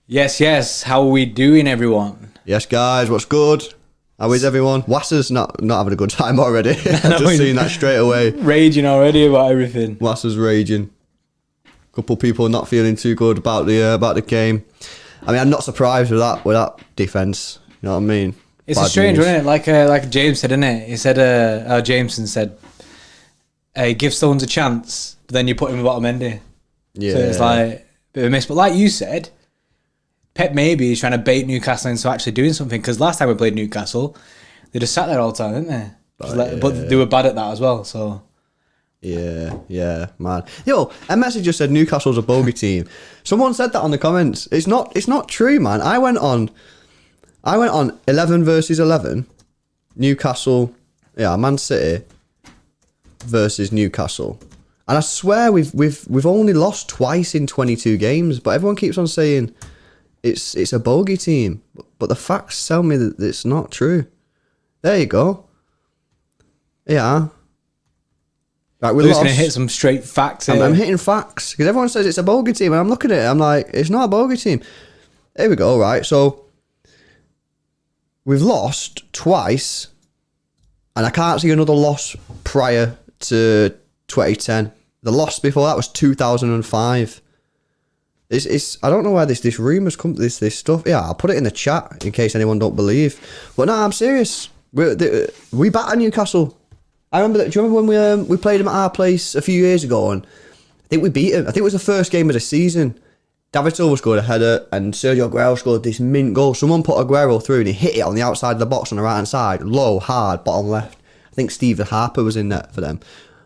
Yes. How are we doing, everyone? Yes, guys, what's good? How is everyone? Wasser's not having a good time already. I've just seen that straight away. Raging already about everything. Wasser's raging. Couple people not feeling too good about the game. I mean, I'm not surprised with that defense. You know what I mean? It's a strange one, isn't it? Like James said, isn't it? He said, Jameson said, give Stones a chance, but then you put him in bottom end. Yeah. So it's like a bit of a miss. But like you said, Pep maybe is trying to bait Newcastle into actually doing something, because last time we played Newcastle, they just sat there all the time, didn't they? But they were bad at that as well, so... Yeah, man. Yo, a message just said Newcastle's a bogey team. Someone said that on the comments. It's not true, man. I went on 11 versus 11. Newcastle, Man City versus Newcastle. And I swear we've only lost twice in 22 games, but everyone keeps on saying it's a bogey team. But the facts tell me that it's not true. There you go. Yeah. Right, we're just going to hit some straight facts here. I'm hitting facts, because everyone says it's a bogey team, and I'm looking at it, I'm like, it's not a bogey team. There we go, right, so we've lost twice, and I can't see another loss prior to 2010. The loss before that was 2005. I don't know where this rumours come, this stuff. Yeah, I'll put it in the chat in case anyone don't believe. But no, I'm serious. We battered Newcastle. I remember that. Do you remember when we played them at our place a few years ago, and I think we beat him. I think it was the first game of the season. David Silva scored a header, and Sergio Aguero scored this mint goal. Someone put Aguero through, and he hit it on the outside of the box on the right hand side, low, hard, bottom left. I think Stephen Harper was in there for them.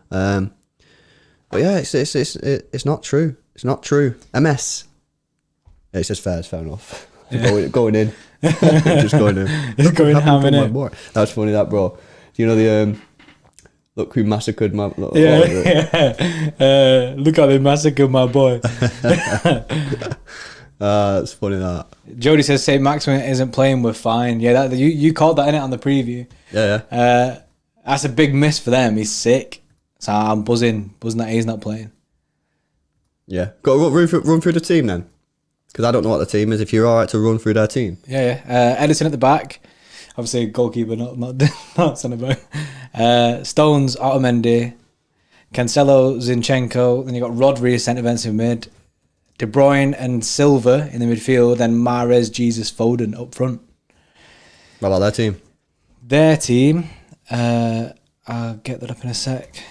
But yeah, it's not true. It's not true. MS. Yeah, it says fair. It's fair enough. Yeah. Going in. Just going in. It's going ham in it. That's funny, that, bro. Do you know the look who massacred my... Look how they massacred my boy. That's funny, that. Jody says St. Maximin isn't playing, we're fine. Yeah, you called that in it on the preview. Yeah. That's a big miss for them. He's sick. So I'm buzzing that he's not playing. Yeah. Go run through the team then. Because I don't know what the team is. If you're alright to run through their team. Yeah. Edison at the back. Obviously, goalkeeper, not centre back. Stones, Otamendi, Cancelo, Zinchenko. Then you got Rodri, centre defensive mid. De Bruyne and Silva in the midfield. Then Mahrez, Jesus, Foden up front. What about their team? Their team, I'll get that up in a sec.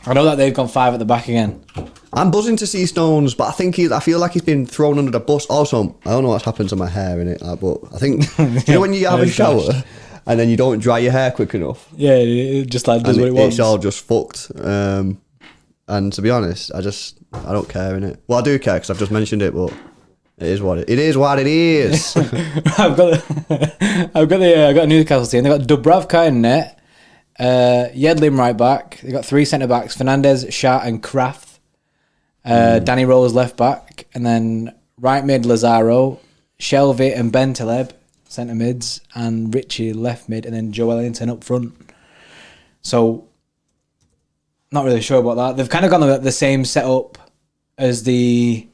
I know that they've gone 5 at the back again. I'm buzzing to see Stones, but I feel like he's been thrown under the bus. Also, I don't know what's happened to my hair, innit? But I think, you know when you have a shower and then you don't dry your hair quick enough? Yeah, it just like does what it wants. It's all just fucked. And to be honest, I don't care, innit? Well, I do care because I've just mentioned it, but it is what it is. I've got a Newcastle team. They've got Dubravka in net, Yedlin right back. They've got 3 centre backs: Fernandez, Shah, and Kraft. Danny Rose left back, and then right mid Lazaro, Shelvey and Bentaleb centre mids, and Richie left mid, and then Joe Ellington up front. So, not really sure about that. They've kind of gone the same setup as the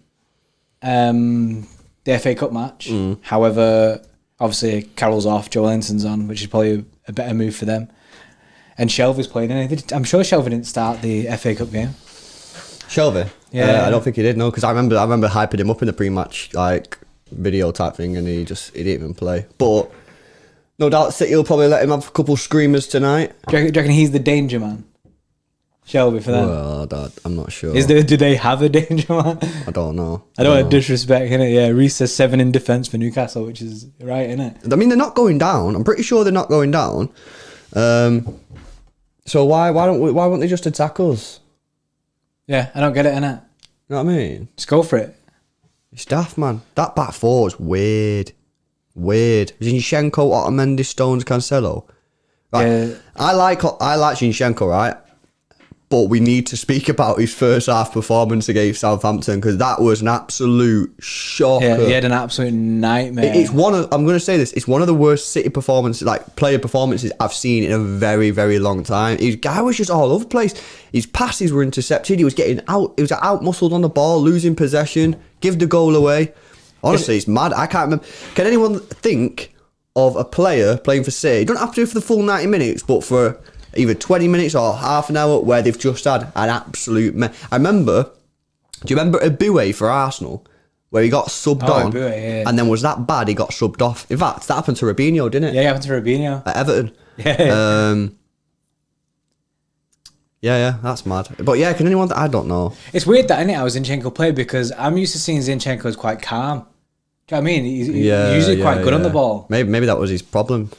FA Cup match. However, obviously Carroll's off, Joe Ellington's on, which is probably a better move for them. And Shelvey's playing in it. I'm sure Shelvey didn't start the FA Cup game. Shelvey? Yeah. I don't think he did, no, because I remember hyping him up in the pre-match video type thing, and he didn't even play. But no doubt City will probably let him have a couple screamers tonight. Do you reckon he's the danger man? Shelvey for them? Well, I'm not sure. Do they have a danger man? I don't know. I don't want to disrespect, innit? Yeah, Reece says 7 in defence for Newcastle, which is right, innit? I mean, they're not going down. I'm pretty sure they're not going down. So why won't they just attack us? Yeah, I don't get it, innit? You know what I mean? Just go for it. It's daft, man. That back four is weird. Zinchenko, Otamendi, Stones, Cancelo. Right. Yeah. I like Zinchenko, right? but we need to speak about his first half performance against Southampton because that was an absolute shocker. Yeah, he had an absolute nightmare. It's I'm going to say this, it's one of the worst City performances, like player performances I've seen in a very, very long time. His guy was just all over the place. His passes were intercepted. He was getting out. He was out-muscled on the ball, losing possession, give the goal away. Honestly, it's mad. I can't remember. Can anyone think of a player playing for City? You don't have to do it for the full 90 minutes, but for either 20 minutes or half an hour where they've just had an absolute I remember, do you remember Abue for Arsenal? Where he got subbed on, Abue, yeah. and then was that bad he got subbed off. In fact, that happened to Robinho, didn't it? Yeah, it happened to Robinho. At Everton. Yeah. Yeah, that's mad. But yeah, can anyone... I don't know. It's weird that, isn't it, how Zinchenko played, because I'm used to seeing Zinchenko as quite calm. Do you know what I mean? He's usually quite good on the ball. Maybe that was his problem.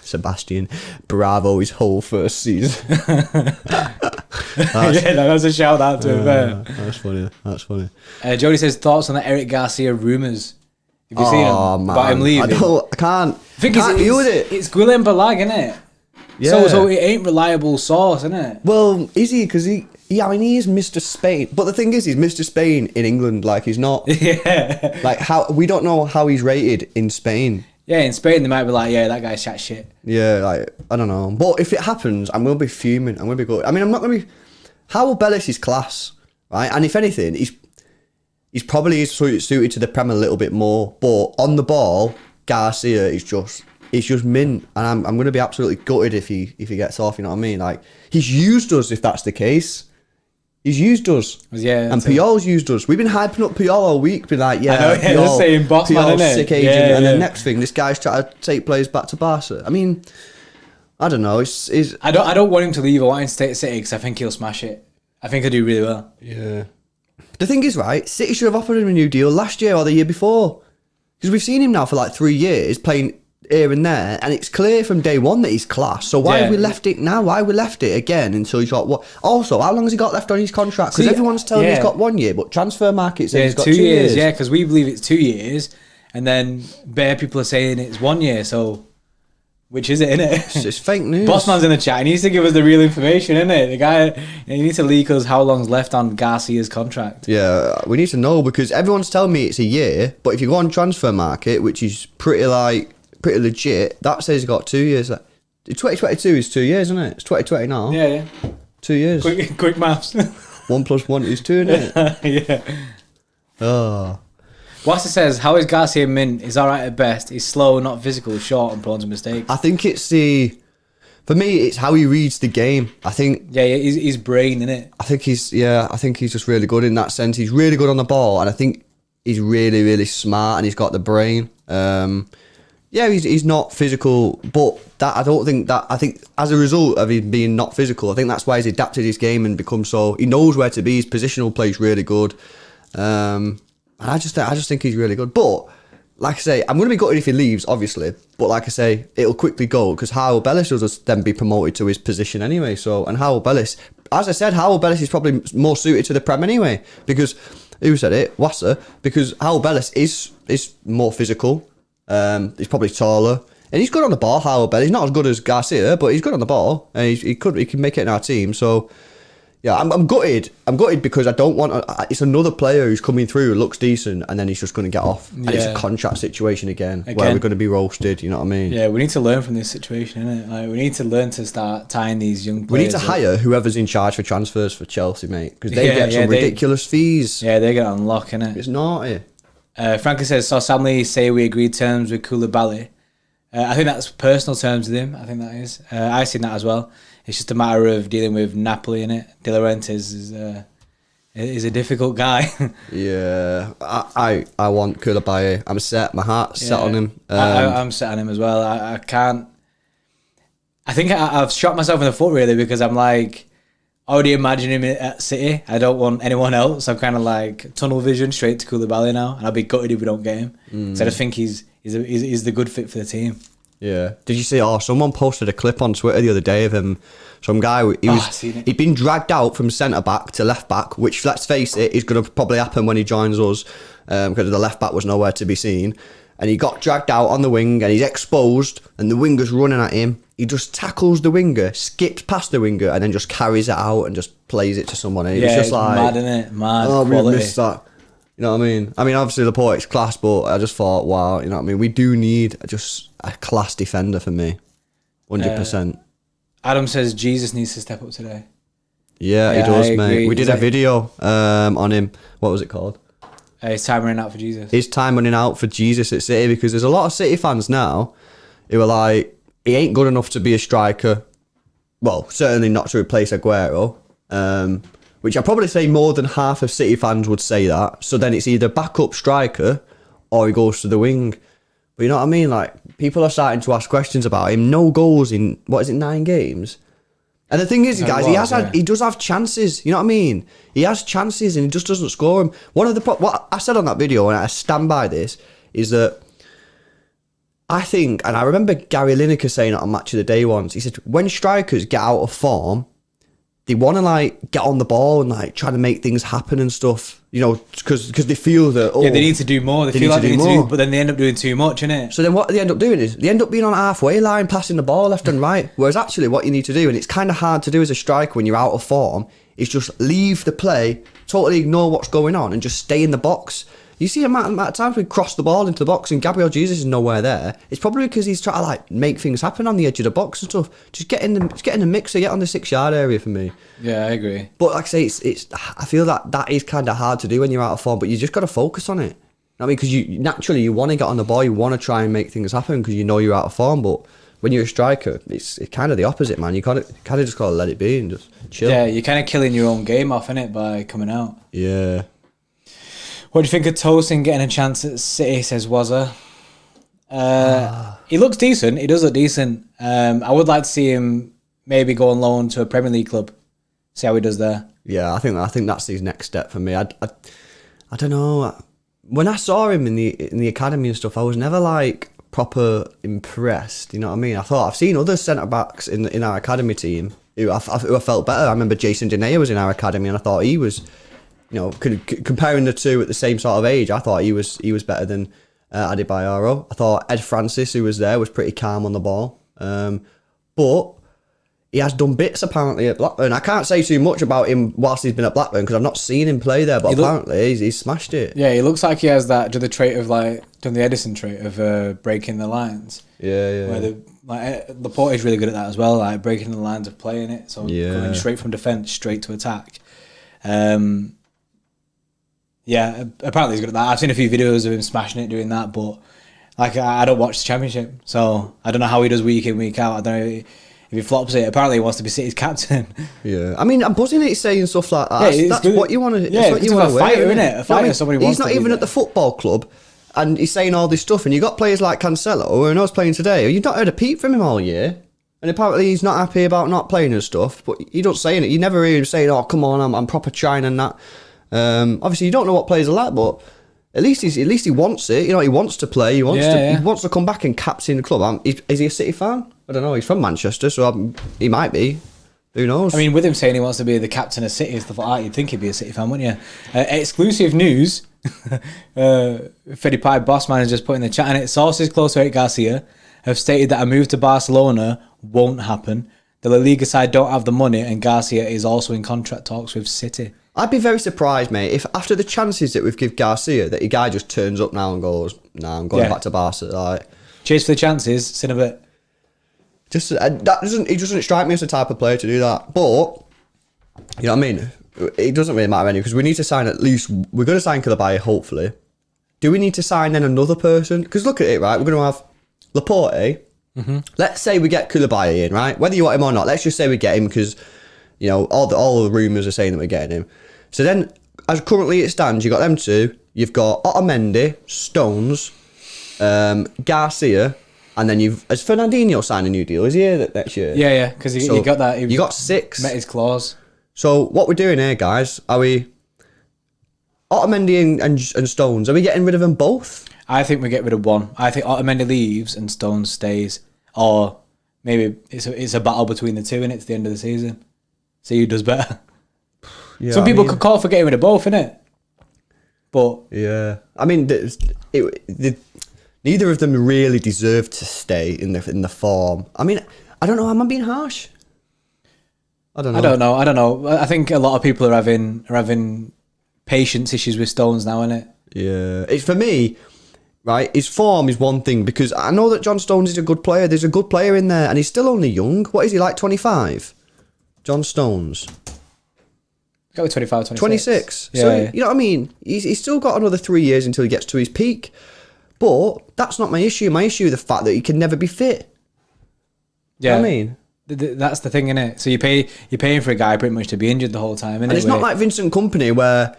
Sebastian Bravo his whole first season. That's a shout out to him. That's funny. Jody says thoughts on the Eric Garcia rumours. Have you seen him? Man. About him leaving? I can't deal with it. It's Guillem Balag, isn't it? Yeah. So it ain't reliable source, isn't it? Well, is he? Because he is Mr. Spain. But the thing is, he's Mr. Spain in England. Like, he's not. Yeah. Like, we don't know how he's rated in Spain. Yeah, in Spain they might be like, yeah, that guy's chat shit. Yeah, like, I don't know. But if it happens, I'm going to be fuming. I'm going to be good. I mean, I'm not going to be... Howell Bellis is class, right? And if anything, he's probably suited to the Prem a little bit more. But on the ball, Garcia is just mint. And I'm going to be absolutely gutted if he gets off, you know what I mean? Like, he's used us if that's the case. He's used us. Yeah. And Puyol's used us. We've been hyping up Puyol all week, being like, yeah, I know, yeah, Puyol, saying boss man, Puyol's innit? sick agent. Yeah, and yeah. then next thing, this guy's trying to take players back to Barca. I mean, I don't know. I don't want him to leave. I want him to stay at City because I think he'll smash it. I think he'll do really well. Yeah. The thing is, right, City should have offered him a new deal last year or the year before. Because we've seen him now for like 3 years playing here and there, and it's clear from day one that he's class. So why have we left it now? Why have we left it again until he's got what? Also, how long has he got left on his contract? Because everyone's telling me he's got 1 year, but transfer market says he's got 2 years. Yeah, because we believe it's 2 years, and then bare people are saying it's 1 year. So, which is it, innit? It's fake news. Bossman's in the chat. He needs to give us the real information, innit? The guy, he needs to leak us how long's left on Garcia's contract. Yeah, we need to know because everyone's telling me it's a year, but if you go on transfer market, which is pretty legit, that says he's got 2 years. 2022 is 2 years, isn't it? It's 2020 now. Yeah. 2 years. Quick maths. 1 + 1 is 2, isn't it? Yeah. Oh. Watson says, how is Garcia mint? He's alright at best. He's slow, not physical, short, and prone to mistakes. I think for me, it's how he reads the game. I think. Yeah, his brain, innit? I think he's just really good in that sense. He's really good on the ball, and I think he's really, really smart, and he's got the brain. Yeah, he's not physical, but I think as a result of him being not physical, I think that's why he's adapted his game and become so. He knows where to be. His positional play is really good. And I just think he's really good. But like I say, I'm going to be gutted if he leaves, obviously. But like I say, it'll quickly go because Howell Bellis will just then be promoted to his position anyway. So, and Howell Bellis, as I said, Howell Bellis is probably more suited to the Prem anyway because who said it? Wassa. Because Howell Bellis is more physical. He's probably taller. And he's good on the ball, Howell Bellis. He's not as good as Garcia, but he's good on the ball. And he can make it in our team. So, yeah, I'm gutted. I'm gutted because I don't want... it's another player who's coming through who looks decent and then he's just going to get off. And it's a contract situation again where we're going to be roasted, you know what I mean? Yeah, we need to learn from this situation, innit? Like, we need to learn to start tying these young players. We need to hire whoever's in charge for transfers for Chelsea, mate. Because they get some ridiculous fees. Yeah, they get on lock, innit? It's naughty. Frankie says, saw Samley say we agreed terms with Koulibaly. I think that's personal terms with him. I think that is. I've seen that as well. It's just a matter of dealing with Napoli, innit? De Laurentiis is a difficult guy. Yeah, I want Koulibaly. I'm set. My heart's set on him. I'm set on him as well. I can't. I think I've shot myself in the foot really because I'm like already imagining him at City. I don't want anyone else. I'm kind of like tunnel vision straight to Koulibaly now, and I'll be gutted if we don't get him. So I just think he's the good fit for the team. Yeah. Did you see? Someone posted a clip on Twitter the other day of him. Some guy. He'd been dragged out from centre back to left back, which let's face it, is going to probably happen when he joins us, because the left back was nowhere to be seen. and he got dragged out on the wing and he's exposed and the winger's running at him. He just tackles the winger, skips past the winger, and then just carries it out and just plays it to someone. And it's just like, mad, isn't it? Mad oh, quality. we missed that. You know what I mean? I mean, obviously Laporte's class, but I just thought, wow, you know what I mean? We do need just a class defender for me. 100%. Adam says Jesus needs to step up today. Yeah, he does, mate. We did a video on him. What was it called? His time running out for Jesus. His time running out for Jesus at City, because there's a lot of City fans now who are like, he ain't good enough to be a striker. Well, certainly not to replace Aguero. Which I'd probably say more than half of City fans would say that. So then it's either backup striker or he goes to the wing. But you know what I mean? Like, people are starting to ask questions about him. No goals in, 9 games? And the thing is, guys, he does have chances. You know what I mean? He has chances and he just doesn't score them. One of the what I said on that video, and I stand by this, is that I think, and I remember Gary Lineker saying it on Match of the Day once. He said when strikers get out of form, they want to like get on the ball and like try to make things happen and stuff. You know, because they feel that they need to do more. They feel like they need to do, but then they end up doing too much, innit? So then what they end up doing is they end up being on a halfway line, passing the ball left and right. Whereas actually what you need to do, and it's kind of hard to do as a striker when you're out of form, is just leave the play, totally ignore what's going on, and just stay in the box. You see the amount of times we cross the ball into the box and Gabriel Jesus is nowhere there. It's probably because he's trying to like make things happen on the edge of the box and stuff. Just get in the mixer, get on the 6-yard area for me. Yeah, I agree. But like I say, I feel that is kind of hard to do when you're out of form, but you just got to focus on it. You know what I mean? Because you naturally you want to get on the ball, you want to try and make things happen because you know you're out of form. But when you're a striker, it's kind of the opposite, man. You kind of just got to let it be and just chill. Yeah, you're kind of killing your own game off, innit, by coming out. Yeah. What do you think of Tosin getting a chance at City, says Wazza? He looks decent. He does look decent. I would like to see him maybe go on loan to a Premier League club. See how he does there. Yeah, I think that's his next step for me. I don't know. When I saw him in the academy and stuff, I was never like proper impressed. You know what I mean? I've seen other centre backs in our academy team who I felt better. I remember Jason Denayer was in our academy, and I thought he was, you know, comparing the two at the same sort of age, I thought he was better than Adebayor. I thought Ed Francis, who was there, was pretty calm on the ball. But he has done bits apparently at Blackburn. I can't say too much about him whilst he's been at Blackburn because I've not seen him play there, but apparently he's smashed it. Yeah, he looks like he has the trait of like, done the Edison trait of breaking the lines. Yeah. Where Laporte is really good at that as well, like breaking the lines of playing it. So going straight from defence, straight to attack. Yeah, apparently he's good at that. I've seen a few videos of him smashing it, doing that, but like I don't watch the Championship, so I don't know how he does week in, week out. I don't know if he flops it. Apparently he wants to be City's captain. Yeah, I mean, I'm buzzing at saying stuff like that. Yeah, that's what you want to. Yeah, it's a fighter, isn't it? A fighter, I mean, somebody wants he's not to even at the football club, and he's saying all this stuff. And you got players like Cancelo, who I know is playing today. You've not heard a peep from him all year. And apparently he's not happy about not playing and stuff. But you don't say it. You never hear him saying, "Oh, come on, I'm proper trying and that." Obviously you don't know what players are like, but at least he wants it. You know, he wants to play. He wants to come back and captain the club. Is he a City fan? I don't know. He's from Manchester, so he might be. Who knows? I mean, with him saying he wants to be the captain of City and stuff like that, you'd think he'd be a City fan, wouldn't you? Exclusive news. Freddie Pie Bossman has just put in the chat, and sources close to Eric Garcia have stated that a move to Barcelona won't happen. The La Liga side don't have the money, and Garcia is also in contract talks with City. I'd be very surprised, mate, if after the chances that we've given Garcia, that the guy just turns up now and goes, "Nah, I'm going back to Barca." Like, cheers for the chances, sin a bit. Just he doesn't strike me as the type of player to do that. But you know what I mean? It doesn't really matter anyway because we need to sign at least. We're going to sign Koulibaly, hopefully. Do we need to sign then another person? Because look at it, right? We're going to have Laporte. Mm-hmm. Let's say we get Koulibaly in, right? Whether you want him or not, let's just say we get him because, you know, all the rumours are saying that we're getting him. So then, as currently it stands, you've got them two. You've got Otamendi, Stones, Garcia, and then has Fernandinho signed a new deal? Is he here next year? Yeah, because he got that. You got 6. Met his clause. So what we're doing here, guys, are we Otamendi and Stones, are we getting rid of them both? I think we get rid of one. I think Otamendi leaves and Stones stays. Or maybe it's a battle between the two and it's the end of the season. See who does better. Yeah, some people could call for getting rid of both, innit? But yeah, I mean, Neither of them really deserve to stay in the form. I mean, I don't know. Am I being harsh? I don't know. I don't know. I think a lot of people are having patience issues with Stones now, innit? Yeah. It's for me, right? His form is one thing because I know that John Stones is a good player. There's a good player in there, and he's still only young. What is he, like 25? John Stones. Got to be 25, 26. 26. Yeah, So, yeah. you know what I mean? He's still got another 3 years until he gets to his peak. But that's not my issue. My issue is the fact that he can never be fit. Yeah. You know what I mean? That's the thing, innit? So you're paying for a guy pretty much to be injured the whole time, innit? And it's not like Vincent Kompany where,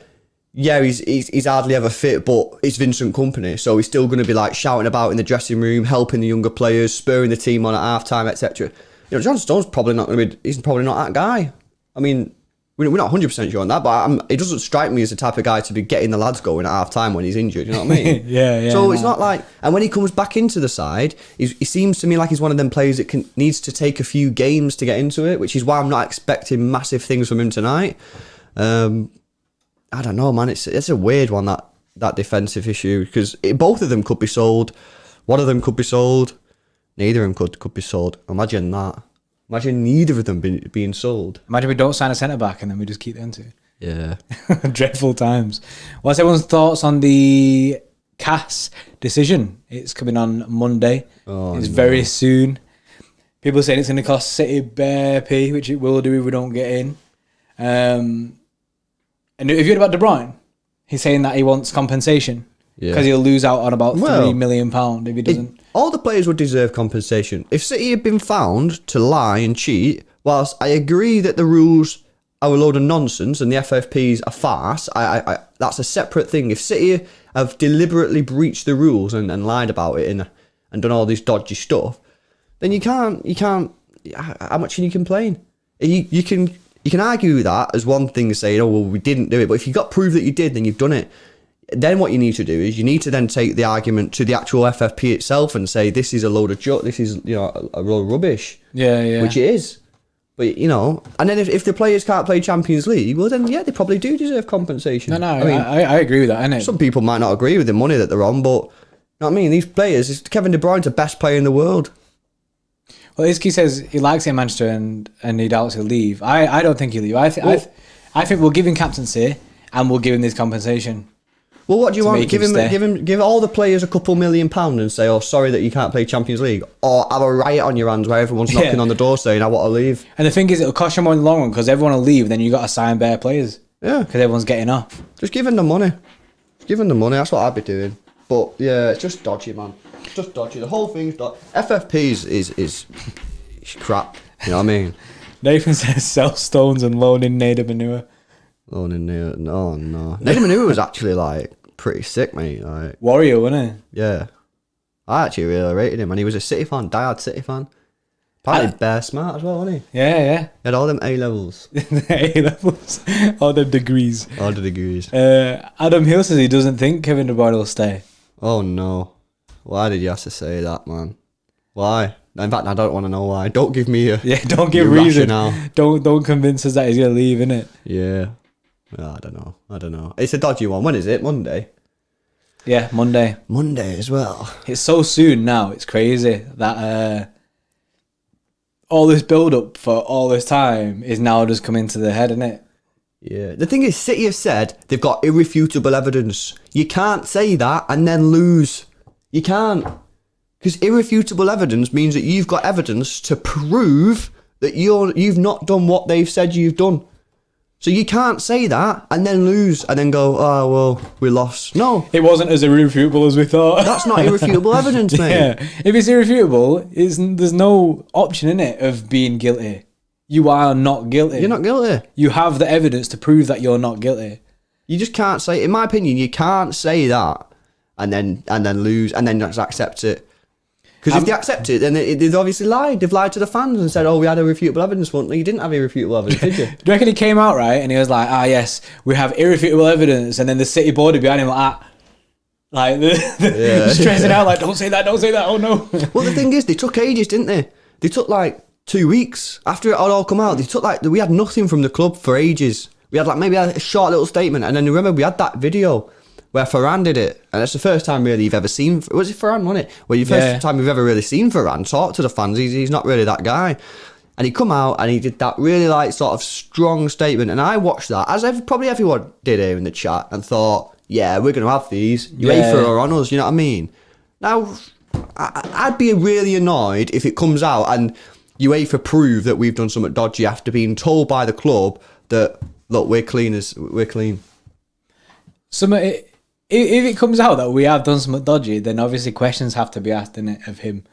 yeah, he's hardly ever fit, but it's Vincent Kompany, so he's still going to be like shouting about in the dressing room, helping the younger players, spurring the team on at half-time, etc. You know, John Stone's probably not going to be. He's probably not that guy. I mean, we're not 100% sure on that, but it doesn't strike me as the type of guy to be getting the lads going at half-time when he's injured. You know what I mean? Yeah. So it's not like, and when he comes back into the side, he seems to me like he's one of them players that needs to take a few games to get into it, which is why I'm not expecting massive things from him tonight. I don't know, man. It's a weird one, that defensive issue, because both of them could be sold. One of them could be sold. Neither of them could be sold. Imagine that. Imagine neither of them being sold. Imagine we don't sign a centre back and then we just keep them two. Yeah. Dreadful times. What's everyone's thoughts on the CAS decision? It's coming on Monday. It's very soon. People saying it's going to cost City bare pay, which it will do if we don't get in. And if you heard about De Bruyne, he's saying that he wants compensation because he'll lose out on about £3 million if he doesn't. All the players would deserve compensation. If City had been found to lie and cheat, whilst I agree that the rules are a load of nonsense and the FFP's a farce, I that's a separate thing. If City have deliberately breached the rules and lied about it and done all this dodgy stuff, then you can't. How much can you complain? You can argue that as one thing, saying, oh well, we didn't do it. But if you got proof that you did, then you've done it. Then what you need to do is you need to then take the argument to the actual FFP itself and say this is a load of this is a load of rubbish. Yeah. Which it is. But and then if the players can't play Champions League, well then yeah, they probably do deserve compensation. No, I agree with that, innit? Some people might not agree with the money that they're on, but you know what I mean? These players, Kevin De Bruyne's the best player in the world. Well, Iski says he likes it in Manchester and he doubts he'll leave. I don't think he'll leave. I think we'll give him captaincy and we'll give him this compensation. Well, what do you want? Give all the players a couple £1 million and say, "Oh, sorry that you can't play Champions League," or have a riot on your hands where everyone's knocking on the door saying, "I want to leave." And the thing is, it'll cost you more in the long run because everyone will leave. Then you got to sign bare players. Yeah, because everyone's getting off. Just give them the money. Give them the money. That's what I'd be doing. But yeah, it's just dodgy, man. It's just dodgy. The whole thing's dodgy. FFP is crap. You know what I mean? Nathan says sell Stones and loan in Nader Manure. Loan in Nader? No. Nader Manure was actually like pretty sick, mate. Like Warrior, wasn't he? Yeah. I actually really rated him, and he was a City fan, diehard City fan. Apparently bare smart as well, wasn't he? Yeah. He had all them A-levels. A-levels. All them degrees. All the degrees. Adam Hill says he doesn't think Kevin De Bruyne will stay. Oh no. Why did you have to say that, man? Why? In fact, I don't want to know why. Don't give me don't give reason. Don't convince us that he's going to leave, innit? Yeah. I don't know. It's a dodgy one. When is it? Monday? Yeah, Monday. Monday as well. It's so soon now. It's crazy that all this build-up for all this time is now just coming to the head, isn't it? Yeah. The thing is, City have said they've got irrefutable evidence. You can't say that and then lose. You can't. Because irrefutable evidence means that you've got evidence to prove that you've not done what they've said you've done. So you can't say that and then lose and then go, oh, well, we lost. No. It wasn't as irrefutable as we thought. That's not irrefutable evidence, mate. Yeah. If it's irrefutable, there's no option in it of being guilty. You are not guilty. You're not guilty. You have the evidence to prove that you're not guilty. You just can't say, in my opinion, you can't say that and then lose and then just accept it. Because if they accept it, then they've obviously lied. They've lied to the fans and said, oh, we had irrefutable evidence. Well, you didn't have irrefutable evidence, did you? Do you reckon he came out, right, and he was like, yes, we have irrefutable evidence, and then the City board behind him stressing out, like, don't say that, oh no. Well, the thing is, they took ages, didn't they? They took like 2 weeks. After it all come out, we had nothing from the club for ages. We had like maybe a short little statement, and then remember, we had that video where Ferran did it. And it's the first time really you've ever seen... Was it Ferran, wasn't it? Well, the first time you've ever really seen Ferran talk to the fans. He's not really that guy. And he come out and he did that really like sort of strong statement. And I watched that, as probably everyone did here in the chat, and thought, yeah, we're going to have these. UEFA are on us, you know what I mean? Now, I'd be really annoyed if it comes out and UEFA prove that we've done something dodgy after being told by the club that, look, we're clean. If it comes out that we have done something dodgy, then obviously questions have to be asked in it of him.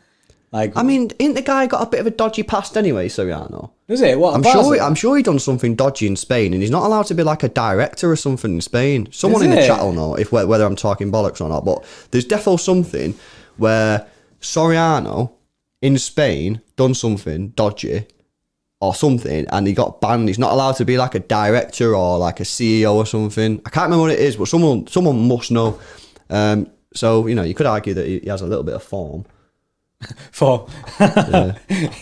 Like, I mean, ain't the guy got a bit of a dodgy past anyway, Soriano? Does it? What? I'm sure he done something dodgy in Spain, and he's not allowed to be like a director or something in Spain. Someone in the chat will know whether I'm talking bollocks or not. But there's definitely something where Soriano in Spain done something dodgy or something, and he got banned. He's not allowed to be like a director or like a CEO or something. I can't remember what it is, but someone must know. So you could argue that he has a little bit of form. Yeah.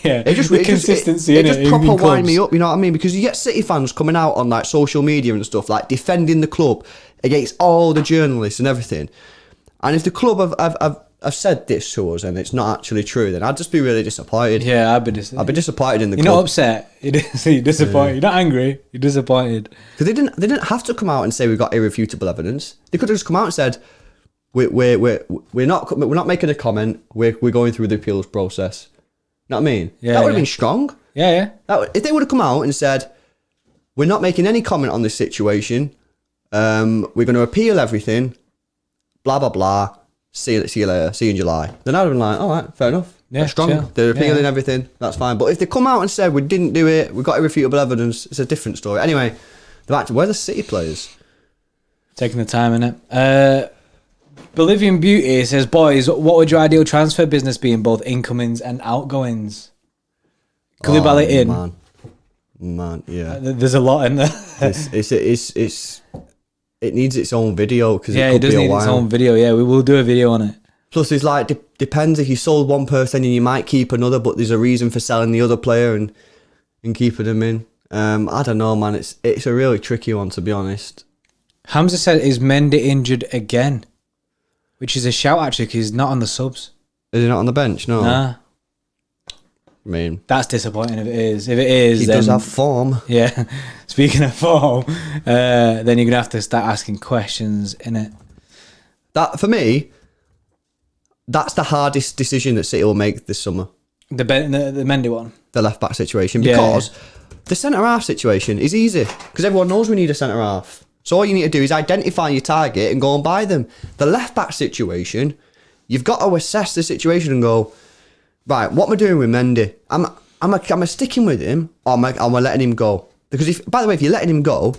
It just consistency. It just proper wind me up, you know what I mean? Because you get City fans coming out on like social media and stuff, like defending the club against all the journalists and everything. And if the club have said this to us and it's not actually true, then I'd just be really disappointed. Yeah, I'd be disappointed in the club. You're not upset. You're disappointed. You're not angry. You're disappointed. Because they didn't have to come out and say we've got irrefutable evidence. They could have just come out and said, We're not making a comment. We're going through the appeals process. You know what I mean? Yeah, that would have been strong. Yeah. If they would have come out and said, we're not making any comment on this situation. We're going to appeal everything. Blah blah blah. See you later. See you in July. Then I'd have been like, all right, fair enough. Yeah, that's strong. chill. They're appealing everything. That's fine. But if they come out and said we didn't do it, we got irrefutable evidence, it's a different story. Anyway, where are the City players? Taking the time in it. Bolivian Beauty says, boys, what would your ideal transfer business be in both incomings and outgoings? Koulibaly in. Man, yeah. There's a lot in there. It needs its own video because it does need its own video. Yeah, we will do a video on it. Plus, it's like depends if you sold one person and you might keep another, but there's a reason for selling the other player and keeping them in. I don't know, man. It's a really tricky one, to be honest. Hamza said, is Mendy injured again? Which is a shout, actually, because he's not on the subs. Is he not on the bench? No. Nah. I mean... That's disappointing if it is. If it is, he does have form. Yeah. Speaking of form, then you're going to have to start asking questions, innit? That, for me, that's the hardest decision that City will make this summer. The Mendy one? The left-back situation. Because the centre-half situation is easy. Because everyone knows we need a centre-half. So all you need to do is identify your target and go and buy them. The left-back situation, you've got to assess the situation and go, right, what am I doing with Mendy? Am I sticking with him or am I letting him go? Because, by the way, if you're letting him go,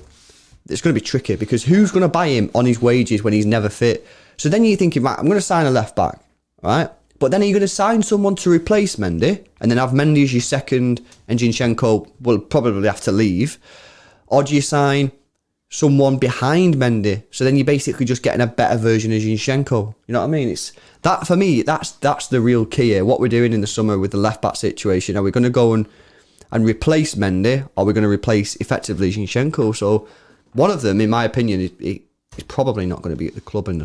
it's going to be tricky because who's going to buy him on his wages when he's never fit? So then you're thinking, right, I'm going to sign a left-back, right? But then are you going to sign someone to replace Mendy and then have Mendy as your second and Zinchenko will probably have to leave? Or do you sign someone behind Mendy, so then you're basically just getting a better version of Zinchenko. You know what I mean? It's that for me. That's the real key here. What we're doing in the summer with the left back situation. Are we going to go and replace Mendy, or are we going to replace effectively Zinchenko? So one of them, in my opinion, is probably not going to be at the club in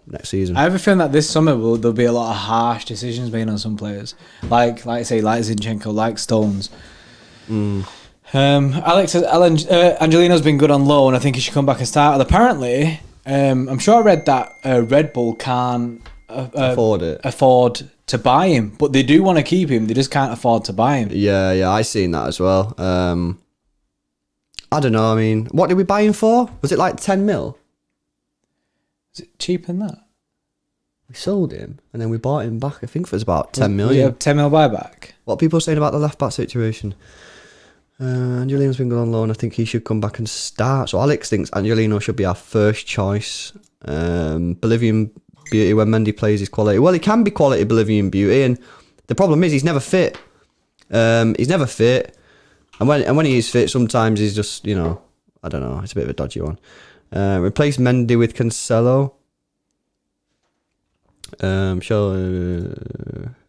next season. I have a feeling that this summer there'll be a lot of harsh decisions made on some players, like Zinchenko, like Stones. Alex says Angelino's been good on loan. I think he should come back and start. And apparently, I'm sure I read that Red Bull can't afford to buy him, but they do want to keep him. They just can't afford to buy him. Yeah, I seen that as well. I don't know. I mean, what did we buy him for? Was it like 10 mil? Is it cheaper than that? We sold him and then we bought him back. I think it was about 10 million. Yeah, 10 mil buyback. What are people saying about the left back situation? Angelino's been good on loan. I think he should come back and start. So Alex thinks Angelino should be our first choice. Bolivian Beauty, when Mendy plays, his quality. Well, he can be quality Bolivian Beauty, and the problem is he's never fit. He's never fit, and when he is fit, sometimes he's just I don't know. It's a bit of a dodgy one. Replace Mendy with Cancelo. I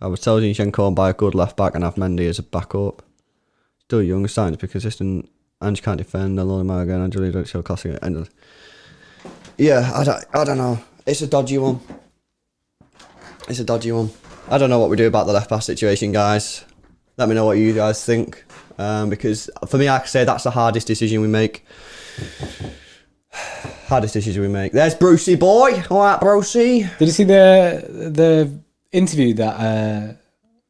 was telling Zinchenko and buy a good left back and have Mendy as a backup. Still young, starting to be consistent. Ange can't defend. Alone again. Angelino don't show classic. Yeah, I don't know. It's a dodgy one. I don't know what we do about the left back situation, guys. Let me know what you guys think. Because for me, like I say, that's the hardest decision we make. There's Brucey boy. All right, Brucey. Did you see the interview that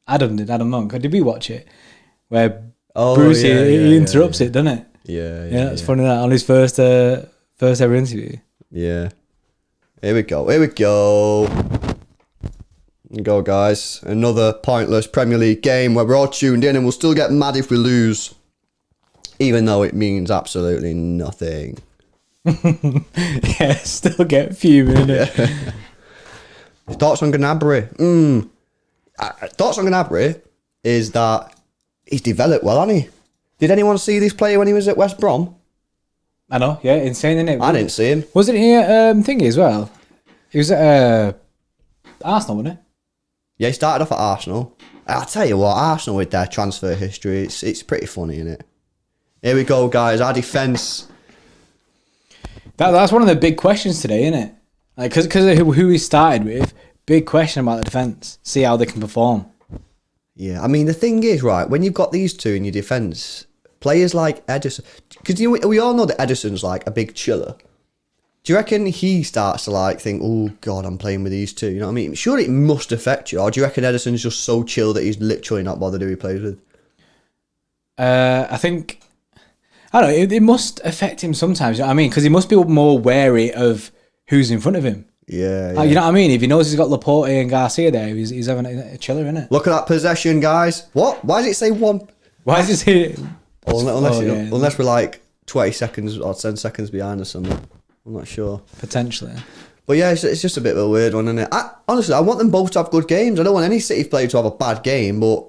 Adam Monk? Did we watch it? Where Brucey he interrupts it, doesn't it? Yeah, it's funny that on his first ever interview. Yeah. Here we go. Go, guys. Another pointless Premier League game where we're all tuned in and we'll still get mad if we lose. Even though it means absolutely nothing. Yeah, still get fuming, innit? Thoughts on Gnabry? Thoughts on Gnabry is that he's developed well, hasn't he? Did anyone see this player when he was at West Brom? I know, yeah, insane, isn't it? I didn't see him. Wasn't he at thingy as well? He was at Arsenal, wasn't he? Yeah, he started off at Arsenal. I'll tell you what, Arsenal with their transfer history, it's pretty funny, isn't it? Here we go, guys. Our defence. That's one of the big questions today, isn't it? Like, because of who he started with, big question about the defence. See how they can perform. Yeah, I mean, the thing is, right, when you've got these two in your defence, players like Ederson, because we all know that Ederson's like a big chiller. Do you reckon he starts to like think, oh God, I'm playing with these two? You know what I mean? Sure, it must affect you. Or do you reckon Ederson's just so chill that he's literally not bothered who he plays with? I think, I don't know, it must affect him sometimes, you know what I mean? Because he must be more wary of who's in front of him. Yeah. You know what I mean? If he knows he's got Laporte and Garcia there, he's having a chiller, innit? Look at that possession, guys. What? Why does it say one? Why does it say... Unless we're like 20 seconds or 10 seconds behind or something. I'm not sure. Potentially. But yeah, it's just a bit of a weird one, isn't it? Honestly, I want them both to have good games. I don't want any City player to have a bad game, but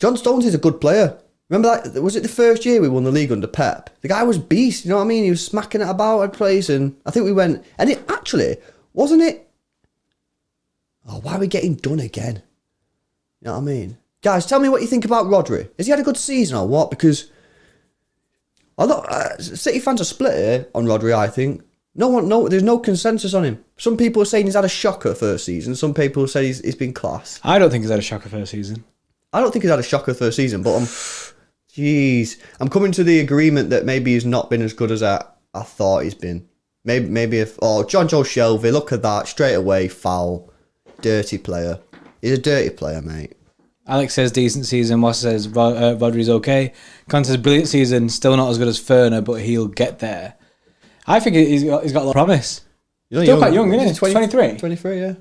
John Stones is a good player. Remember that? Was it the first year we won the league under Pep? The guy was beast, you know what I mean? He was smacking it about at place, and I think we went... And it actually, wasn't it... Oh, why are we getting done again? You know what I mean? Guys, tell me what you think about Rodri. Has he had a good season or what? Because... City fans are split here on Rodri, I think. There's no consensus on him. Some people are saying he's had a shocker first season. Some people say he's been class. I don't think he's had a shocker first season. I don't think he's had a shocker first season, but I'm coming to the agreement that maybe he's not been as good as I thought he's been. Maybe if John Joe Shelby, look at that, straight away, foul, dirty player. He's a dirty player, mate. Alex says decent season. Moss says Rodri's okay. Con says brilliant season. Still not as good as Ferner, but he'll get there. I think he's got a lot of promise. Still quite young, isn't he? 23. 23, yeah.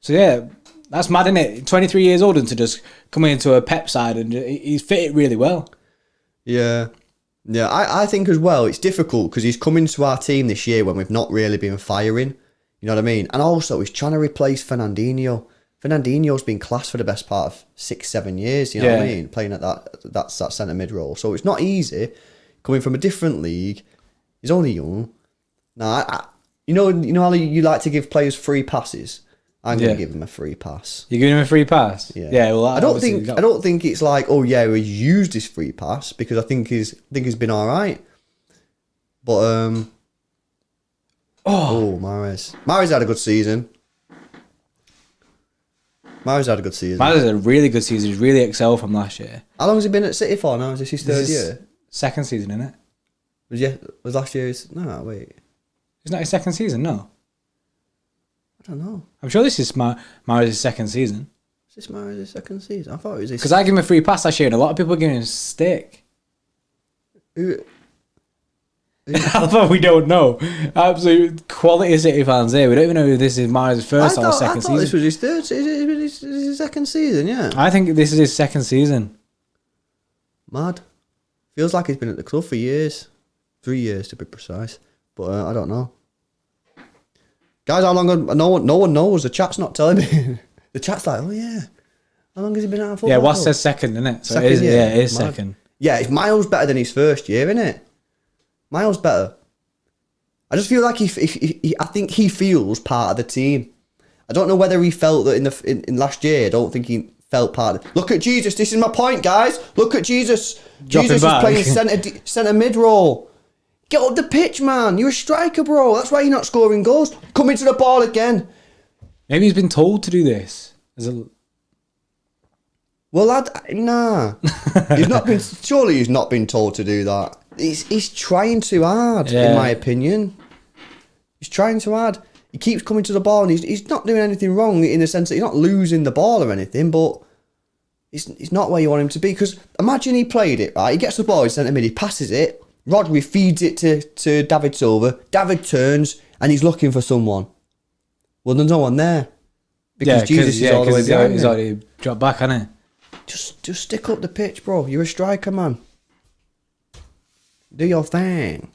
So yeah, that's mad, isn't it? 23 years old and to just come into a Pep side and he's fit it really well. Yeah. Yeah, I think as well, it's difficult because he's come into our team this year when we've not really been firing. You know what I mean? And also, he's trying to replace Fernandinho. Fernandinho's been class for the best part of 6-7 years, you know what I mean? Playing at that centre mid role. So it's not easy coming from a different league. He's only young. Now, you know how you like to give players free passes? I'm going to give him a free pass. You're giving him a free pass? Yeah. Well, I don't think it's like, oh yeah, he's used his free pass because I think he's been all right. But Mahrez had a good season. Mahrez had a really good season. He's really excelled from last year. How long has he been at City for now? Is this his third year? Second season, isn't it? Was last year's... No, wait. It's not his second season, no. I don't know. I'm sure this is Mahrez's second season. Is this Mahrez's second season? I thought it was his... Because I gave him a free pass last year and a lot of people are giving him a stick. Alpha, we don't know. Absolute quality City fans here. We don't even know if this is Mahrez's first or second season. This was his third. Is his second season? Yeah. I think this is his second season. Mad. Feels like he's been at the club for years. 3 years to be precise. But I don't know. Guys, how long? No one knows. The chat's not telling me. The chat's like, oh yeah. How long has he been out of football? Yeah, Wass says second, isn't it? So second, it is Mad. second. Yeah, it's miles better than his first year, isn't it? Miles better. I just feel like I think he feels part of the team. I don't know whether he felt that in last year. I don't think he felt part of it. Look at Jesus. This is my point, guys. Look at Jesus. Jesus is playing centre mid role. Get up the pitch, man. You're a striker, bro. That's why you're not scoring goals. Come into the ball again. Maybe he's been told to do this. Well, nah. He's not been. Surely he's not been told to do that. He's trying too hard, in my opinion. He's trying too hard. He keeps coming to the ball, and he's not doing anything wrong in the sense that he's not losing the ball or anything, but he's not where you want him to be. Because imagine he played it, right? He gets the ball, he's sent him in, he passes it. Rodri feeds it to David Silva. David turns, and he's looking for someone. Well, there's no one there. Because Jesus is all the way behind him. He's already dropped back, hasn't he? Just stick up the pitch, bro. You're a striker, man. Do your thing.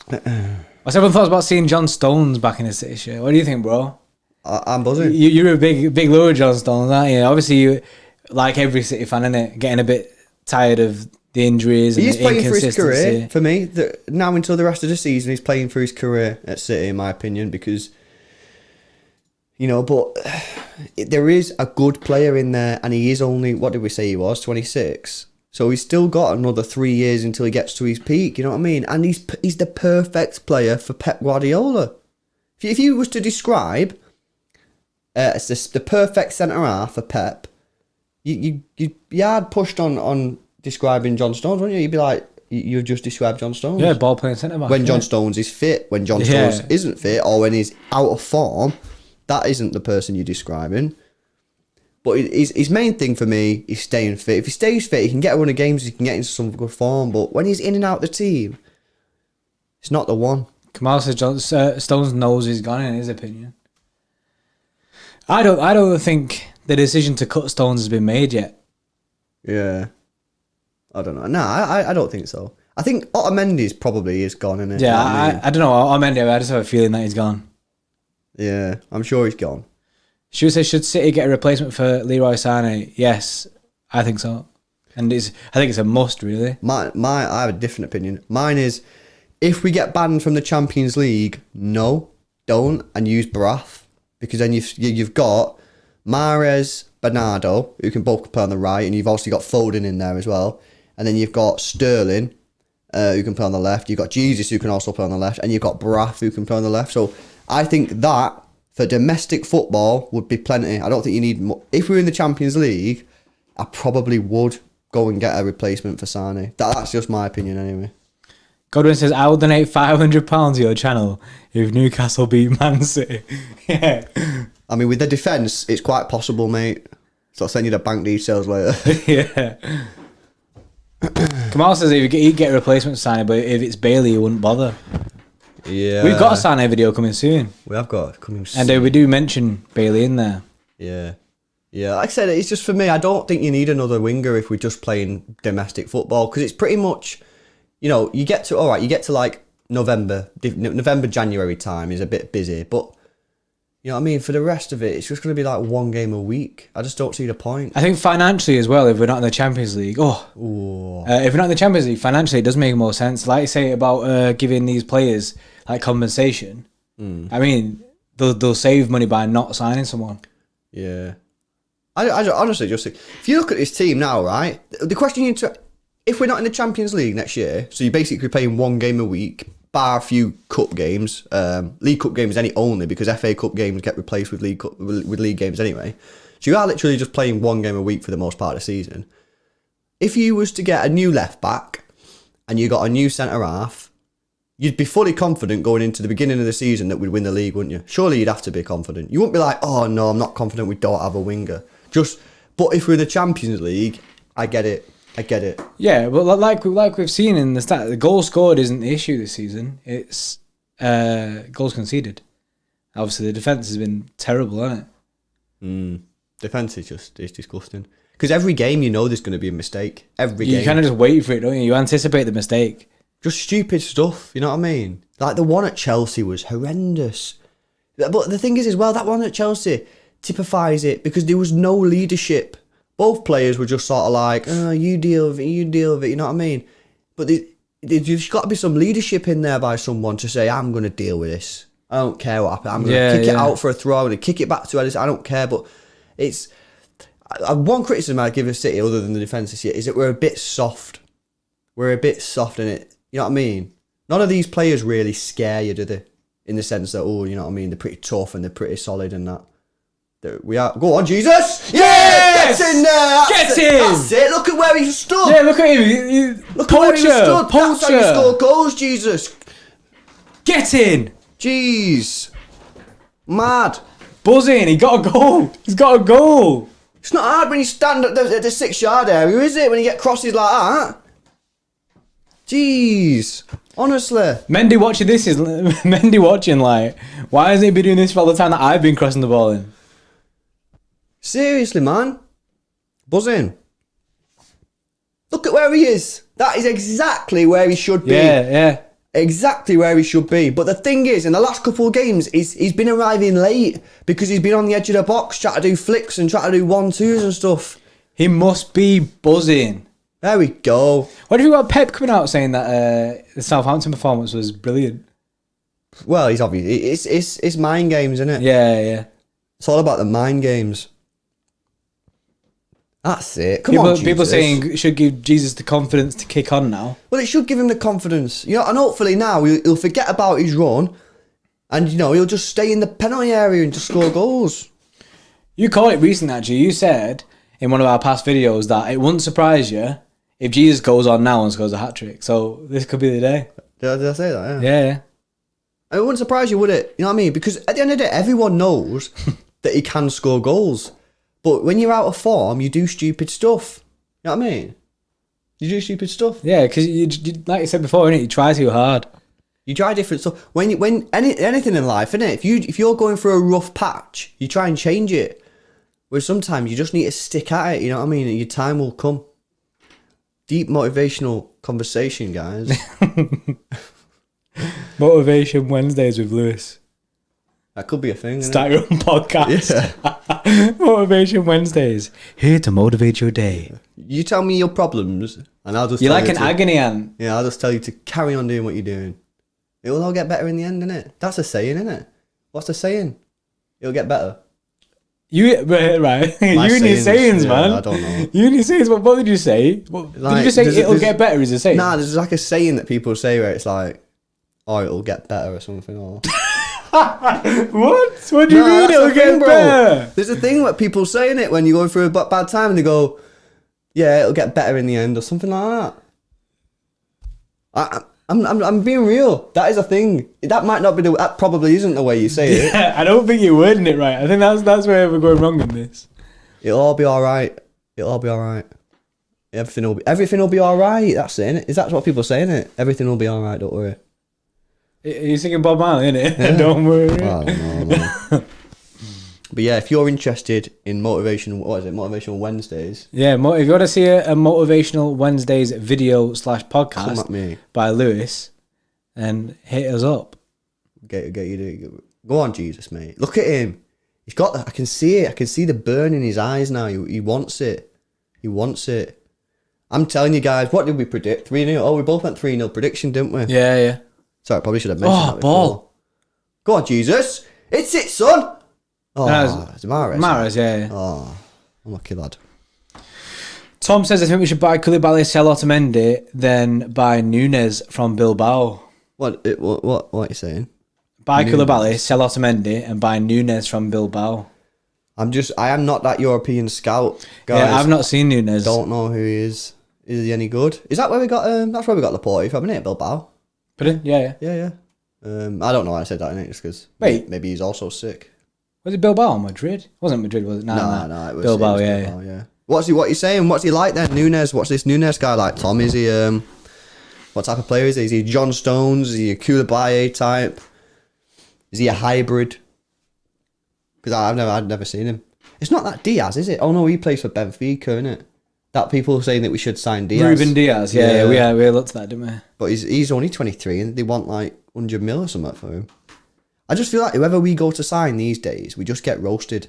What's everyone thoughts about seeing John Stones back in the City shirt? What do you think, bro? I'm buzzing. You're a big lover of John Stones, aren't you? Obviously, you, like every City fan, innit? Getting a bit tired of the injuries and the inconsistency. He's playing for his career, for me. Now until the rest of the season, he's playing for his career at City, in my opinion, because, you know, but there is a good player in there, and he is only, what did we say he was, 26? So he's still got another 3 years until he gets to his peak, you know what I mean? And he's the perfect player for Pep Guardiola. If you was to describe the perfect centre-half for Pep, you'd be hard pushed on describing John Stones, wouldn't you? You'd be like, you just described John Stones. Yeah, ball-playing centre-back. When John Stones is fit, when John Stones isn't fit, or when he's out of form, that isn't the person you're describing. But his main thing for me is staying fit. If he stays fit, he can get a run of games, he can get into some good form. But when he's in and out of the team, it's not the one. Kamal says Stones knows he's gone, in his opinion. I don't think the decision to cut Stones has been made yet. Yeah. I don't know. No, I don't think so. I think Otamendi's probably is gone, isn't it? Yeah, I don't know. Otamendi, I just have a feeling that he's gone. Yeah, I'm sure he's gone. Should City get a replacement for Leroy Sané? Yes, I think so. And I think it's a must, really. I have a different opinion. Mine is, if we get banned from the Champions League, no, don't, and use Braff, because then you've got Mahrez, Bernardo, who can both play on the right, and you've also got Foden in there as well, and then you've got Sterling, who can play on the left. You've got Jesus, who can also play on the left, and you've got Braff, who can play on the left. So I think that for domestic football would be plenty. I don't think you need more. If we were in the Champions League, I probably would go and get a replacement for Sané. That's just my opinion anyway. Godwin says, I will donate £500 to your channel if Newcastle beat Man City. Yeah. I mean, with the defence, it's quite possible, mate. So I'll send you the bank details later. Yeah. Kamal says he'd get a replacement for Sané, but if it's Bailey, he wouldn't bother. Yeah. We've got a Sané video coming soon. We have got it coming soon. And we do mention Bailey in there. Yeah. Yeah, like I said, it's just for me, I don't think you need another winger if we're just playing domestic football, because it's pretty much, you know, you get to like November, January time is a bit busy, but you know what I mean? For the rest of it, it's just going to be like one game a week. I just don't see the point. I think financially as well, if we're not in the Champions League, if we're not in the Champions League, financially it does make more sense. Like you say about giving these players like compensation. I mean, they'll save money by not signing someone. Yeah. I honestly just think, if you look at this team now, right, the question you need to, if we're not in the Champions League next year, so you're basically playing one game a week, bar a few cup games, League Cup games only, because FA Cup games get replaced with league games anyway. So you are literally just playing one game a week for the most part of the season. If you was to get a new left back and you got a new centre half, you'd be fully confident going into the beginning of the season that we'd win the league, wouldn't you? Surely you'd have to be confident. You wouldn't be like, oh no, I'm not confident we don't have a winger. But if we're in the Champions League, I get it. Yeah, but like we've seen in the stat, the goal scored isn't the issue this season. It's goals conceded. Obviously, the defence has been terrible, hasn't it? Defence is disgusting. Because every game, you know there's going to be a mistake. Every game. You kind of just wait for it, don't you? You anticipate the mistake. Just stupid stuff, you know what I mean? Like the one at Chelsea was horrendous. But the thing is as well, that one at Chelsea typifies it because there was no leadership. Both players were just sort of like, oh, you deal with it, you know what I mean? But there's got to be some leadership in there by someone to say, I'm going to deal with this. I don't care what happens. I'm going to kick it out for a throw. I'm going to kick it back to Ellis. I don't care. But it's... one criticism I give of City, other than the defence this year, is that we're a bit soft. We're a bit soft in it. you know what I mean? None of these players really scare you, do they? In the sense that, oh, you know what I mean? They're pretty tough and they're pretty solid and that. We are. Go on, Jesus! Yes! Get in there! Get in! That's it. Look at where he stood. Yeah, look at him. Look at where he stood. That's how you Poacher. score goals, Jesus. Get in. Jeez. Mad. Buzzing. He got a goal. He's got a goal. It's not hard when you stand at the 6-yard area, is it? When you get crosses like that. Jeez. Honestly. Mendy watching this is Mendy watching like, why hasn't he been doing this for all the time that I've been crossing the ball in? Seriously, man. Buzzing. Look at where he is. That is exactly where he should be. Yeah. Exactly where he should be. But the thing is, in the last couple of games, he's been arriving late because he's been on the edge of the box trying to do flicks and trying to do 1-2s and stuff. He must be buzzing. There we go. What have you got Pep coming out saying that the Southampton performance was brilliant? Well, he's obviously it's mind games, isn't it? Yeah. It's all about the mind games. That's it. Come on, Jesus. People saying it should give Jesus the confidence to kick on now. Well, it should give him the confidence, you know, and hopefully now he'll forget about his run, and you know he'll just stay in the penalty area and just score goals. You called it recently, actually. You said in one of our past videos that it wouldn't surprise you if Jesus goes on now and scores a hat trick. So this could be the day. Did I say that? Yeah. It wouldn't surprise you, would it? You know what I mean? Because at the end of the day, everyone knows that he can score goals. But when you're out of form, you do stupid stuff. You know what I mean? You do stupid stuff. Yeah, because you, like you said before, innit? You try too hard. You try different stuff. Anything in life, innit? If you're going through a rough patch, you try and change it. Whereas sometimes you just need to stick at it. You know what I mean? And your time will come. Deep motivational conversation, guys. Motivation Wednesdays with Lewis. That could be a thing. Start your own podcast. Yeah. Motivation Wednesdays. Here to motivate your day. You tell me your problems, and I'll just. You're tell like you an agony aunt. Yeah, I'll just tell you to carry on doing what you're doing. It will all get better in the end, innit? That's a saying, innit? What's the saying? It'll get better. Right. You and your sayings, man. I don't know. You and your sayings. What did you say? Did you just say it'll get better is a saying? Nah, there's like a saying that people say where it's like, oh, it'll get better or something. Or What? What do you mean it'll get better? There's a thing that people say in it when you're going through a bad time and they go, yeah, it'll get better in the end or something like that. I'm being real. That is a thing. That might not be that probably isn't the way you say it. Yeah, I don't think you're wording it right. I think that's where we're going wrong in this. It'll all be alright. It'll all be alright. Everything will be alright. That's it, innit? Is that what people say, innit? Everything will be alright, don't worry. You're singing Bob Marley, innit? Yeah. Don't worry. Oh, no. But yeah, if you're interested in Motivational Wednesdays. Yeah, if you want to see a Motivational Wednesdays video / Come at podcast me. by Lewis, then hit us up. Get you to go on, Jesus, mate. Look at him. He's got that. I can see it. I can see the burn in his eyes now. He wants it. He wants it. I'm telling you guys, what did we predict? 3-0. Oh, we both went 3-0 prediction, didn't we? Yeah. Sorry, I probably should have mentioned that before. Ball. Go on, Jesus. It's it, son. Oh, No, it's Mahrez. Mahrez, yeah. Oh, unlucky lad. Tom says, I think we should buy Koulibaly, sell Otamendi, then buy Nunes from Bilbao. What are you saying? Buy Koulibaly, sell Otamendi, and buy Nunes from Bilbao. I am not that European scout, guys. Yeah, I've not seen Nunes. Don't know who he is. Is he any good? Is that where we got? That's where we got Laporte from, isn't it? Bilbao. Pardon? Yeah. Yeah. I don't know why I said that, innit? Just because maybe he's also sick. Was it Bilbao or Madrid? It wasn't Madrid, was it? No, it was Bilbao, it was yeah. Bilbao, yeah. What are you saying? What's he like then? Nunes, what's this Nunes guy like? Tom, is he what type of player is he? Is he John Stones? Is he a Koulibaly type? Is he a hybrid? Because I've never seen him. It's not that Diaz, is it? Oh no, he plays for Benfica, isn't it? That people saying that we should sign Diaz. Ruben Diaz, yeah. We looked at that, didn't we? But he's only 23 and they want like 100 mil or something for him. I just feel like whoever we go to sign these days, we just get roasted.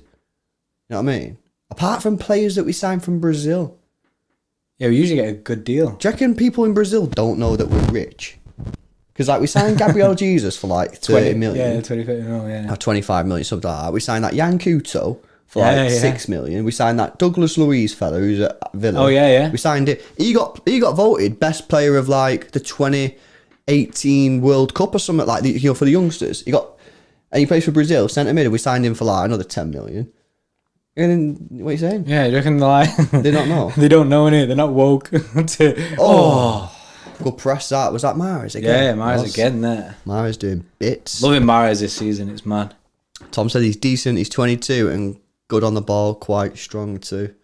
You know what I mean? Apart from players that we sign from Brazil. Yeah, we usually get a good deal. Do you reckon people in Brazil don't know that we're rich? Because like we signed Gabriel Jesus for like 30 million. Yeah, 20 million, yeah. Or 25 million, something like that. We signed that Yan Couto for like 6 million. We signed that Douglas Luiz fella who's at Villa. Oh, yeah. We signed it. He got voted best player of like the 18 World Cup or something like that, for the youngsters. And he plays for Brazil, centre mid. We signed him for like another 10 million. And then, what are you saying? Yeah, you reckon they're like... They don't know. They don't know, innit? They're not woke. Good press that. Was that Mahrez again? Yeah, Mahrez again there. Mahrez doing bits. Loving Mahrez this season, it's mad. Tom said he's decent, he's 22 and good on the ball, quite strong too.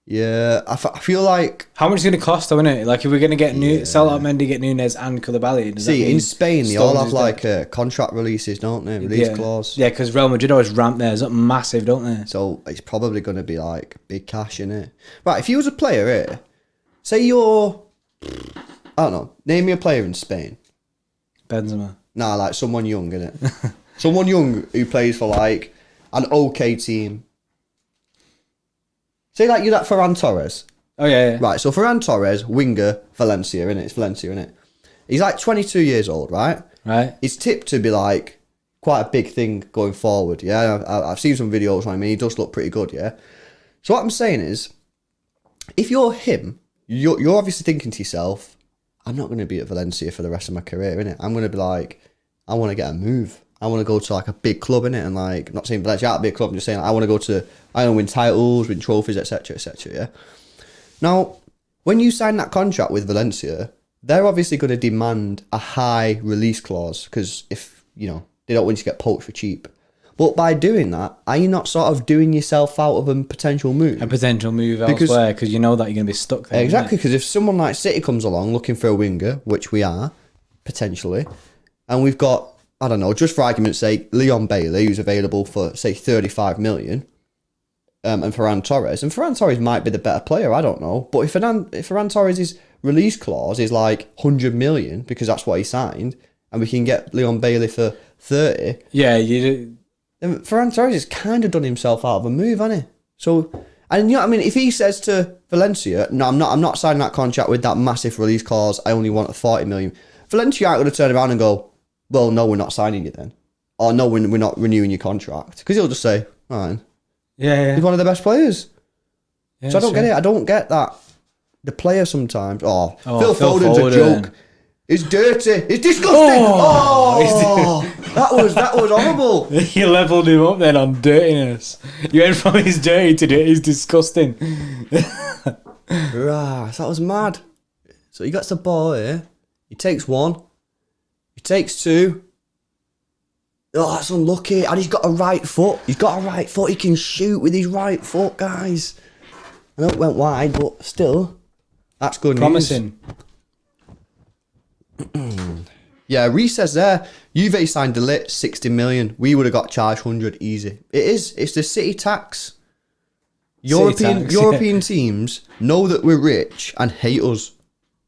Yeah, I feel like... How much is it going to cost though, innit? Like if we're going to get sell out Mendy, get Nunez and Koulibaly. See, in Spain, they all have like contract releases, don't they? Release clause. Yeah, because Real Madrid always ramp theirs up massive, don't they? So it's probably going to be like big cash in it. Right, if you was a player here, say you're... I don't know, name me a player in Spain. Benzema. Nah, like someone young, innit? Someone young who plays for like an okay team. Say like you're that Ferran Torres. Oh yeah. Right, so Ferran Torres, winger, Valencia, innit? It's Valencia, innit? He's like 22 years old, right? Right. He's tipped to be like quite a big thing going forward, yeah? I've seen some videos on him, he does look pretty good, yeah? So what I'm saying is, if you're him, you're obviously thinking to yourself, I'm not going to be at Valencia for the rest of my career, innit? I'm going to be like, I want to get a move. I want to go to like a big club, innit? And like, not saying Valencia out a big club, I'm just saying like, I want to win titles, win trophies, etc., etc., yeah? Now, when you sign that contract with Valencia, they're obviously going to demand a high release clause because if, they don't want you to get poached for cheap. But by doing that, are you not sort of doing yourself out of a potential move? A potential move elsewhere because you know that you're going to be stuck there. Exactly, because if someone like City comes along looking for a winger, which we are, potentially, and we've got, I don't know, just for argument's sake, Leon Bailey, who's available for, say, 35 million, and Ferran Torres might be the better player, I don't know. But if Ferran Torres' release clause is like 100 million, because that's what he signed, and we can get Leon Bailey for 30... Yeah, you do. Then Ferran Torres has kind of done himself out of a move, hasn't he? So, and if he says to Valencia, no, I'm not signing that contract with that massive release clause, I only want a 40 million, Valencia aren't going to turn around and go, well, no, we're not signing you then. Or no, we're not renewing your contract. Because he'll just say, fine. Yeah. He's one of the best players. Yeah, so I don't get it. I don't get that. The player sometimes. Phil Phil Foden's a joke. It's dirty. It's disgusting. That was horrible. You leveled him up then on dirtiness. You went from he's dirty to he's disgusting. Right, that was mad. So he gets the ball here. He takes one. He takes two. Oh, that's unlucky. And he's got a right foot. He can shoot with his right foot, guys. I know it went wide, but still, that's good Promising. news. Yeah, Reece says there, Juve signed De Ligt 60 million. We would have got charged 100 easy. It is. It's the city tax. European teams know that we're rich and hate us. You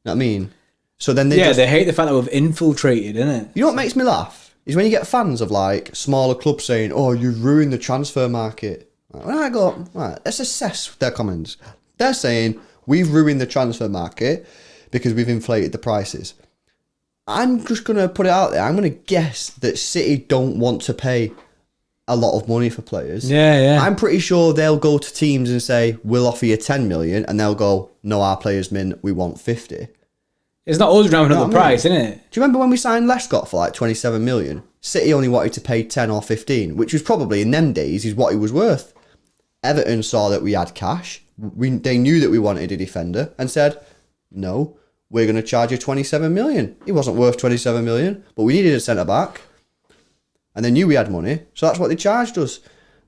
know what I mean? So then they hate the fact that we've infiltrated, innit? You know what makes me laugh? Is when you get fans of like smaller clubs saying, oh, you've ruined the transfer market. When I go, right, let's assess their comments. They're saying, we've ruined the transfer market because we've inflated the prices. I'm just going to put it out there. I'm going to guess that City don't want to pay a lot of money for players. Yeah. I'm pretty sure they'll go to teams and say, we'll offer you 10 million. And they'll go, no, our players mean we want 50. It's not us rounding up the price, isn't it? Do you remember when we signed Lescott for like 27 million? City only wanted to pay 10 or 15, which was probably in them days is what he was worth. Everton saw that we had cash. They knew that we wanted a defender and said, no, we're going to charge you 27 million. He wasn't worth 27 million, but we needed a centre-back. And they knew we had money, so that's what they charged us.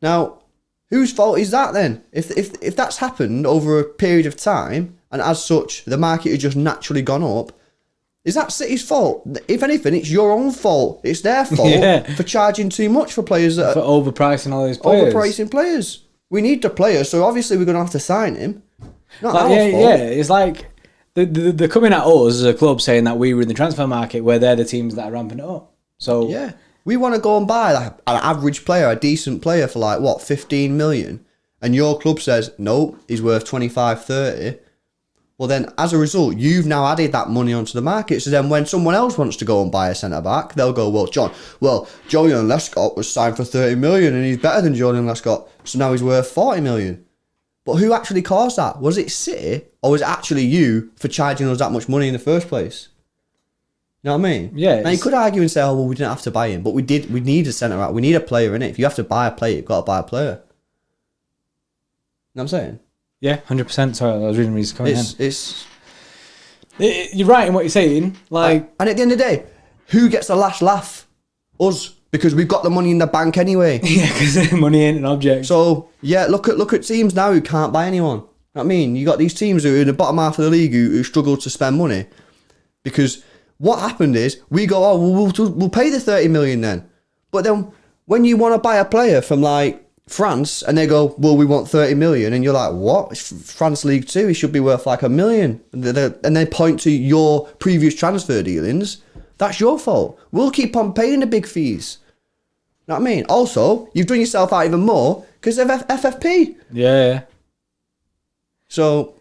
Now, whose fault is that then? If that's happened over a period of time, and as such, the market has just naturally gone up, is that City's fault? If anything, it's your own fault. It's their fault for charging too much for players. For overpricing all these players. Overpricing players. We need the player, so obviously we're going to have to sign him. Not our fault. Yeah, it's like they're coming at us as a club saying that we were in the transfer market where they're the teams that are ramping it up. So yeah, we want to go and buy like an average player, a decent player for like, what, 15 million? And your club says, no, he's worth 25, 30. Well, then, as a result, you've now added that money onto the market. So then when someone else wants to go and buy a centre-back, they'll go, Julian Lescott was signed for 30 million and he's better than Julian Lescott, so now he's worth 40 million. But who actually caused that? Was it City or was it actually you for charging us that much money in the first place? You know what I mean? Yeah. Now you could argue and say, "Oh, well, we didn't have to buy him," but we did. We need a centre out. We need a player in it. If you have to buy a player, you've got to buy a player. You know what I'm saying? Yeah, 100%. Sorry, I was reading his comment. You're right in what you're saying. Like, and at the end of the day, who gets the last laugh? Us, because we've got the money in the bank anyway. Yeah, because money ain't an object. So yeah, look at teams now who can't buy anyone. You know what I mean, you got these teams who are in the bottom half of the league who struggle to spend money because what happened is we go, oh, we'll pay the 30 million then, but then when you want to buy a player from like France and they go, well, we want 30 million, and you're like, what? It's France League 2, he should be worth like $1 million, and they point to your previous transfer dealings. That's your fault. We'll keep on paying the big fees. You know what I mean? Also, you've done yourself out even more because of FFP. Yeah. So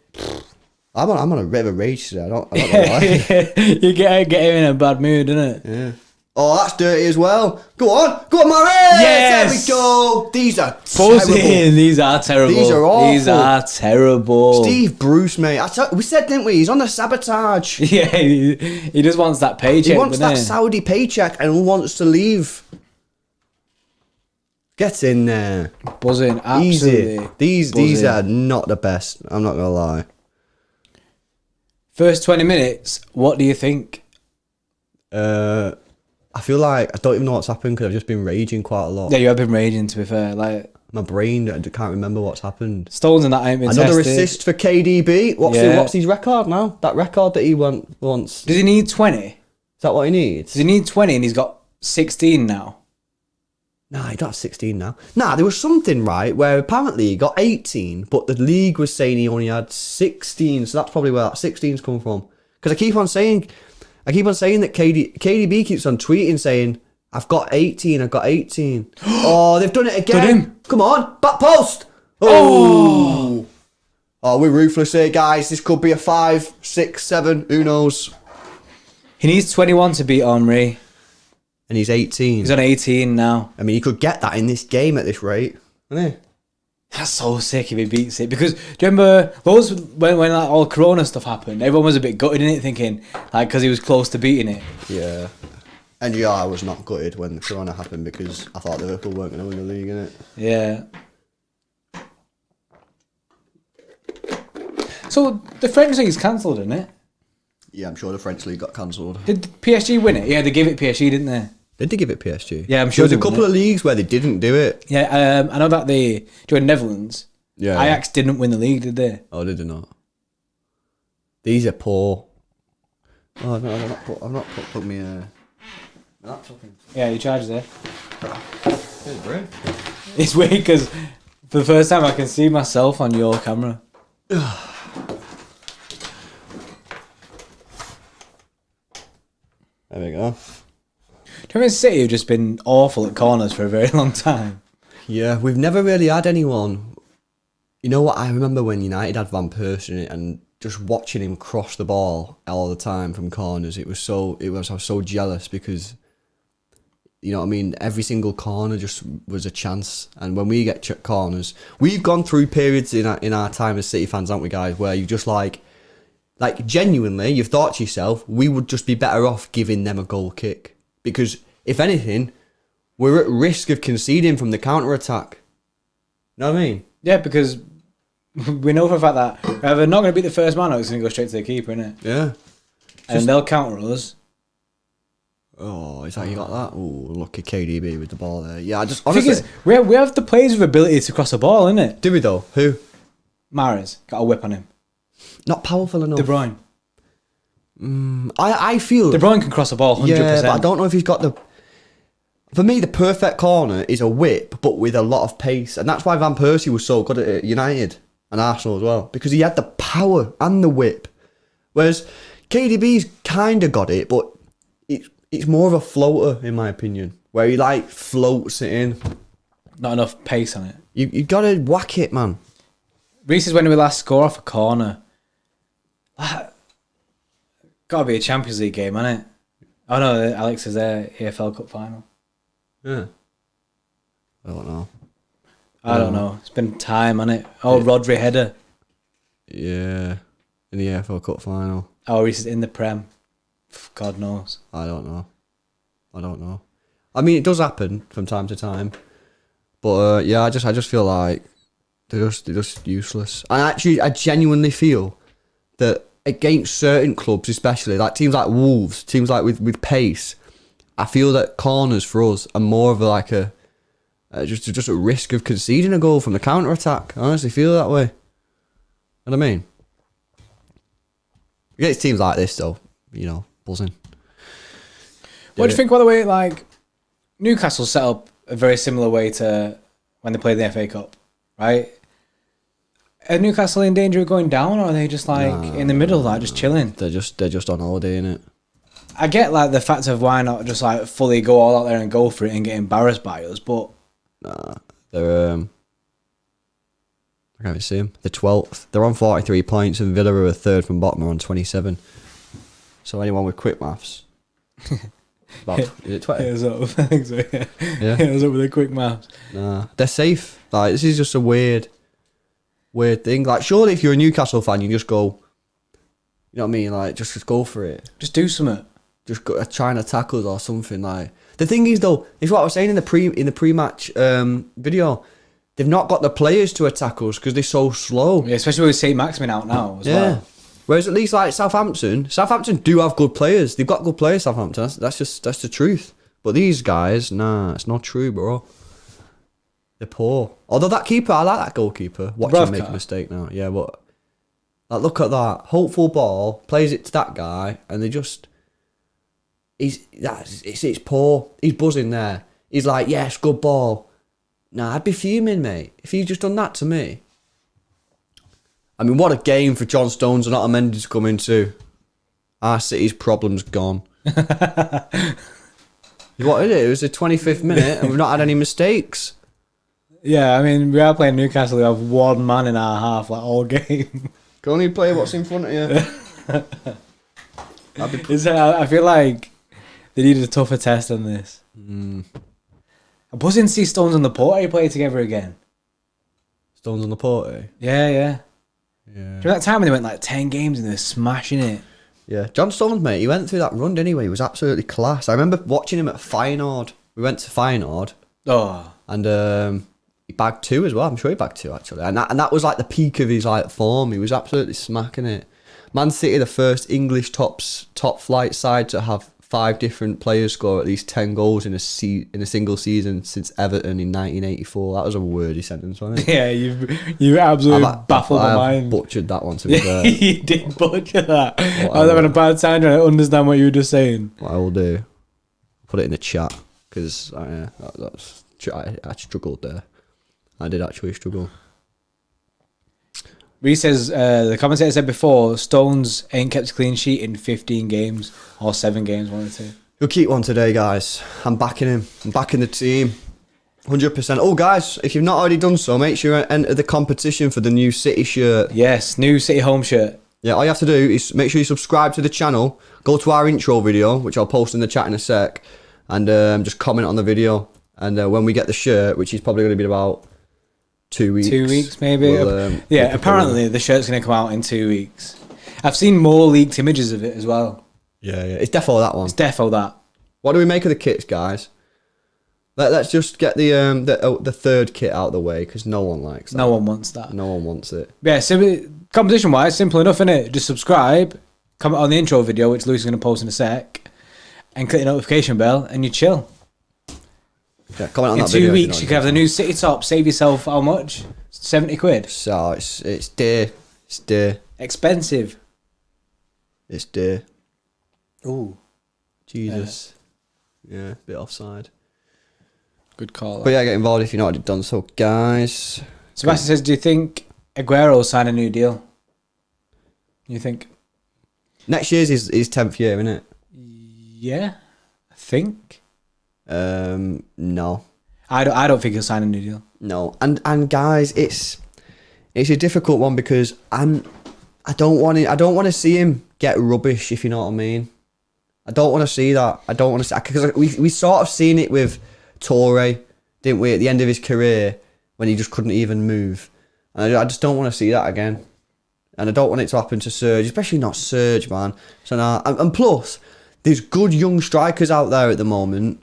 I'm on a bit of a rage today. I don't know why. You get him in a bad mood, innit? Yeah. Oh, that's dirty as well. Go on, Murray! Yes! There we go. These are Buzzing. terrible. These are terrible. These are awful. These are terrible. Steve Bruce, mate. We said, didn't we? He's on the sabotage. Yeah, he just wants that paycheck. He wants that Saudi paycheck and wants to leave. Get in there. Buzzing, absolutely. Easy. These are not the best. I'm not gonna lie. First 20 minutes, what do you think? I feel like I don't even know what's happened because I've just been raging quite a lot. Yeah, you have been raging, to be fair. Like, my brain, I can't remember what's happened. Stones and that ain't been Another tested. assist for KDB. What's his record now? That record that he won once. Does he need 20? Is that what he needs? Does he need 20 and he's got 16 now? Nah, he don't have 16 now. Nah, there was something, right, where apparently he got 18, but the league was saying he only had 16, so that's probably where that 16's come from. Because I keep on saying that KDB keeps on tweeting saying, I've got 18. Oh, they've done it again. Done him. Come on, back post. Oh, we're ruthless here, guys. This could be a 5, 6, 7, who knows? He needs 21 to beat Henry. And he's 18. He's on 18 now. I mean, he could get that in this game at this rate, isn't he? That's so sick if he beats it. Because, do you remember those when like, all Corona stuff happened? Everyone was a bit gutted in it, thinking, like, because he was close to beating it. Yeah. And yeah, I was not gutted when the Corona happened because I thought Liverpool weren't going to win the league, innit? Yeah. So, the French league's cancelled, isn't it? Yeah, I'm sure the French league got cancelled. Did PSG win it? Yeah, they gave it PSG, didn't they? Did they give it PSG? Yeah, I'm sure there was a couple of leagues where they didn't do it. Yeah, I know that they joined Netherlands. Yeah. Ajax didn't win the league, did they? Oh, did they not? These are poor. Oh no, I've not put me laptop in. Yeah, your charger's there. It's great. It's weird because for the first time I can see myself on your camera. There we go. Do you remember City have just been awful at corners for a very long time? Yeah, we've never really had anyone. You know what? I remember when United had Van Persie in it, and just watching him cross the ball all the time from corners. I was so jealous because, you know what I mean? Every single corner just was a chance. And when we get corners, we've gone through periods in our time as City fans, haven't we, guys? Where you just like genuinely, you've thought to yourself, we would just be better off giving them a goal kick. Because, if anything, we're at risk of conceding from the counter-attack. You know what I mean? Yeah, because we know for a fact that we're either not going to beat the first man or it's going to go straight to the keeper, innit? Yeah. And they'll counter us. Oh, is that you got that? Oh, lucky KDB with the ball there. Yeah, I just honestly... The thing is, we have the players with ability to cross a ball, innit? Do we though? Who? Mahrez got a whip on him. Not powerful enough. De Bruyne. I feel... De Bruyne can cross a ball 100%. Yeah, but I don't know if he's got the... For me, the perfect corner is a whip, but with a lot of pace. And that's why Van Persie was so good at United and Arsenal as well. Because he had the power and the whip. Whereas KDB's kind of got it, but it's more of a floater, in my opinion. Where he, like, floats it in. Not enough pace on it. You got to whack it, man. Reece is when we last score off a corner. Got to be a Champions League game, hasn't it? Oh no, Alex is there. EFL Cup final. Yeah. I don't know. I don't know. It's been time, hasn't it? Oh, yeah. Rodri header. Yeah. In the EFL Cup final. Oh, Reece is in the Prem. God knows. I don't know. I mean, it does happen from time to time, but yeah, I just feel like they're just useless. And actually, I genuinely feel that against certain clubs, especially like teams like Wolves, teams like with pace, I feel that corners for us are more of just a risk of conceding a goal from the counter attack. I honestly feel that way. You know what I mean? Against teams like this, though, buzzing. What do you think, by the way, like, Newcastle set up a very similar way to when they played the FA Cup, right? Are Newcastle in danger of going down, or are they just, like, in the middle, like, just chilling? They're just on holiday, innit? I get, like, the fact of why not just, like, fully go all out there and go for it and get embarrassed by us, but... Nah, they're, I can't even see them. They're 12th. They're on 43 points, and Villa are a third from bottom, are on 27. So anyone with quick maths... About, is it 20? It was up, I think so, yeah. Yeah. It was up with the quick maths. Nah, they're safe. Like, this is just a weird thing. Like, surely if you're a Newcastle fan, you just go, you know what I mean? Like, just go for it. Just do something. Just go, try and attack us or something. Like, the thing is though, is what I was saying in the pre-match video. They've not got the players to attack us because they're so slow. Yeah, especially with St. Maximin out now as well. Whereas at least like Southampton do have good players. They've got good players, Southampton. That's the truth. But these guys, nah, it's not true, bro. They're poor. Although that keeper, I like that goalkeeper. Watch him make a mistake now. Yeah, but like, look at that. Hopeful ball, plays it to that guy, and they just... It's poor. He's buzzing there. He's like, yes, good ball. Nah, I'd be fuming, mate. If he'd just done that to me. I mean, what a game for John Stones and Otamendi to come into. Our City's problem's gone. What is it? It was the 25th minute and we've not had any mistakes. Yeah, I mean, we are playing Newcastle. We have one man in our half, like, all game. Can only play what's in front of you. I feel like they needed a tougher test than this. I'm buzzing to see Stones and Laporte play together again. Stones on Laporte? Yeah. During that time when they went like 10 games and they were smashing it. Yeah, John Stones, mate, he went through that run, didn't he? He was absolutely class. I remember watching him at Feyenoord. We went to Feyenoord. Oh. And he bagged 2 as well. I'm sure he bagged 2, actually. And that was like the peak of his like form. He was absolutely smacking it. Man City, the first English top flight side to have 5 different players score at least 10 goals in a single season since Everton in 1984. That was a wordy sentence, wasn't it? Yeah, you absolutely baffled my mind. I butchered that one, to be fair. You did butcher that. I was having a bad time trying to understand what you were just saying. What I will do, put it in the chat, because I struggled there. I did actually struggle. Reece says, the commentator said before, Stones ain't kept a clean sheet in 15 games or 7 games, one or two. He'll keep one today, guys. I'm backing him. I'm backing the team. 100%. Oh, guys, if you've not already done so, make sure you enter the competition for the new City shirt. Yes, new City home shirt. Yeah, all you have to do is make sure you subscribe to the channel, go to our intro video, which I'll post in the chat in a sec, and just comment on the video. And when we get the shirt, which is probably going to be about 2 weeks. 2 weeks, maybe. Yeah, apparently the shirt's going to come out in 2 weeks. I've seen more leaked images of it as well. Yeah. It's defo that one. It's defo that. What do we make of the kits, guys? Let's just get the third kit out of the way, because no one likes that. No one wants that. No one wants it. Yeah, competition-wise, simple enough, innit? Just subscribe, comment on the intro video, which Luke's going to post in a sec, and click the notification bell, and you chill. Yeah, comment on in that 2 video weeks, you can have the new City top. Save yourself how much? 70 quid. So it's dear. It's dear. Expensive. It's dear. Ooh. Jesus. Yeah, bit offside. Good call. But yeah, get involved if you've not already done so, guys. Sebastian says, do you think Aguero will sign a new deal? You think? Next year's his 10th year, isn't it? Yeah, I think. No. I don't think he'll sign a new deal. No. And guys, it's a difficult one, because I don't want to see him get rubbish, if you know what I mean. I don't want to see that. I don't want to see, because we sort of seen it with Torre, didn't we, at the end of his career, when he just couldn't even move. And I just don't want to see that again. And I don't want it to happen to Serge, especially not Serge, man. So now, and plus, there's good young strikers out there at the moment.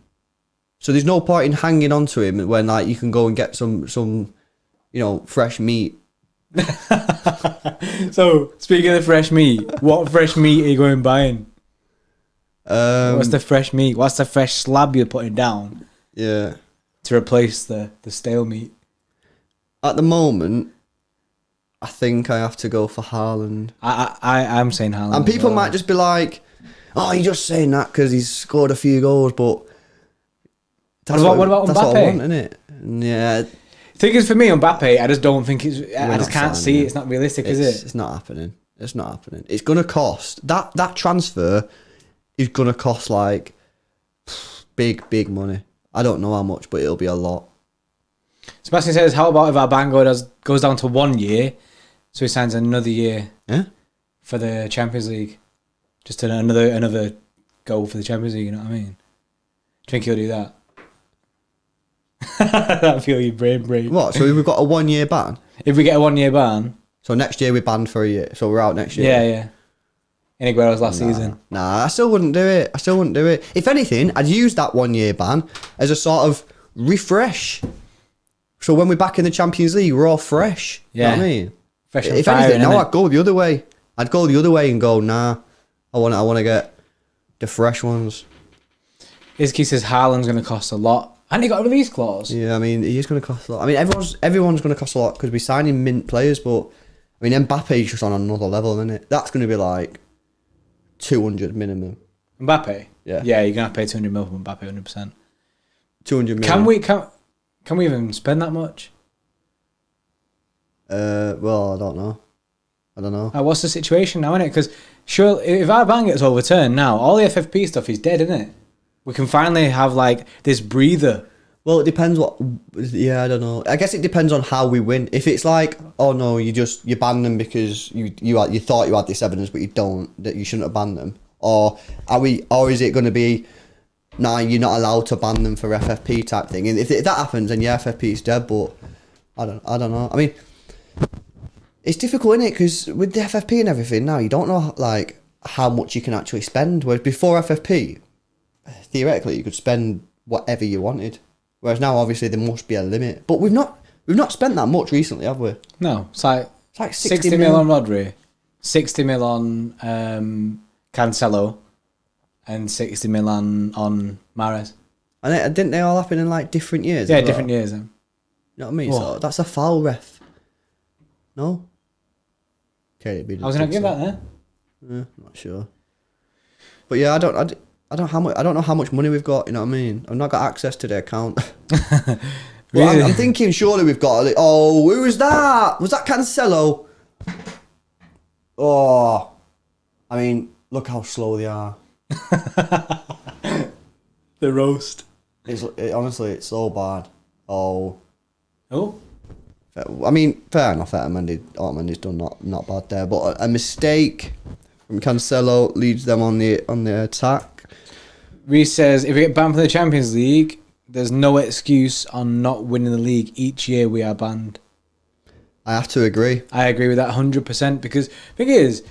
So there's no point in hanging on to him when like you can go and get some fresh meat. So speaking of fresh meat, what fresh meat are you going buying? What's the fresh meat? What's the fresh slab you're putting down? Yeah. To replace the stale meat. At the moment, I think I have to go for Haaland. I'm saying Haaland. And people might just be like, "Oh, you're just saying that because he's scored a few goals," but what about Mbappe? That's what I want, isn't it? Yeah. The thing is, for me, Mbappe, I just don't think it's. I just can't see it. It's not realistic, is it? It's not happening. It's not happening. It's gonna cost that transfer is gonna cost like big money. I don't know how much, but it'll be a lot. Sebastian says, "How about if our ban goes down to 1 year, so he signs another year for the Champions League, just another goal for the Champions League? You know what I mean? Do you think he'll do that?" That feel your brain break. What? So we've got a 1 year ban. If we get a 1 year ban, so next year we're banned for a year. So we're out next year. Yeah. In Aguero's last season. Nah, I still wouldn't do it. If anything, I'd use that 1 year ban as a sort of refresh. So when we're back in the Champions League, we're all fresh. Yeah. You know what I mean? Fresh and if firing, anything, no, innit? I'd go the other way. I'd go the other way and go, nah, I want to get the fresh ones. Izzy says Haaland's going to cost a lot. And he got a release clause. Yeah, I mean, he is going to cost a lot. I mean, everyone's going to cost a lot because we're signing mint players, but I mean, Mbappe's just on another level, isn't it? That's going to be like 200 minimum. Mbappe? Yeah. Yeah, you're going to have to pay 200 mil for Mbappe, 100%. 200 million. Can we even spend that much? Well, I don't know. What's the situation now, innit? Because sure, if our ban gets overturned now, all the FFP stuff is dead, isn't it? We can finally have like this breather. Well, it depends I don't know. I guess it depends on how we win. If it's like, oh no, you ban them because you thought you had this evidence, but you don't, that you shouldn't have banned them. Or is it going to be, nah, you're not allowed to ban them for FFP type thing? And if that happens, then yeah, FFP is dead. But I don't know. I mean, it's difficult, isn't it? Because with the FFP and everything now, you don't know like how much you can actually spend. Whereas before FFP, theoretically, you could spend whatever you wanted. Whereas now, obviously, there must be a limit. But we've not spent that much recently, have we? No, it's like 60 mil on Rodri, 60 mil on Cancelo, and 60 mil on Mahrez. And didn't they all happen in like different years? Yeah, different years. You know what I mean? So that's a foul, ref. No. Okay, I was gonna give that there. I'm not sure. But yeah, I don't know how much money we've got. You know what I mean? I've not got access to their account. Well, Really? I'm thinking surely we've got. Who was that? Was that Cancelo? Oh, I mean, look how slow they are. The roast. Honestly, it's so bad. Oh. Oh. I mean, fair enough. Otamendi's done not bad there, but a mistake from Cancelo leads them on the attack. Reece says, if we get banned from the Champions League, there's no excuse on not winning the league. Each year we are banned. I have to agree. I agree with that 100% because the thing is,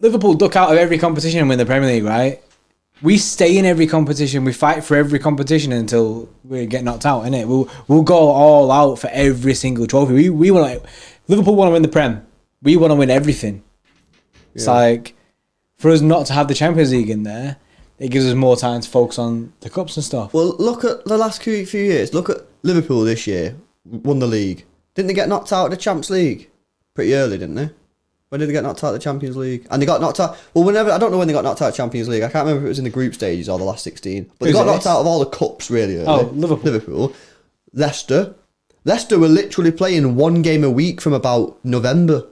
Liverpool duck out of every competition and win the Premier League, right? We stay in every competition. We fight for every competition until we get knocked out, innit? We'll go all out for every single trophy. Liverpool want to win the Prem. We want to win everything. It's like, for us not to have the Champions League in there, it gives us more time to focus on the cups and stuff. Well, look at the last few years. Look at Liverpool this year. Won the league. Didn't they get knocked out of the Champions League pretty early, didn't they? When did they get knocked out of the Champions League? And they got knocked out... Well, I don't know when they got knocked out of the Champions League. I can't remember if it was in the group stages or the last 16. But they got knocked out of all the cups really early. Oh, Liverpool. Leicester were literally playing one game a week from about November.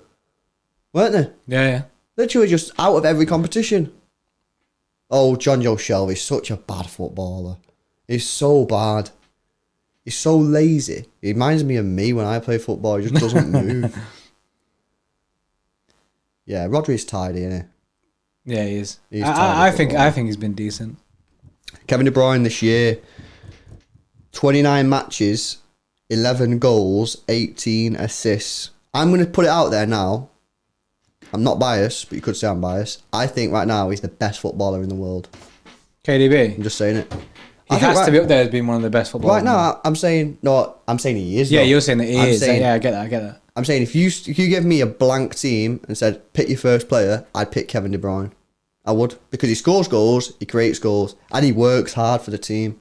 Weren't they? Yeah. Literally just out of every competition. Oh, John Joe Shelby's such a bad footballer. He's so bad. He's so lazy. He reminds me of me when I play football. He just doesn't move. Yeah, Rodri's tidy, isn't he? Yeah, he is. He's I think he's been decent. Kevin De Bruyne this year, 29 matches, 11 goals, 18 assists. I'm going to put it out there now. I'm not biased, but you could say I'm biased. I think right now he's the best footballer in the world. KDB. I'm just saying it. He has to be up there as being one of the best footballers. Right now, I'm saying he is. Yeah, though. you're saying that he is. Saying, yeah, I get that. I'm saying if you give me a blank team and said pick your first player, I'd pick Kevin De Bruyne. I would, because he scores goals, he creates goals, and he works hard for the team.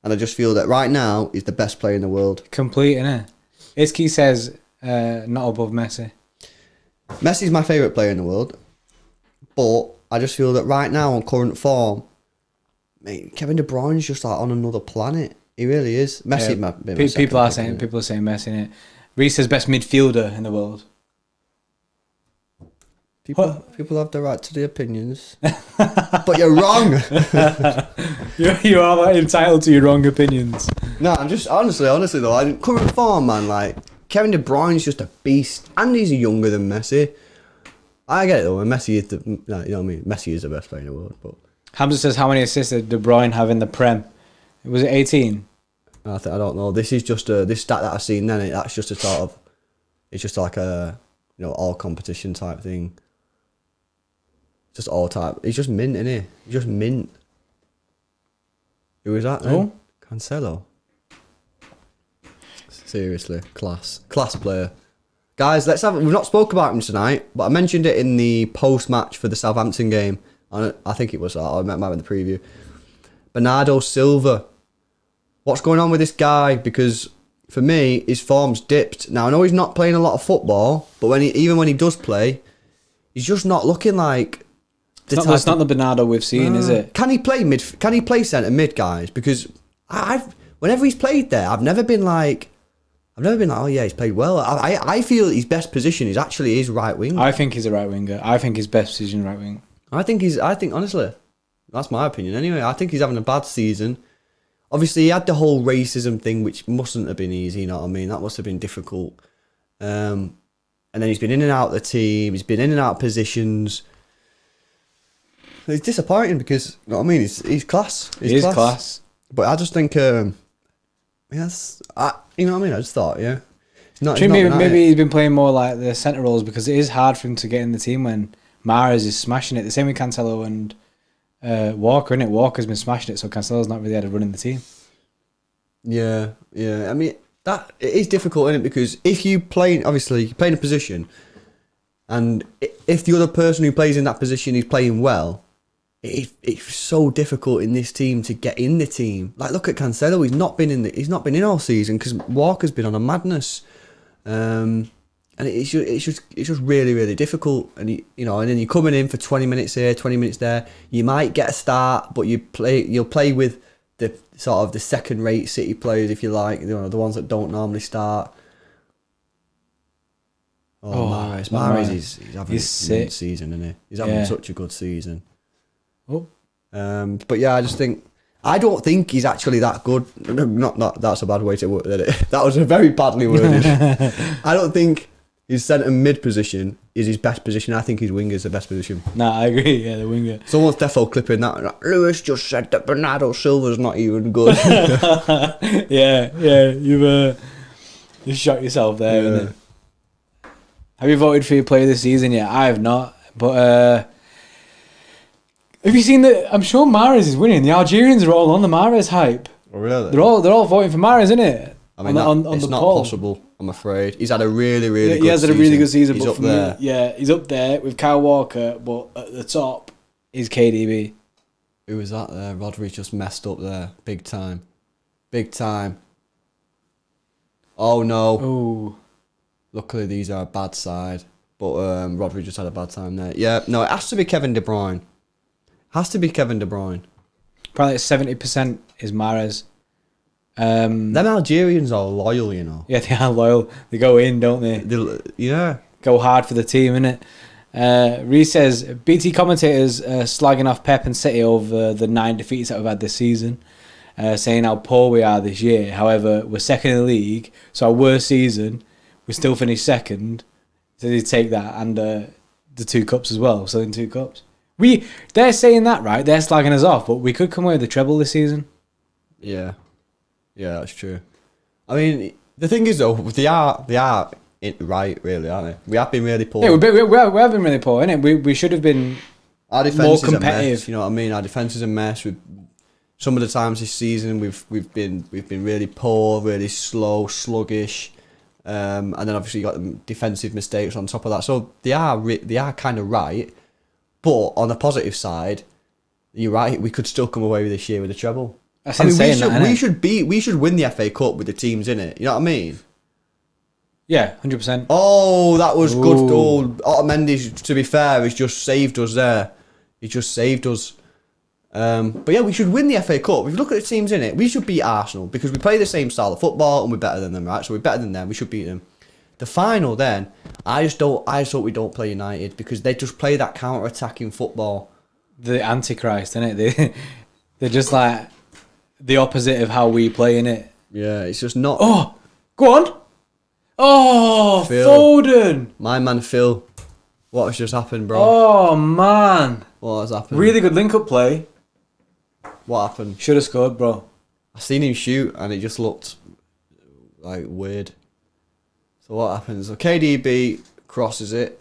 And I just feel that right now he's the best player in the world. Complete, innit? Iski says not above Messi. Messi's my favourite player in the world, but I just feel that right now on current form, mate, Kevin De Bruyne's just like on another planet. He really is. Messi, people are saying Messi in it. Reece says best midfielder in the world. People have the right to their opinions, but you're wrong. you are entitled to your wrong opinions. No, I'm just honestly though, current form, man. Like Kevin De Bruyne's just a beast, and he's younger than Messi. I get it though. Messi is you know what I mean. Messi is the best player in the world. But Hamza says how many assists did De Bruyne have in the Prem? Was it 18? I don't know. This is just this stat that I've seen. Then that's just a sort of, it's just like a all competition type thing. Just all type. He's just mint, isn't he? He's just mint. Who is that then? Oh, Cancelo. Seriously, class player. Guys, we've not spoke about him tonight, but I mentioned it in the post-match for the Southampton game. I think it was that, or it might have been the preview. Bernardo Silva. What's going on with this guy? Because for me, his form's dipped. Now, I know he's not playing a lot of football, but even when he does play, he's just not looking like... It's not the Bernardo we've seen, is it? Can he play centre mid, guys? Because whenever he's played there, I've never been like, oh yeah, he's played well. I feel his best position is actually his right wing. I think he's a right winger. I think his best position is right wing. I think honestly, that's my opinion anyway. I think he's having a bad season. Obviously, he had the whole racism thing, which mustn't have been easy. You know what I mean? That must have been difficult. And then he's been in and out of the team. He's been in and out of positions. It's disappointing because, you know what I mean? He's class. He is class. But I just think, you know what I mean? I just thought, yeah. Maybe he's been playing more like the centre roles because it is hard for him to get in the team when Mahrez is smashing it. The same with Cancelo and Walker, innit? Walker's been smashing it, so Cancelo's not really had a run in the team. Yeah. I mean, it is difficult, isn't it? Because if you play in a position, and if the other person who plays in that position is playing well, it's so difficult in this team to get in the team. Like, look at Cancelo; he's not been in all season because Walker's been on a madness, and it's just really, really difficult. And and then you're coming in for 20 minutes here, 20 minutes there. You might get a start, but you'll play with the sort of the second-rate City players, if you like, the ones that don't normally start. Mahrez he's having a good season, isn't he? He's having such a good season. Oh. But yeah, I don't think he's actually that good. Not that's a bad way to word it. That was a very badly worded. I don't think his centre mid position is his best position. I think his winger is the best position. Nah, I agree. Yeah, the winger. Someone's defo clipping that. Lewis just said that Bernardo Silva's not even good. yeah. You've shot yourself there, innit? Have you voted for your player this season yet? I have not. But have you seen that? I'm sure Mahrez is winning. The Algerians are all on the Mahrez hype. Oh, really? They're all voting for Mahrez, isn't it? I mean, it's not possible. I'm afraid he's had a really, really good season. He has had a really good season. He's but up there. He's up there with Kyle Walker. But at the top is KDB. Who was that there? Rodri just messed up there, big time. Oh no! Oh. Luckily, these are a bad side, but Rodri just had a bad time there. Yeah, no, it has to be Kevin De Bruyne. Probably 70% is Mahrez. Them Algerians are loyal, you know. Yeah, they are loyal. They go in, don't they? Yeah. Go hard for the team, innit? Reece says, BT commentators slagging off Pep and City over the 9 defeats that we've had this season, saying how poor we are this year. However, we're second in the league, so our worst season, we still finished second. So they take that and the 2 cups as well, so in 2 cups. They're saying that, right? They're slagging us off, but we could come away with the treble this season. Yeah, that's true. I mean, the thing is though, they are right, really, aren't we? We have been really poor. Yeah, we have been really poor, innit? We should have been Our defense more is a competitive. mess, you know what I mean? Our defense is a mess. Some of the times this season we've been really poor, really slow, sluggish, and then obviously you got the defensive mistakes on top of that. So they are kind of right, but on the positive side, you're right. We could still come away with this year with a treble. That's insane. We should win the FA Cup with the teams in it. You know what I mean? Yeah, 100%. Oh, that was good goal. Otamendi, to be fair, has just saved us there. He just saved us. But yeah, we should win the FA Cup. If you look at the teams in it, we should beat Arsenal because we play the same style of football and we're better than them, right? So we're better than them. We should beat them. The final, then, I just hope we don't play United because they just play that counter-attacking football. The Antichrist, innit? They're just like the opposite of how we play, innit? Yeah, it's just not. Oh, go on. Oh, Phil. Foden. My man Phil. What has just happened, bro? Oh, man. What has happened? Really good link-up play. What happened? Should have scored, bro. I seen him shoot and it just looked like weird. So what happens? So KDB crosses it.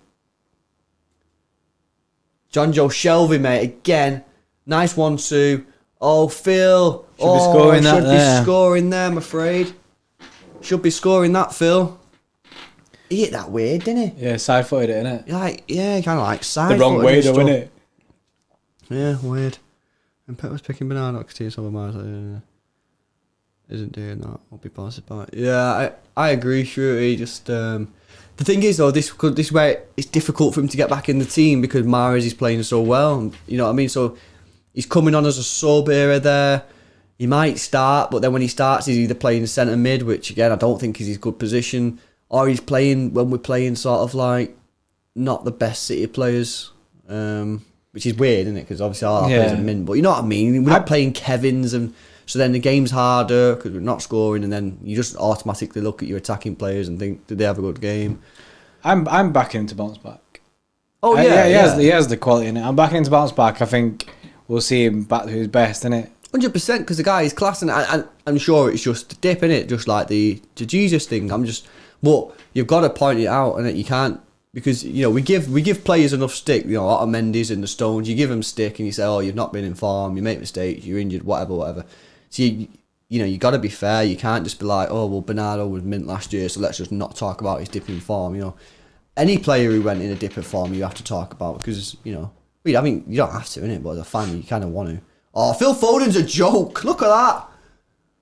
John Joe Shelby, mate, again. Nice 1-2. Oh, Phil. Should be scoring that there. Should be scoring there, I'm afraid. Should be scoring that, Phil. He hit that weird, didn't he? Yeah, side-footed it, innit? Like, yeah, kind of like side. The wrong way, though, innit? Yeah, weird. And Pep was picking Bernardo because he's over Mars. Isn't doing that. I'll be positive about it. Yeah, I agree, Shruti. Just the thing is though, this way it's difficult for him to get back in the team because Mahrez is playing so well. You know what I mean? So he's coming on as a sub era there. He might start, but then when he starts, he's either playing centre mid, which again I don't think is his good position, or he's playing when we're playing sort of like not the best City players. Which is weird, isn't it? Because obviously all our players are mint, but you know what I mean? We're not playing Kevin's, and so then the game's harder because we're not scoring, and then you just automatically look at your attacking players and think, did they have a good game? I'm backing him to bounce back. Oh, He has the quality in it. I'm backing him to bounce back. I think we'll see him back to his best, innit? 100%, because the guy is class, and I'm sure it's just a dip, innit? Just like the Jesus thing. But you've got to point it out, and you can't. Because, you know, we give players enough stick, you know, Otamendi's and the Stones, you give them stick and you say, oh, you've not been in form, you make mistakes, you're injured, whatever. So, you know, you got to be fair. You can't just be like, oh, well, Bernardo was mint last year, so let's just not talk about his dip in form, you know. Any player who went in a dip of form, you have to talk about because, you know, I mean, you don't have to, innit, but as a fan, you kind of want to. Oh, Phil Foden's a joke. Look at that.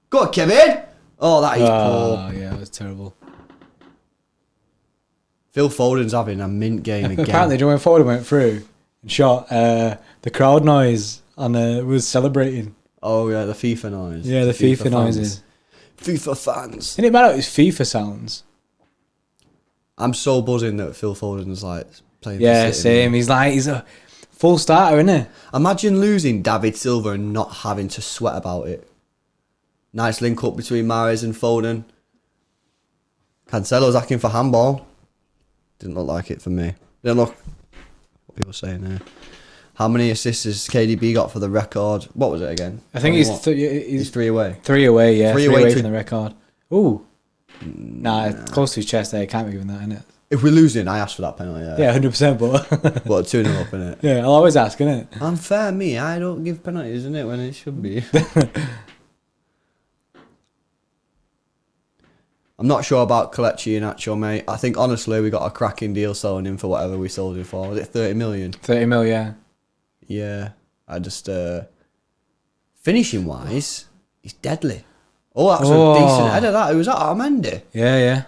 Go on, Kevin. Oh, that is poor. Oh, yeah, it was terrible. Phil Foden's having a mint game again. Apparently, when Foden went through and shot, the crowd noise was celebrating. Oh, yeah, the FIFA noise. Yeah, the FIFA noises. FIFA fans. Didn't it matter? It was FIFA sounds. I'm so buzzing that Phil Foden's like playing. Yeah, for City, same. man. He's a full starter, isn't he? Imagine losing David Silva and not having to sweat about it. Nice link up between Mahrez and Foden. Cancelo's asking for handball. Didn't look like it for me. Didn't look. What people saying there? How many assists has KDB got for the record? What was it again? I think he's 3 away. 3 away, yeah. 3 away to from the record. Ooh. Nah, it's close to his chest there. Can't be even that, innit? If we're losing, I ask for that penalty. Yeah, 100%, but... What, 2-0 up, innit? Yeah, I'll always ask, innit? Unfair me. I don't give penalties, innit, when it should be. I'm not sure about Kelechi and Nacho, mate. I think, honestly, we got a cracking deal selling him for whatever we sold him for. Was it 30 million? 30 mil, yeah. Yeah. I just... finishing-wise, he's deadly. Oh, that's a decent header, that. Who was that? Otamendi? Yeah, yeah.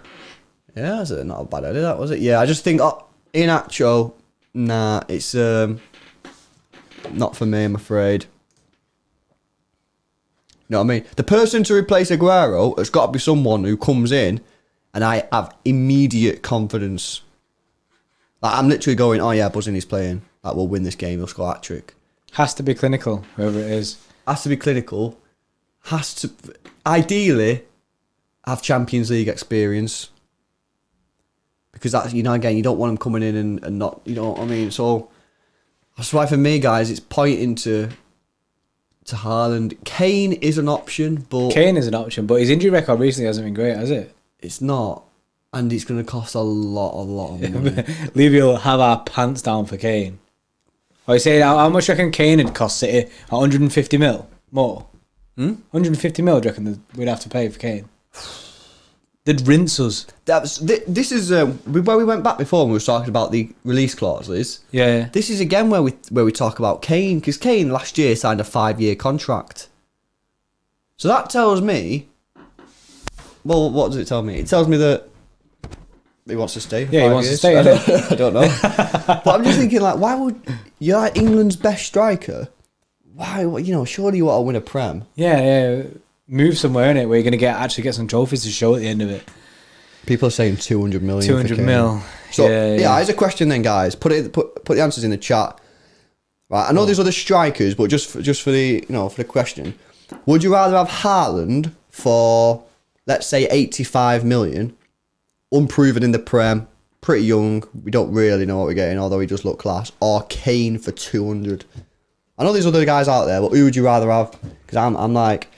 Yeah, that's not a bad header, that, was it? Yeah, I just think Inacho, nah, it's not for me, I'm afraid. You know what I mean? The person to replace Aguero has got to be someone who comes in and I have immediate confidence. Like, I'm literally going, oh yeah, buzzing he's playing. Like, we'll win this game, he'll score a hat-trick. Has to be clinical, whoever it is. Has to be clinical. Has to, ideally, have Champions League experience. Because that's, you know, again, you don't want them coming in and not, you know what I mean? So, that's why for me, guys, it's pointing to Haaland. Kane is an option, but... Kane is an option, but his injury record recently hasn't been great, has it? It's not. And it's going to cost a lot of money. Levy will have our pants down for Kane. Or you say, how much do you reckon Kane would cost City? 150 mil? More? 150 mil, do you reckon we'd have to pay for Kane? They'd rinse us. This is where we went back before and we were talking about the release clauses. Yeah. This is again where we talk about Kane, because Kane last year signed a 5-year contract. So that tells me... Well, what does it tell me? It tells me that he wants to stay. Yeah, he wants to stay. I don't know. But I'm just thinking, like, why would... You're like England's best striker. Why? Surely you want to win a Prem. Yeah. Move somewhere in it where you're going to actually get some trophies to show at the end of it. People are saying 200 million. 200 mil. So yeah, here's a question then, guys. Put the answers in the chat. Right, I know there's other strikers, but just for the for the question, would you rather have Haaland for, let's say, 85 million, unproven in the Prem, pretty young, we don't really know what we're getting, although he does look class, or Kane for 200? I know there's other guys out there, but who would you rather have? Because I'm like,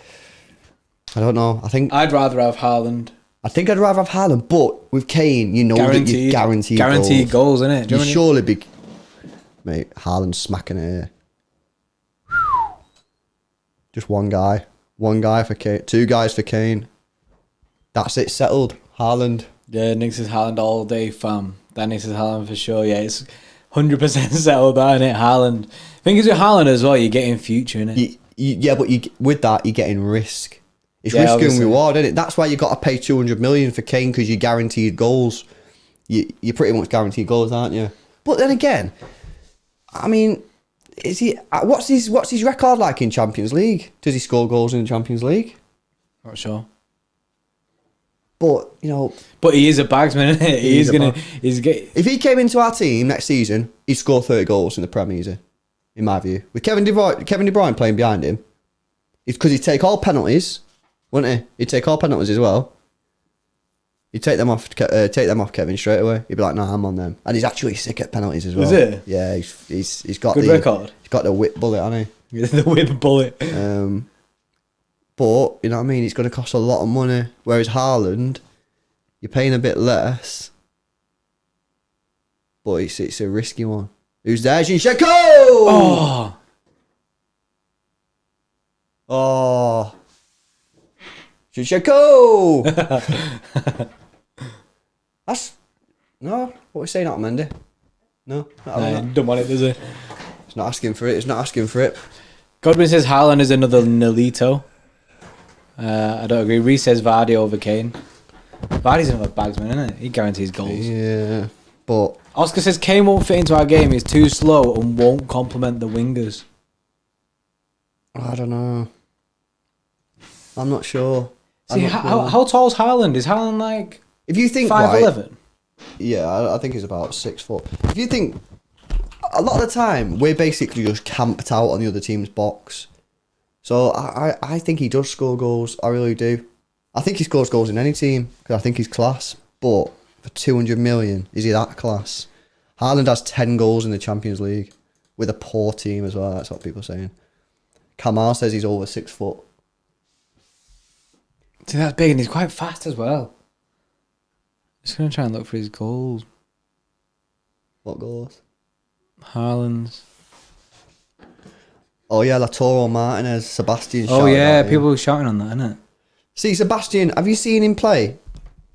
I don't know. I think I'd rather have Haaland. I think I'd rather have Haaland, but with Kane, you know that you're guaranteed goals, innit? You surely be, mate. Haaland smacking it here. Just one guy for Kane, 2 guys for Kane. That's it, settled. Haaland. Yeah, Nick says Haaland all day, fam. Danny says Haaland for sure. Yeah, it's 100% settled, isn't it? Haaland. Thing is with Haaland as well, you're getting future, innit? But with that, you're getting risk. It's risk and reward, isn't it? That's why you got to pay 200 million for Kane, because you're guaranteed goals. You're pretty much guaranteed goals, aren't you? But then again, I mean, is he? What's his record like in Champions League? Does he score goals in the Champions League? Not sure. But but he is a bagsman, isn't it? If he came into our team next season, he'd score 30 goals in the Premier League, in my view. With Kevin De Bruyne playing behind him, it's because he'd take all penalties, wouldn't he? He'd take all penalties as well. He'd take them off Kevin straight away. He'd be like, "Nah, I'm on them." And he's actually sick at penalties as well. Is he? Yeah, he's got good record. He's got the whip bullet, hasn't he? The whip bullet. But you know what I mean. It's going to cost a lot of money. Whereas Haaland, you're paying a bit less, but it's a risky one. Who's there? Zinchenko! Oh! Zinchenko! That's... No, what we saying, not Mendy? No, don't want it, does he? It's not asking for it. Godwin says Haaland is another Nolito. I don't agree. Reece says Vardy over Kane. Vardy's another bagsman, isn't it? He guarantees goals. Yeah, but... Oscar says Kane won't fit into our game. He's too slow and won't complement the wingers. I don't know. I'm not sure. See, how tall is Haaland? Is Haaland like... If you think 5'11"? Right, yeah, I think he's about 6 foot. If you think... A lot of the time, we're basically just camped out on the other team's box. So I think he does score goals. I really do. I think he scores goals in any team because I think he's class. But for 200 million, is he that class? Haaland has 10 goals in the Champions League with a poor team as well. That's what people are saying. Kamal says he's over 6 foot. See, that's big and he's quite fast as well. Just going to try and look for his goals. What goals? Haaland's. Oh yeah, Lautaro Martinez, Sebastian. Oh yeah, people were shouting on that, innit? See, Sebastian, have you seen him play?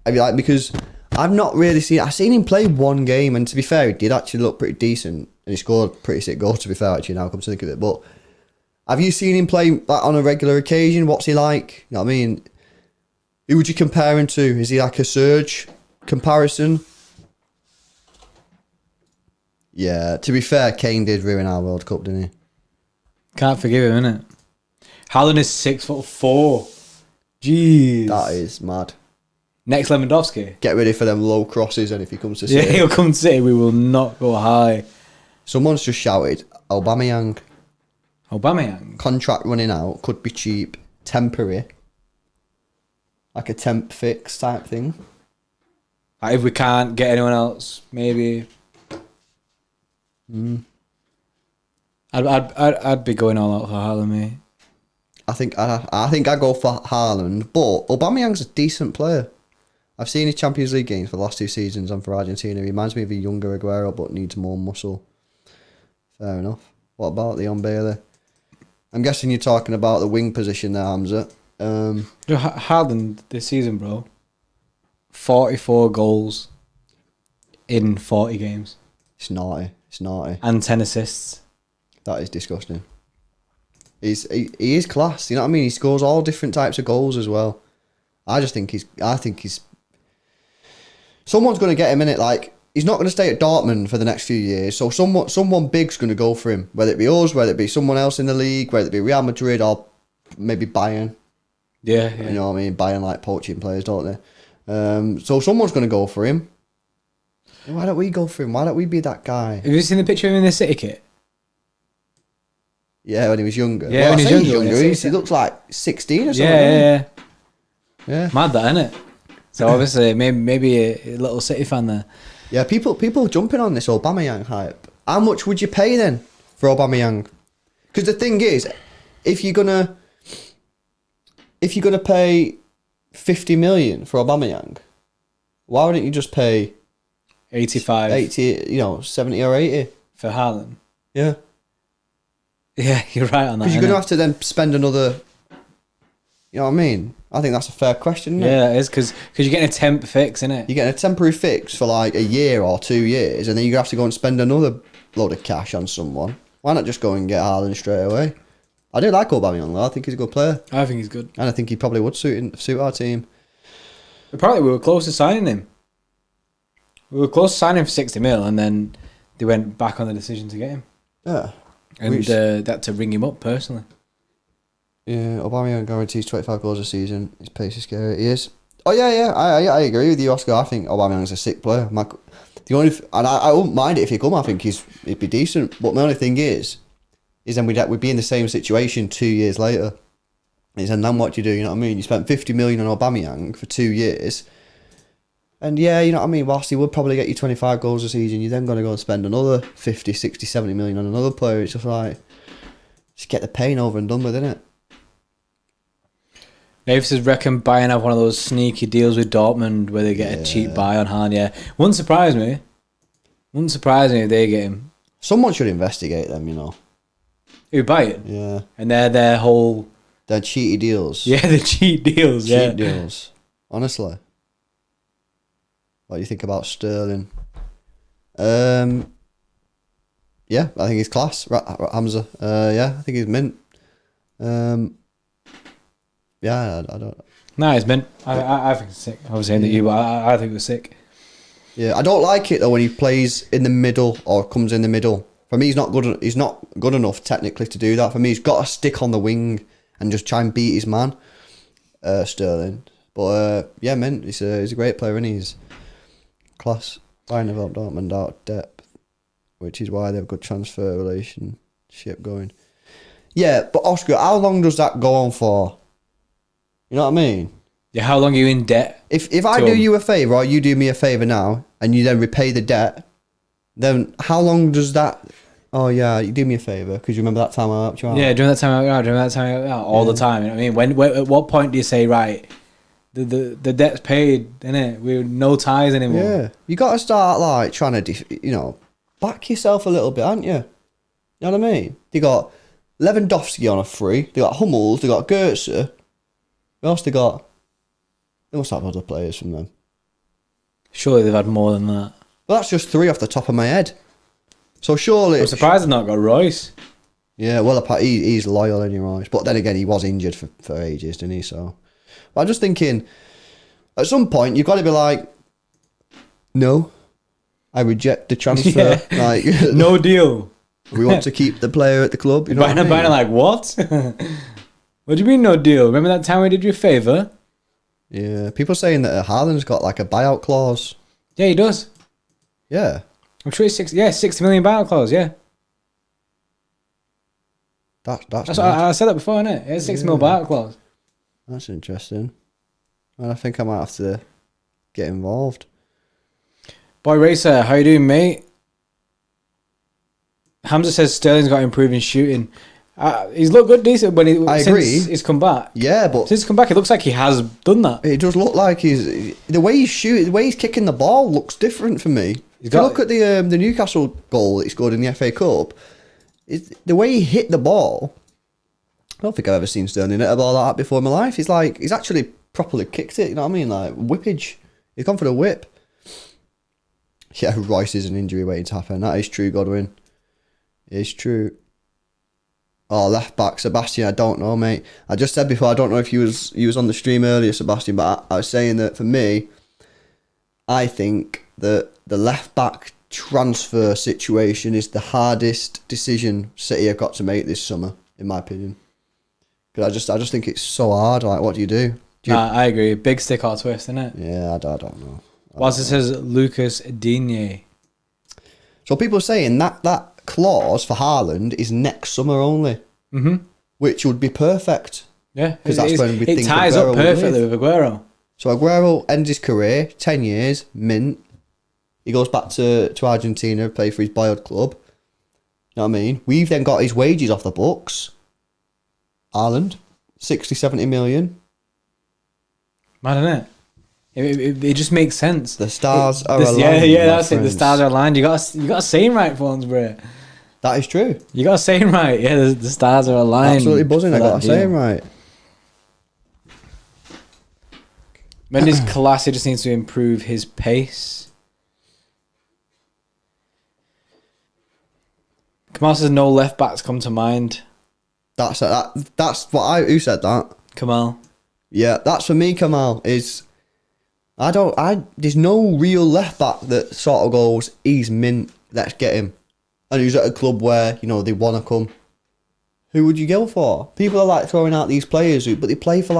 Have you because I've not really seen. I've seen him play one game, and to be fair, he did actually look pretty decent, and he scored pretty sick goals. To be fair, actually, now come to think of it, but have you seen him play like on a regular occasion? What's he like? You know what I mean? Who would you compare him to? Is he like a Serge comparison? Yeah, to be fair, Kane did ruin our World Cup, didn't he? Can't forgive him, innit? Haaland is 6'4". Jeez. That is mad. Next Lewandowski. Get ready for them low crosses, and if he comes to City. Yeah, he'll come to City, we will not go high. Someone's just shouted, Aubameyang. Contract running out, could be cheap, temporary. Like a temp fix type thing. Like if we can't get anyone else, maybe... I'd be going all out for Haaland, mate. I think I go for Haaland, but Aubameyang's a decent player. I've seen his Champions League games for the last 2 seasons and for Argentina. He reminds me of a younger Aguero, but needs more muscle. Fair enough. What about Leon Bailey? I'm guessing you're talking about the wing position there, Hamza. Haaland this season, bro. 44 goals in 40 games. It's naughty. It's naughty. And 10 assists. That is disgusting. He is class. You know what I mean? He scores all different types of goals as well. I think he's. Someone's going to get him in it. Like, he's not going to stay at Dortmund for the next few years. So someone big's going to go for him. Whether it be us, whether it be someone else in the league, whether it be Real Madrid or maybe Bayern. Yeah. You know what I mean? Bayern like poaching players, don't they? So someone's going to go for him. Why don't we go for him? Why don't we be that guy? Have you seen the picture of him in the City kit? Yeah, when he was younger. Yeah, when he was younger. He looks like 16 or something. Yeah. Mad that, innit? So obviously, maybe a little City fan there. Yeah, people jumping on this Aubameyang hype. How much would you pay then for Aubameyang? Because the thing is, if you're gonna pay 50 million for Aubameyang, why wouldn't you just pay 85, 80, 70 or 80 for Haaland? Yeah. Yeah, you're right on that. Because you're going to have to then spend another... You know what I mean? I think that's a fair question, isn't it? Yeah, it is, because you're getting a temp fix, innit? You're getting a temporary fix for like a year or 2 years, and then you're going to have to go and spend another load of cash on someone. Why not just go and get Haaland straight away? I do like Aubameyang, though. I think he's a good player. I think he's good. And I think he probably would suit our team. Apparently, we were close to signing him. We were close to signing him for 60 mil, and then they went back on the decision to get him. Yeah. And they had to ring him up personally. Yeah, Aubameyang guarantees 25 goals a season. His pace is scary. He is. Oh yeah. I agree with you, Oscar. I think Aubameyang's a sick player. I wouldn't mind it if he come. I think he'd be decent. But my only thing is then we'd be in the same situation 2 years later. And then what do? You know what I mean? You spent 50 million on Aubameyang for 2 years. And yeah, you know what I mean? Whilst he would probably get you 25 goals a season, you're then going to go and spend another 50, 60, 70 million on another player. It's just like, just get the pain over and done with, innit? Dave says, reckon Bayern have one of those sneaky deals with Dortmund where they get a cheap buy on Haaland. Yeah, wouldn't surprise me. Wouldn't surprise me if they get him. Someone should investigate them, you know. Who, Bayern? Yeah. And their whole... They're cheaty deals. Yeah, the cheat deals, Cheat deals. Honestly. What do you think about Sterling? Yeah, I think he's class. Hamza. Yeah, I think he's mint. Yeah, I don't. No, he's mint. I think it's sick. I was saying that you, but I think it was sick. Yeah, I don't like it though when he plays in the middle or comes in the middle. For me, he's not good enough technically to do that. For me, he's got to stick on the wing and just try and beat his man, Sterling. But yeah, mint. He's a great player, and he's class. Bayern have helped Dortmund out of depth, which is why they have a good transfer relationship going. Yeah, but Oscar, how long does that go on for? You know what I mean? Yeah, how long are you in debt? If I do you a favour or you do me a favour now and you then repay the debt, then how long does that... Oh yeah, you do me a favour because you remember that time I helped you out. Yeah, during that time all the time. You know what I mean? When at what point do you say, right, the debt's paid, innit? We're no ties anymore. Yeah, you got to start like trying to, back yourself a little bit, aren't you? You know what I mean? They got Lewandowski on a free. They got Hummels. They got Goetze. Who else they got? They must have other players from them. Surely they've had more than that. Well, that's just 3 off the top of my head. So surely... I'm surprised they've not got Royce. Yeah, well, he's loyal anyway. But then again, he was injured for ages, didn't he? So, but I'm just thinking, at some point, you've got to be like, no, I reject the transfer. Yeah. Like, no deal. We want to keep the player at the club. You know what I mean? Bayern like, what? What do you mean no deal? Remember that time we did you a favour? Yeah, people saying that Haaland's got like a buyout clause. Yeah, he does. Yeah. I'm sure it's 60 million buyout clause, yeah. That's what I said that before, innit? It's 60 mil buyout clause. That's interesting. And I think I might have to get involved. Boy Racer, how you doing, mate? Hamza says Sterling's got to improve in shooting. He's looked good, decent when I agree. since he's come back. Yeah, but Since he's come back, it looks like he has done that. it does look like the way he's shooting, the way he's kicking the ball looks different for me. If you look at the Newcastle goal that he scored in the FA Cup, the way he hit the ball. I don't think I've ever seen Sterling hit a ball like that before in my life. He's actually properly kicked it. You know what I mean? Like whippage. He's gone for the whip. Yeah, Royce is an injury waiting to happen. That is true, Godwin. It is true. Oh, left back, Sebastian, I don't know, mate. I just said before, I don't know if you was on the stream earlier, Sebastian, but I was saying that for me, I think that the left back transfer situation is the hardest decision City have got to make this summer, in my opinion. Because I just think it's so hard. Like, what do you do? I agree. Big stick or twist, isn't it? Yeah, I don't know. Whilst it says Lucas Digne. So people are saying that clause for Haaland is next summer only, which would be perfect. Yeah, because that's when we think it ties Aguero up perfectly with Aguero. So Aguero ends his career, 10 years, mint. He goes back to Argentina, play for his boyhood club. You know what I mean? We've then got his wages off the books. Haaland, 60, 70 million. Mad, isn't it? It just makes sense. The stars are aligned. Yeah, that's it. The stars are aligned. You got to say him right, phones, bro. That is true. You got to say him right. Yeah, the stars are aligned. Absolutely buzzing. I got to say him right. Mendy's class, he just needs to improve his pace. Kamal says no left backs come to mind. That's what who said that? Kamal. Yeah, that's for me. Kamal is. There's no real left back that sort of goes, he's mint, let's get him. And he's at a club where, they want to come. Who would you go for? People are like throwing out these players, but they play for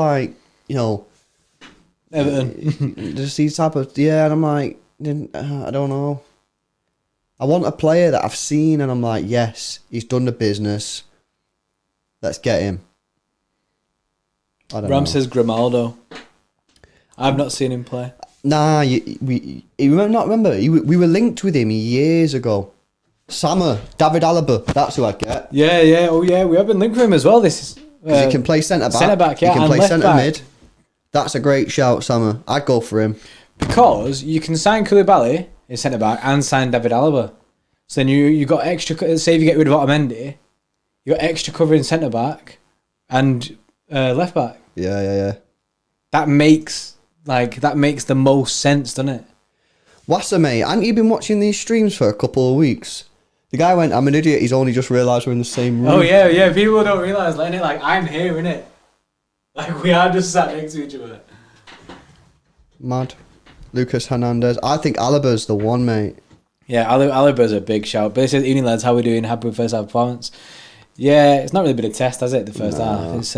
Everton. Just these type of, and I'm like, I don't know. I want a player that I've seen and I'm like, yes, he's done the business. Let's get him. I don't know. Ram says Grimaldo. I've not seen him play. Nah, we remember. We were linked with him years ago. David Alaba, that's who I get. Yeah. Oh yeah, we have been linked with him as well. This is because he can play centre back. Centre back, yeah, he can and play left centre back. mid. That's a great shout, Sammer. I'd go for him because you can sign Koulibaly as centre back and sign David Alaba. So then you got extra. Say if you get rid of Otamendi, you got extra cover in centre back and left back. Yeah. That makes the most sense, doesn't it? Wassa, mate, hadn't you been watching these streams for a couple of weeks? The guy went, I'm an idiot, he's only just realised we're in the same room. Oh, yeah, people don't realise, I'm here, innit? Like, we are just sat next to each other. Mad. Lucas Hernandez. I think Alaba's the one, mate. Yeah, Alaba's a big shout. But it says, Uni lads, how we doing? Happy with first half performance? Yeah, it's not really been a test, has it, the first half? It's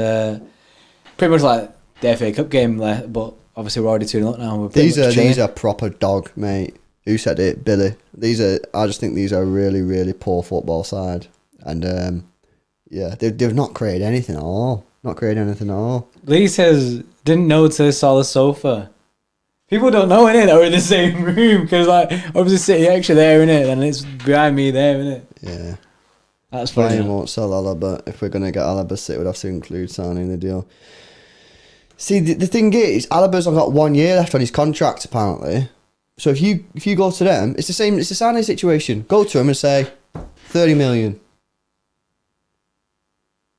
pretty much like the FA Cup game, but obviously we're already 2-0 up now. These are proper dog, mate. Who said it? Billy. I just think these are a really, really poor football side. And they've not created anything at all. Lee says, didn't know till I saw the sofa. People don't know, innit, that we're in the same room. Because, obviously City Extra there, innit? And it's behind me there, innit? Yeah. That's funny. Bayern won't sell Alaba. If we're going to get Alaba, City would have to include signing the deal. See, the thing is, Alaba's got 1 year left on his contract, apparently. So if you go to them, it's the same. It's the signing situation. Go to them and say, 30 million.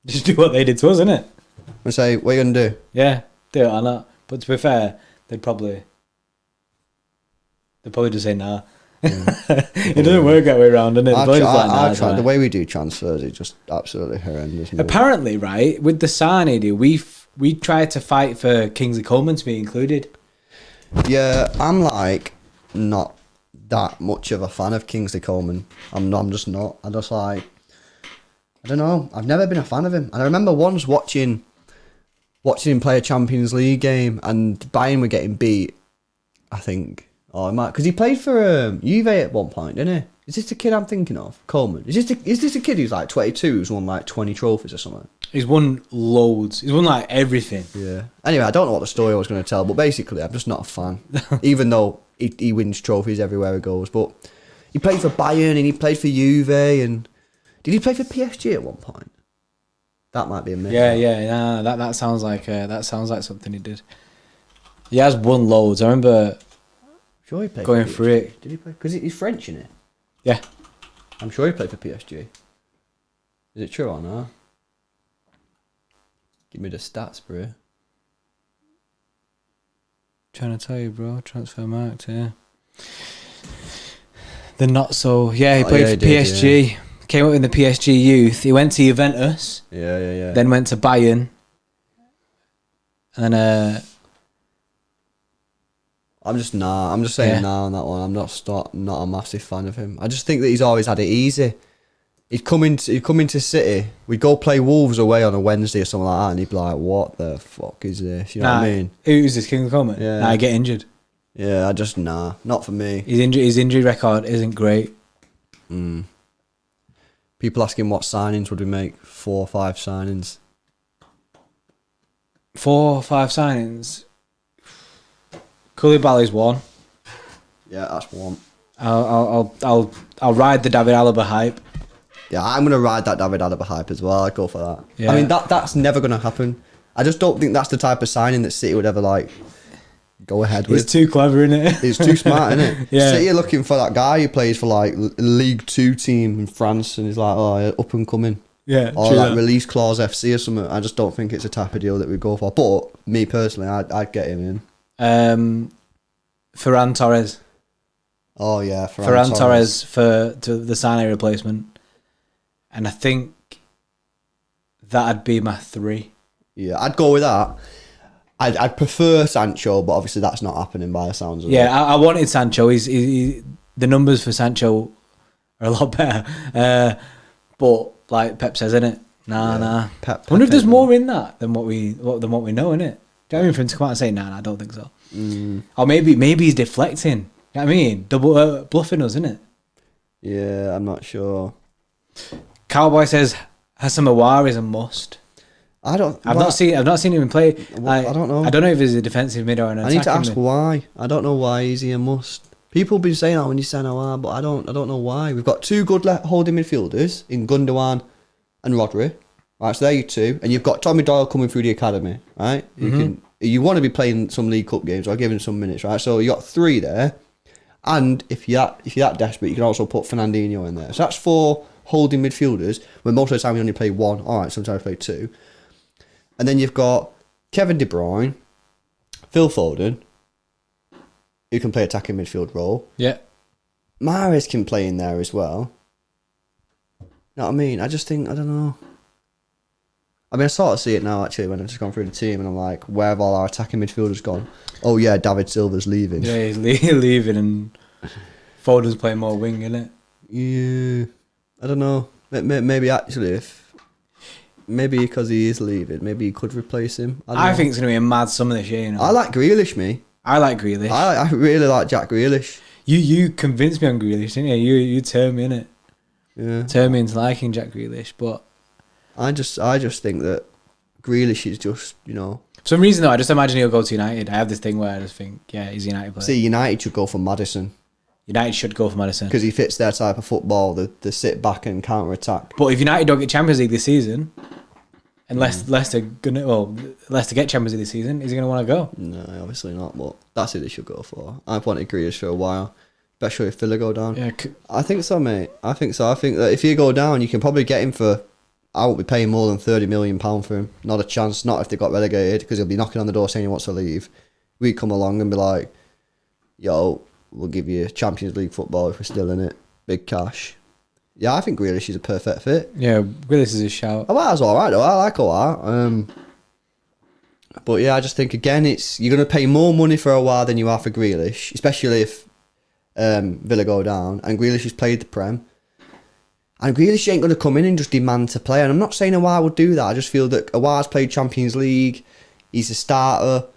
Just do what they did to us, innit? And say, what are you going to do? Yeah, do it or not. But to be fair, they'd probably just say nah. Yeah. It doesn't work that way around, does it? I've tried. The way we do transfers is just absolutely horrendous. Apparently, right, with the Sane, we tried to fight for Kingsley Coleman to be included. Yeah, I'm not that much of a fan of Kingsley Coleman. I'm just not. I don't know. I've never been a fan of him. And I remember once watching him play a Champions League game and Bayern were getting beat, I think. Oh, because he played for Juve at one point, didn't he? Is this the kid I'm thinking of? Coleman. Is this a kid who's 22 who's won 20 trophies or something? He's won loads. He's won everything. Yeah. Anyway, I don't know what the story I was going to tell, but basically I'm just not a fan. Even though he wins trophies everywhere he goes. But he played for Bayern and he played for Juve and... Did he play for PSG at one point? That might be a myth. Yeah. Nah, that sounds like something he did. He has won loads. I remember Sure he played going for through it. Did he play? Because he's French, isn't it? Yeah. I'm sure he played for PSG. Is it true or not? Give me the stats, bro. Trying to tell you, bro. Transfer marked, yeah. They're not so... Yeah, he played for PSG. Yeah. Came up in the PSG youth. He went to Juventus. Yeah. Then went to Bayern. And then... I'm just saying nah on that one. I'm not a massive fan of him. I just think that he's always had it easy. He'd come into City. We'd go play Wolves away on a Wednesday or something like that, and he'd be like, "What the fuck is this?" You know what I mean? Who's this King of Comedy? Yeah. Nah, I get injured. Yeah, not for me. His injury record isn't great. People asking what signings would we make? 4 or 5 signings. 4 or 5 signings. Koulibaly's one. Yeah, that's one. I'll ride the David Alaba hype. Yeah, I'm gonna ride that David Alaba hype as well. I'd go for that. Yeah. I mean that's never gonna happen. I just don't think that's the type of signing that City would ever like go ahead with. He's too clever, isn't it? He's too smart, isn't it? Yeah. City are looking for that guy who plays for like League 2 team in France and he's like, oh, yeah, up and coming. Yeah. Or like release clause FC or something. I just don't think it's a type of deal that we go for. But me personally, I'd get him in. Ferran Torres. Oh yeah, Ferran Torres to the Sané replacement. And I think that'd be my 3. Yeah, I'd go with that. I'd prefer Sancho, but obviously that's not happening by the sounds of it. Yeah, I wanted Sancho. The numbers for Sancho are a lot better. But like Pep says, innit? Nah. Pep, I wonder if there's more in that than what we know, innit? Do you know what I mean? For him to come out and say, nah, I don't think so. Or maybe he's deflecting. You know what I mean? Double bluffing us, innit? Yeah, I'm not sure. Cowboy says Hassan Mawar is a must. I've not seen him play. I don't know. I don't know if he's a defensive mid or an attacking mid. I need to ask why. I don't know why is he a must. People have been saying that when you say Mawar, but I don't know why. We've got 2 good holding midfielders in Gundogan and Rodri. Right, so there you 2, and you've got Tommy Doyle coming through the academy. Right, you want to be playing some League Cup games or giving some minutes. Right, so you got 3 there, and if you're that desperate, you can also put Fernandinho in there. So that's 4 holding midfielders, when most of the time we only play 1. All right, sometimes we play 2. And then you've got Kevin De Bruyne, Phil Foden, who can play attacking midfield role. Yeah. Mahrez can play in there as well. You know what I mean? I just think, I don't know. I mean, I sort of see it now, actually, when I've just gone through the team, and I'm like, where have all our attacking midfielders gone? Oh, yeah, David Silva's leaving. Yeah, he's leaving, and Foden's playing more wing, innit? Yeah. I don't know. Maybe actually, maybe because he is leaving, maybe he could replace him. I think it's going to be a mad summer this year, you know? I like Grealish, me. I like Grealish. I really like Jack Grealish. You convinced me on Grealish, didn't you? You turned me in it. Yeah. Turned me into liking Jack Grealish, but I just think that Grealish is just, you know. For some reason though, I just imagine he'll go to United. I have this thing where I just think, yeah, he's a United player. See, United should go for Maddison. United should go for Maddison. Because he fits their type of football, the sit back and counter attack. But if United don't get Champions League this season, and Leicester get Champions League this season, is he going to want to go? No, obviously not, but that's who they should go for. I've wanted Grealish for a while, especially if Villa go down. Yeah, I think so, mate. I think so. I think that if you go down, you can probably get him for... I won't be paying more than £30 million for him. Not a chance. Not if they got relegated, because he'll be knocking on the door saying he wants to leave. We come along and be like, yo, we'll give you Champions League football if we're still in it. Big cash. Yeah, I think Grealish is a perfect fit. Yeah, Grealish is a shout. Oh, that's all right, though. I like all that. But yeah, I just think, again, you're going to pay more money for a while than you are for Grealish, especially if Villa go down, and Grealish has played the Prem. And Grealish ain't going to come in and just demand to play. And I'm not saying Awar would do that. I just feel that Awar's played Champions League. He's a starter.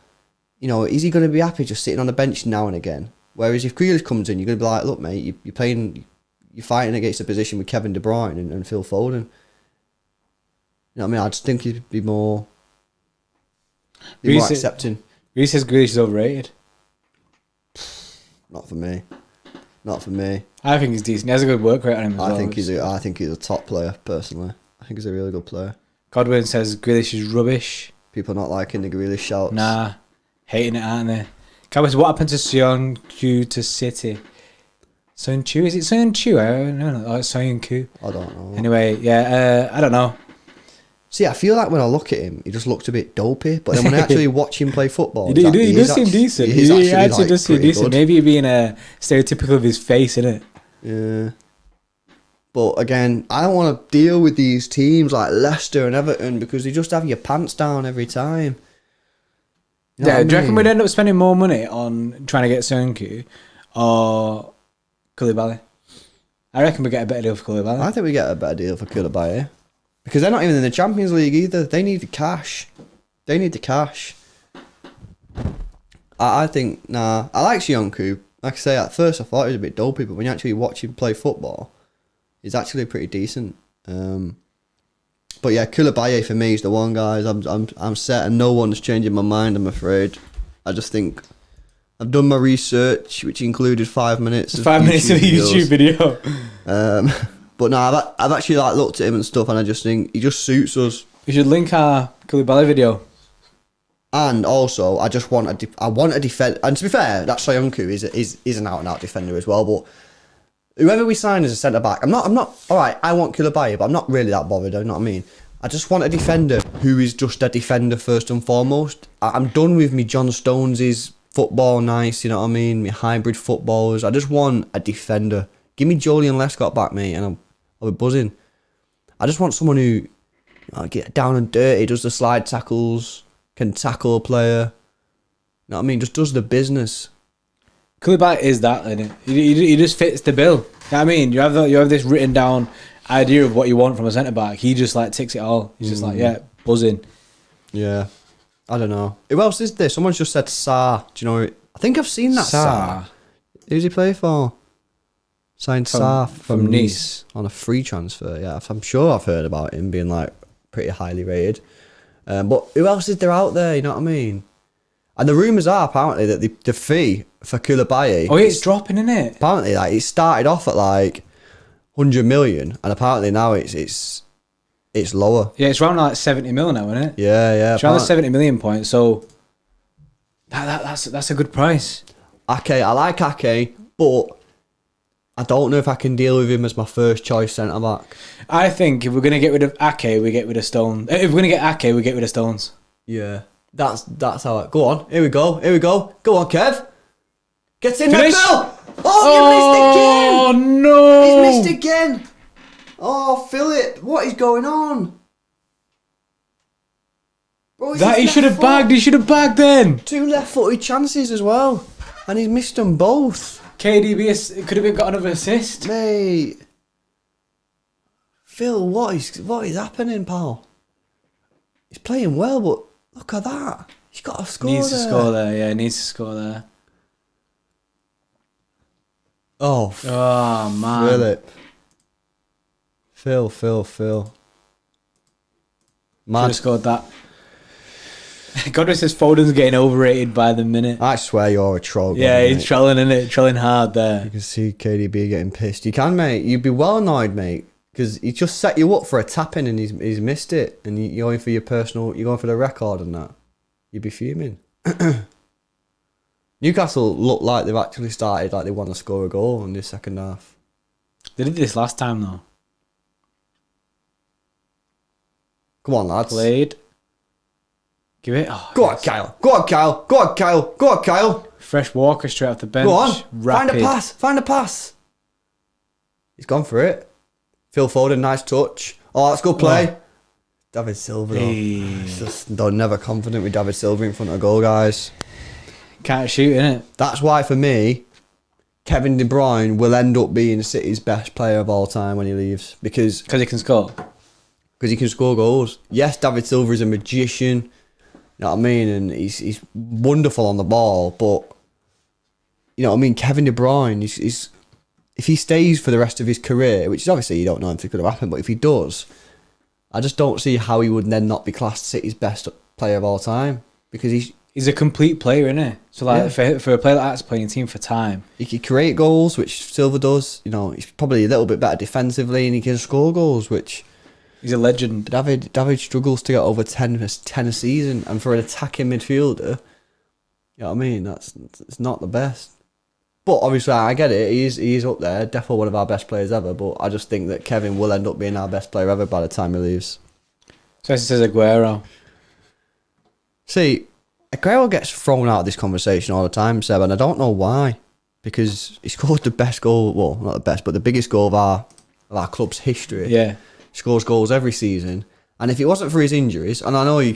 You know, is he going to be happy just sitting on the bench now and again? Whereas if Grealish comes in, you're going to be like, look, mate, you're fighting against a position with Kevin De Bruyne and Phil Foden. You know what I mean? I just think he'd be more accepting. Reece says Grealish is overrated. Not for me. Not for me. I think he's decent. He has a good work rate on him as well. I think he's a top player, personally. I think he's a really good player. Godwin says Grealish is rubbish. People not liking the Grealish shouts. Nah, hating it, aren't they? Cowboys, what happened to Seonchu to City? Seonchu? Is it Seonchu? I don't know. Oh, it's Seonchu. I don't know. Anyway, yeah, I don't know. See, I feel like when I look at him, he just looks a bit dopey. But then when I actually watch him play football, He does seem decent. He actually does seem decent. Maybe he'd being stereotypical of his face, innit? Yeah. But again, I don't want to deal with these teams like Leicester and Everton because they just have your pants down every time. You know Yeah, do you reckon mean? we'd end up spending more money on trying to get Seonchu or Koulibaly? I reckon we get a better deal for Koulibaly. I think we get a better deal for Koulibaly. Because they're not even in the Champions League either. They need the cash. They need the cash. I think, nah. I like Seonchu. Like I say, at first I thought he was a bit dopey, but when you actually watch him play football, he's actually pretty decent. But yeah, Koulibaly for me is the one, guys. I'm set, and no one's changing my mind, I'm afraid. I just think I've done my research, which included 5 minutes. 5 minutes of a YouTube video. But no, I've actually like looked at him and stuff, and I just think he just suits us. We should link our Koulibaly video. And also, I just want I want a defend. And to be fair, that Soyuncu is an out and out defender as well. But whoever we sign as a centre back, I'm not. All right, I want Koulibaly, but I'm not really that bothered. You know what I mean? I just want a defender who is just a defender first and foremost. I'm done with me John Stones' football nice. You know what I mean? Me hybrid footballers. I just want a defender. Give me Joleon Lescott back, mate, and I'll be buzzing. I just want someone who get down and dirty, does the slide tackles, can tackle a player. You know what I mean? Just does the business. Koulibaly is that, isn't it? He just fits the bill. You know what I mean? You have this written down idea of what you want from a centre back. He just like ticks it all. He's just like, yeah, buzzing. Yeah. I don't know. Who else is there? Someone's just said Sarr. Do you know? I think I've seen that Sarr. Who's he play for? Signed Sarr from Nice on a free transfer. Yeah, I'm sure I've heard about him being like pretty highly rated. But who else is there out there? You know what I mean? And the rumours are apparently that the fee for Koulibaly. Oh, it's dropping, isn't it? Apparently, like it started off at like 100 million, and apparently now it's lower. Yeah, it's around like 70 mil now, isn't it? Yeah. It's around the 70 million point. So that's a good price. Ake, I like Ake, but I don't know if I can deal with him as my first choice centre back. I think if we're gonna get rid of Ake, we get rid of Stones. If we're gonna get Ake, we get rid of Stones. Yeah, that's how it. Go on, here we go. Go on, Kev. Gets in there, Phil. Oh, you missed again. Oh no! He's missed again. Oh, Philip, what is going on? Bro, That he should have bagged. He should have bagged then. 2 left-footed chances as well, and he's missed them both. KDB could have got another assist. Mate, Phil, what is happening, pal? He's playing well, but look at that. He's got to score. Needs to score there. Yeah, needs to score there. Oh, man. Philip. Phil. Should have scored that. Godwin says Foden's getting overrated by the minute. I swear you're a troll. Yeah, Godwin, he's trolling, innit? Trolling hard there. You can see KDB getting pissed. You can, mate. You'd be well annoyed, mate, because he just set you up for a tap-in and he's missed it. And you're going for your personal, you're going for the record and that. You'd be fuming. Newcastle look like they've actually started, like they want to score a goal in the second half. They did this last time, though. Come on, lads. Played. Give it. Oh, Go on, Kyle. Fresh Walker straight off the bench. Go on. Rapid. Find a pass. He's gone for it. Phil Foden, nice touch. Oh, that's good play. Oh. David Silva, though. Hey. Just never confident with David Silva in front of goal, guys. Can't shoot, innit? That's why, for me, Kevin De Bruyne will end up being City's best player of all time when he leaves. Because he can score. Because he can score goals. Yes, David Silva is a magician. You know what I mean? And he's wonderful on the ball. But, you know what I mean? Kevin De Bruyne, he's if he stays for the rest of his career, which is obviously you don't know if it could have happened, but if he does, I just don't see how he would then not be classed City's best player of all time. Because he's a complete player, isn't he? So like for a player like that to play in a team for time. He can create goals, which Silva does. You know, he's probably a little bit better defensively and he can score goals, which He's a legend. David struggles to get over 10 a season, and for an attacking midfielder, you know what I mean? It's not the best. But obviously, I get it. He's up there, definitely one of our best players ever. But I just think that Kevin will end up being our best player ever by the time he leaves. So this is Aguero. See, Aguero gets thrown out of this conversation all the time, Seb, and I don't know why. Because he scored the best goal, well, not the best, but the biggest goal of our club's history. Yeah. He scores goals every season. And if it wasn't for his injuries, and I know he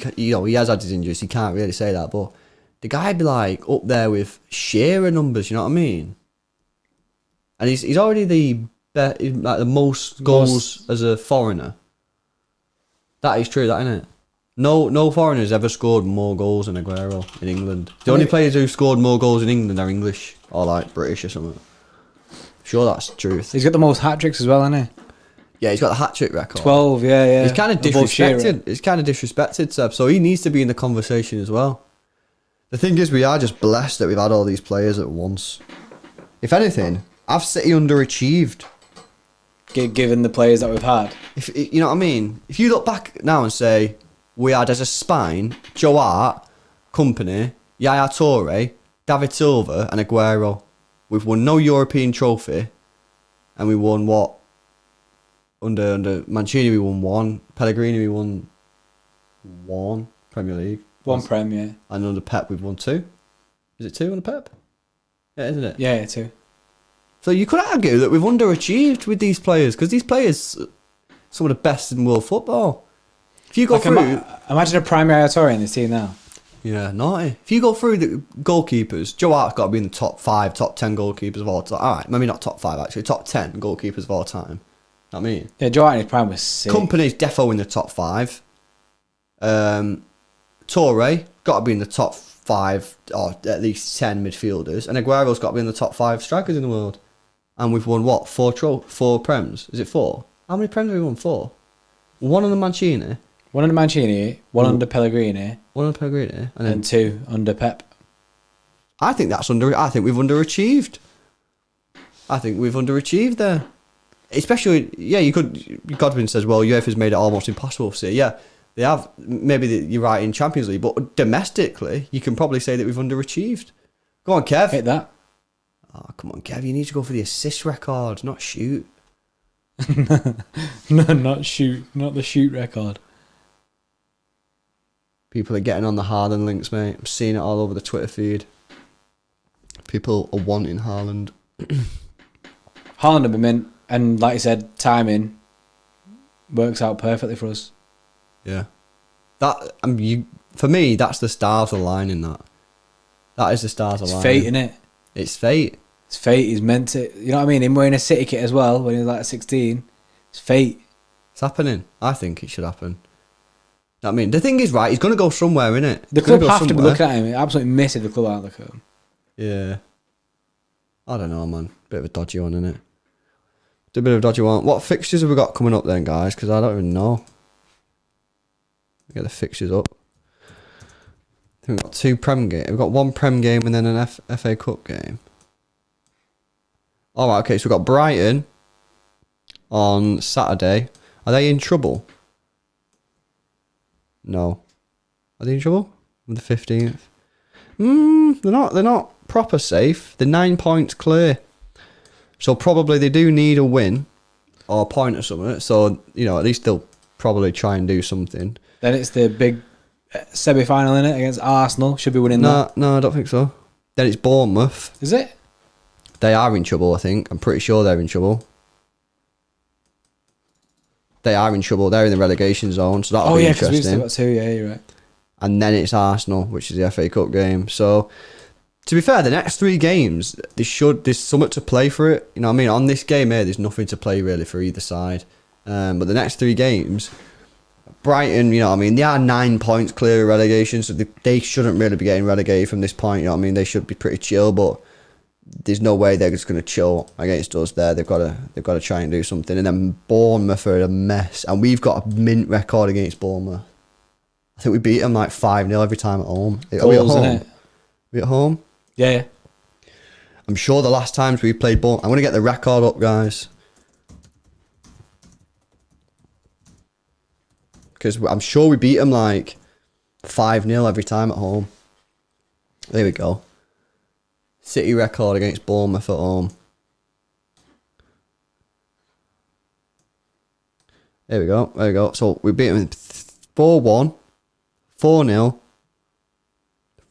has had his injuries, he can't really say that, but the guy'd be like up there with Shearer numbers, you know what I mean? And he's already the most goals as a foreigner. That is true, that, isn't it? No foreigners ever scored more goals than Aguero in England. The only players who scored more goals in England are English or like British or something. Sure, that's the truth. He's got the most hat-tricks as well, hasn't he? Yeah, he's got the hat-trick record. 12, yeah. He's kind of disrespected. He's kind of disrespected, Seb. So he needs to be in the conversation as well. The thing is, we are just blessed that we've had all these players at once. If anything, I've City underachieved. Given the players that we've had. If you know what I mean? If you look back now and say, we had as a spine, Joe Hart, Company, Yaya Toure, David Silva and Aguero. We've won no European trophy. And we won what? Under Mancini we won one. Pellegrini we won one Premier League. One Prem, yeah. And under Pep we've won two. Is it two under Pep? Yeah, isn't it? Yeah, two. So you could argue that we've underachieved with these players, because these players are some of the best in world football. If you go through... Imagine a primary Toure in this team now. Yeah, naughty. If you go through the goalkeepers, Joe Hart's got to be in the top 5, top 10 goalkeepers of all time. Alright, maybe not top 5 actually, top 10 goalkeepers of all time. You know what I mean? Yeah, Joe Hart in his prime was sick. Company's defo in the top 5. Toure, got to be in the top 5 or at least 10 midfielders. And Aguero's got to be in the top 5 strikers in the world. And we've won what? 4 Prems? Is it 4? How many Prems have we won? 4? One under Mancini. One under Mancini, one under Pellegrini. One under Pellegrini. And 2 under Pep. I think we've underachieved. I think we've underachieved there. Especially, yeah, Godwin says, well, UEFA's made it almost impossible for City. Yeah, they have. Maybe you're right in Champions League, but domestically, you can probably say that we've underachieved. Go on, Kev. Hit that. Oh, come on, Kev. You need to go for the assist record, not shoot. No, not shoot. Not the shoot record. People are getting on the Haaland links, mate. I'm seeing it all over the Twitter feed. People are wanting Haaland. Haaland would be mint. And like I said, timing works out perfectly for us. Yeah. For me, that's the stars aligning that. That is the stars aligning. It's fate, innit? It's fate. It's fate. He's meant to... You know what I mean? Him wearing a City kit as well when he was like 16. It's fate. It's happening. I think it should happen. I mean, the thing is, right, he's going to go somewhere, innit? The club have to be looking at him. Absolutely massive, the club aren't looking at him. Yeah. I don't know, man. Bit of a dodgy one, innit? A bit of a dodgy one. What fixtures have we got coming up then, guys? Because I don't even know. Get the fixtures up. I think we've got 2 Prem games. We've got 1 Prem game and then an FA Cup game. Alright, okay, so we've got Brighton on Saturday. Are they in trouble? No. Are they in trouble? On the 15th? They're not proper safe. They're 9 points clear. So probably they do need a win or a point or something. So, you know, at least they'll probably try and do something. Then it's the big semi-final, innit, against Arsenal. Should be winning that. No, I don't think so. Then it's Bournemouth. Is it? They are in trouble, I think. I'm pretty sure they're in trouble. They are in trouble. They're in the relegation zone, so that'll be interesting. Oh, yeah, because we've still got 2. Yeah, you're right. And then it's Arsenal, which is the FA Cup game. So... To be fair, the next 3 games, there's something to play for it. You know what I mean? On this game here, there's nothing to play really for either side. But the next 3 games, Brighton, you know what I mean? They are 9 points clear of relegation, so they shouldn't really be getting relegated from this point. You know what I mean? They should be pretty chill, but there's no way they're just going to chill against us there. They've got to try and do something. And then Bournemouth are a mess. And we've got a mint record against Bournemouth. I think we beat them like 5-0 every time at home. Are we at home? Are we at home? Yeah. I'm sure the last times we played Bournemouth... I'm going to get the record up, guys. because I'm sure we beat them like 5-0 every time at home. There we go. City record against Bournemouth at home. There we go. There we go. So we beat them 4-1, 4-0,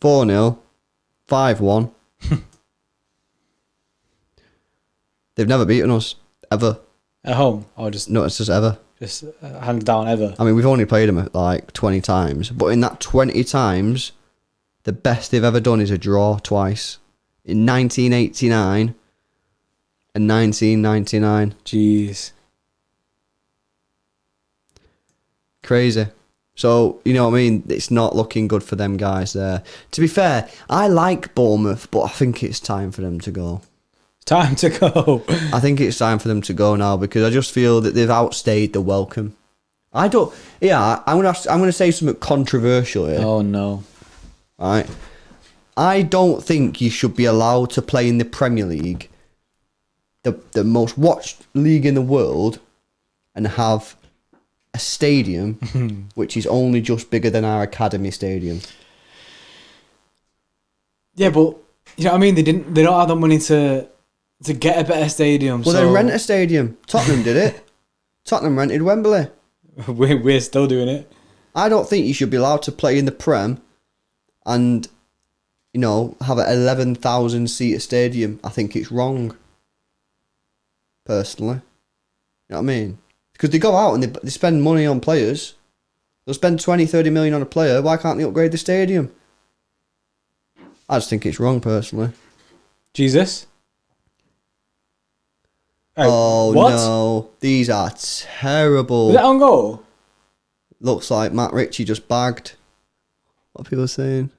4-0, 5-1. They've never beaten us, ever. At home? Or just... No, it's just ever. Just hands down ever? I mean, we've only played them like 20 times. But in that 20 times, the best they've ever done is a draw twice. In 1989 and 1999. Jeez. Crazy. So, you know what I mean? It's not looking good for them guys there. To be fair, I like Bournemouth, but I think it's time for them to go. Time to go. I think it's time for them to go now because I just feel that they've outstayed the welcome. I don't... Yeah, I'm gonna say something controversial here. Oh, no. Right? I don't think you should be allowed to play in the Premier League, the most watched league in the world, and have a stadium which is only just bigger than our academy stadium. Yeah, but you know what I mean. They don't have the money to get a better stadium. Well, then rent a stadium. Tottenham did it. Tottenham rented Wembley. We're still doing it. I don't think you should be allowed to play in the Prem, and you know have an 11,000 seat stadium. I think it's wrong. Personally, you know what I mean. Because they go out and they spend money on players. They'll spend 20-30 million on a player. Why can't they upgrade the stadium? I just think it's wrong, personally. Jesus. Oh, what? no. These are terrible. Was that on goal? Looks like Matt Ritchie just bagged. What are people saying?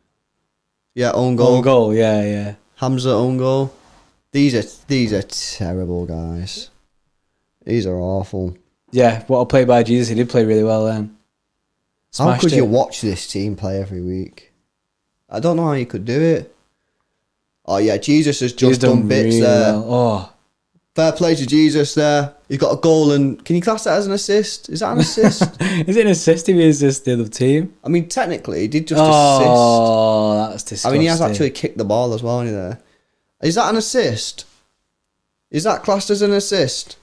Yeah, own goal. Own goal, yeah. Hamza own goal. These are terrible, guys. These are awful. Yeah, what a play by Jesus. He did play really well then. How could you watch this team play every week? I don't know how you could do it. Oh, yeah, Jesus has just done bits really there. well. Oh. Fair play to Jesus there. He's got a goal, and can you class that as an assist? Is that an assist? Is it an assist if he assisted the team? I mean, technically, he did just assist. Oh, that's disgusting. I mean, he has actually kicked the ball as well, hasn't he, there? Is that an assist? Is that classed as an assist?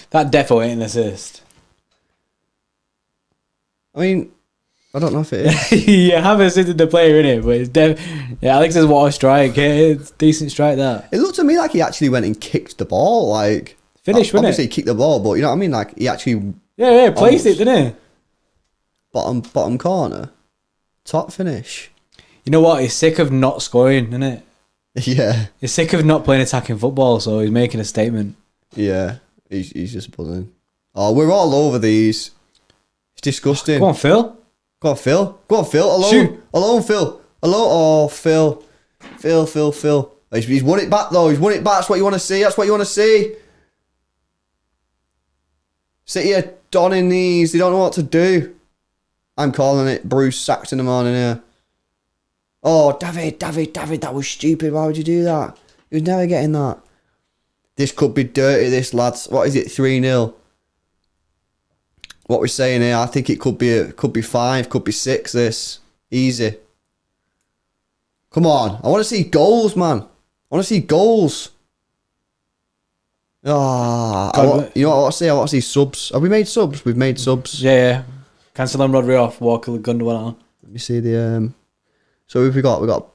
That definitely ain't an assist. I mean, I don't know if it is. You have assisted the player, innit? But it's yeah, Alex says what a strike. It's a decent strike, that. It looked to me like he actually went and kicked the ball. Like, Finish, wasn't obviously he kicked the ball, but you know what I mean? Like, he actually... Yeah, placed it, didn't he? Bottom corner. Top finish. You know what? He's sick of not scoring, isn't it? Yeah. He's sick of not playing attacking football, so he's making a statement. Yeah. He's just buzzing. Oh, we're all over these. It's disgusting. Go on, Phil. Go on, Phil. Go on, Phil. Alone. Shoot. Alone, Phil. Alone. Oh, Phil. Phil. He's won it back, though. He's won it back. That's what you want to see. That's what you want to see. Sit here donning these. They don't know what to do. I'm calling it. Bruce sacked in the morning here. Oh, David, that was stupid. Why would you do that? He was never getting that. This could be dirty, this, lads. What is it, 3-0? What we're saying here, I think it could be 5, could be 6, this. Easy. Come on. I want to see goals, man. I want to see goals. Ah, you know what I want to see? I want to see subs. Have we made subs? We've made subs. Yeah. Cancel and Rodri off. Walker, Gundogan on. Let me see the... So who have we got? We got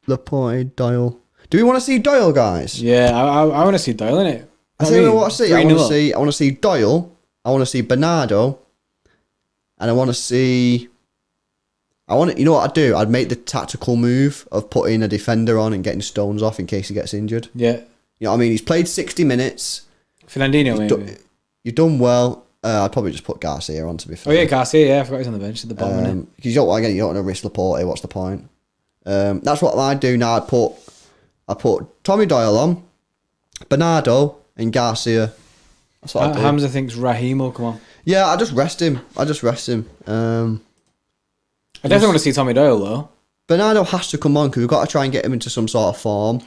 Laporte, Doyle. Do we want to see Doyle, guys? Yeah, I want to see Doyle, innit? I think I want to see. I want to see Doyle. I want to see Bernardo. And I want to see... You know what I'd do? I'd make the tactical move of putting a defender on and getting Stones off in case he gets injured. Yeah. You know what I mean? He's played 60 minutes. Fernandinho, maybe. You've done well. I'd probably just put Garcia on, to be fair. Oh, yeah, Garcia, yeah. I forgot he's on the bench at the bottom. Because you don't want to risk Laporte. What's the point? That's what I'd do now. I'd put Tommy Doyle on, Bernardo, and Garcia. That's what I'd do. Hamza thinks Raheem will come on. Yeah, I just rest him. I definitely want to see Tommy Doyle, though. Bernardo has to come on because we've got to try and get him into some sort of form.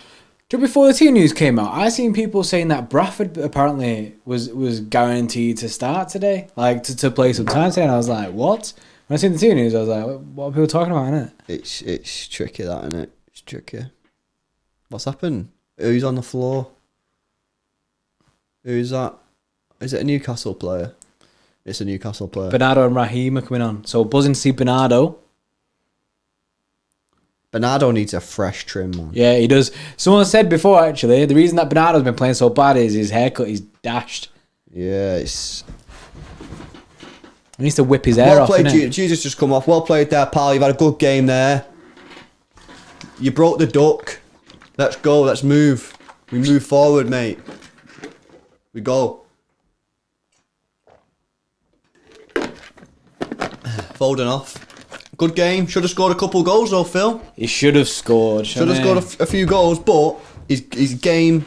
Before the team news came out, I seen people saying that Bradford apparently was guaranteed to start today, like to play some time today, and I was like, what? When I seen the team news, I was like, what are people talking about, innit? It's tricky, that, isn't it? It's tricky. What's happened? Who's on the floor? Who's that? Is it a Newcastle player? It's a Newcastle player. Bernardo and Raheem are coming on. So buzzing to see Bernardo. Bernardo needs a fresh trim, man. Yeah, he does. Someone said before, actually, the reason that Bernardo's been playing so bad is his haircut. He's dashed. Yeah, it's... He needs to whip his hair off, Well played, innit? Jesus just come off. Well played there, pal. You've had a good game there. You broke the duck. Let's go. Let's move. We move forward, mate. We go. Foden off. Good game. Should have scored a couple goals though, Phil. He should have scored. Should have scored a few goals, but his game,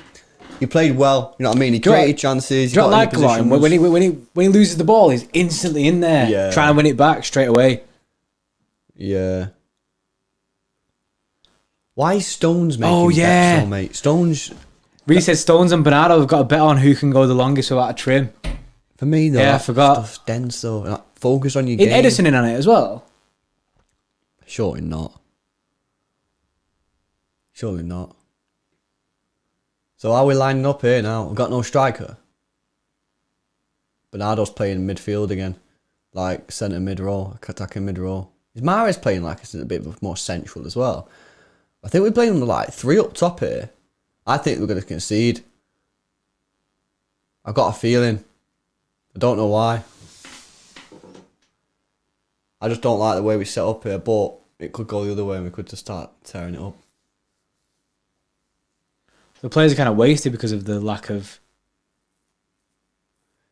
he played well. You know what I mean? He created chances. Do you not like him? When he loses the ball, he's instantly in there, trying to win it back straight away. Yeah. Why is Stones making bets though, mate? Stones... Really said Stones and Bernardo have got a bet on who can go the longest without a trim. For me, though, I forgot. Stuff's dense, though. Like, focus on your Is game. Edison in on it as well? Surely not. Surely not. So are we lining up here now? We've got no striker. Bernardo's playing midfield again. Like centre mid-row, attacking mid-row. Is Mahrez playing like a bit more central as well? I think we're playing like 3 up top here. I think we're going to concede. I've got a feeling. I don't know why. I just don't like the way we set up here, but it could go the other way and we could just start tearing it up. The players are kind of wasted because of the lack of...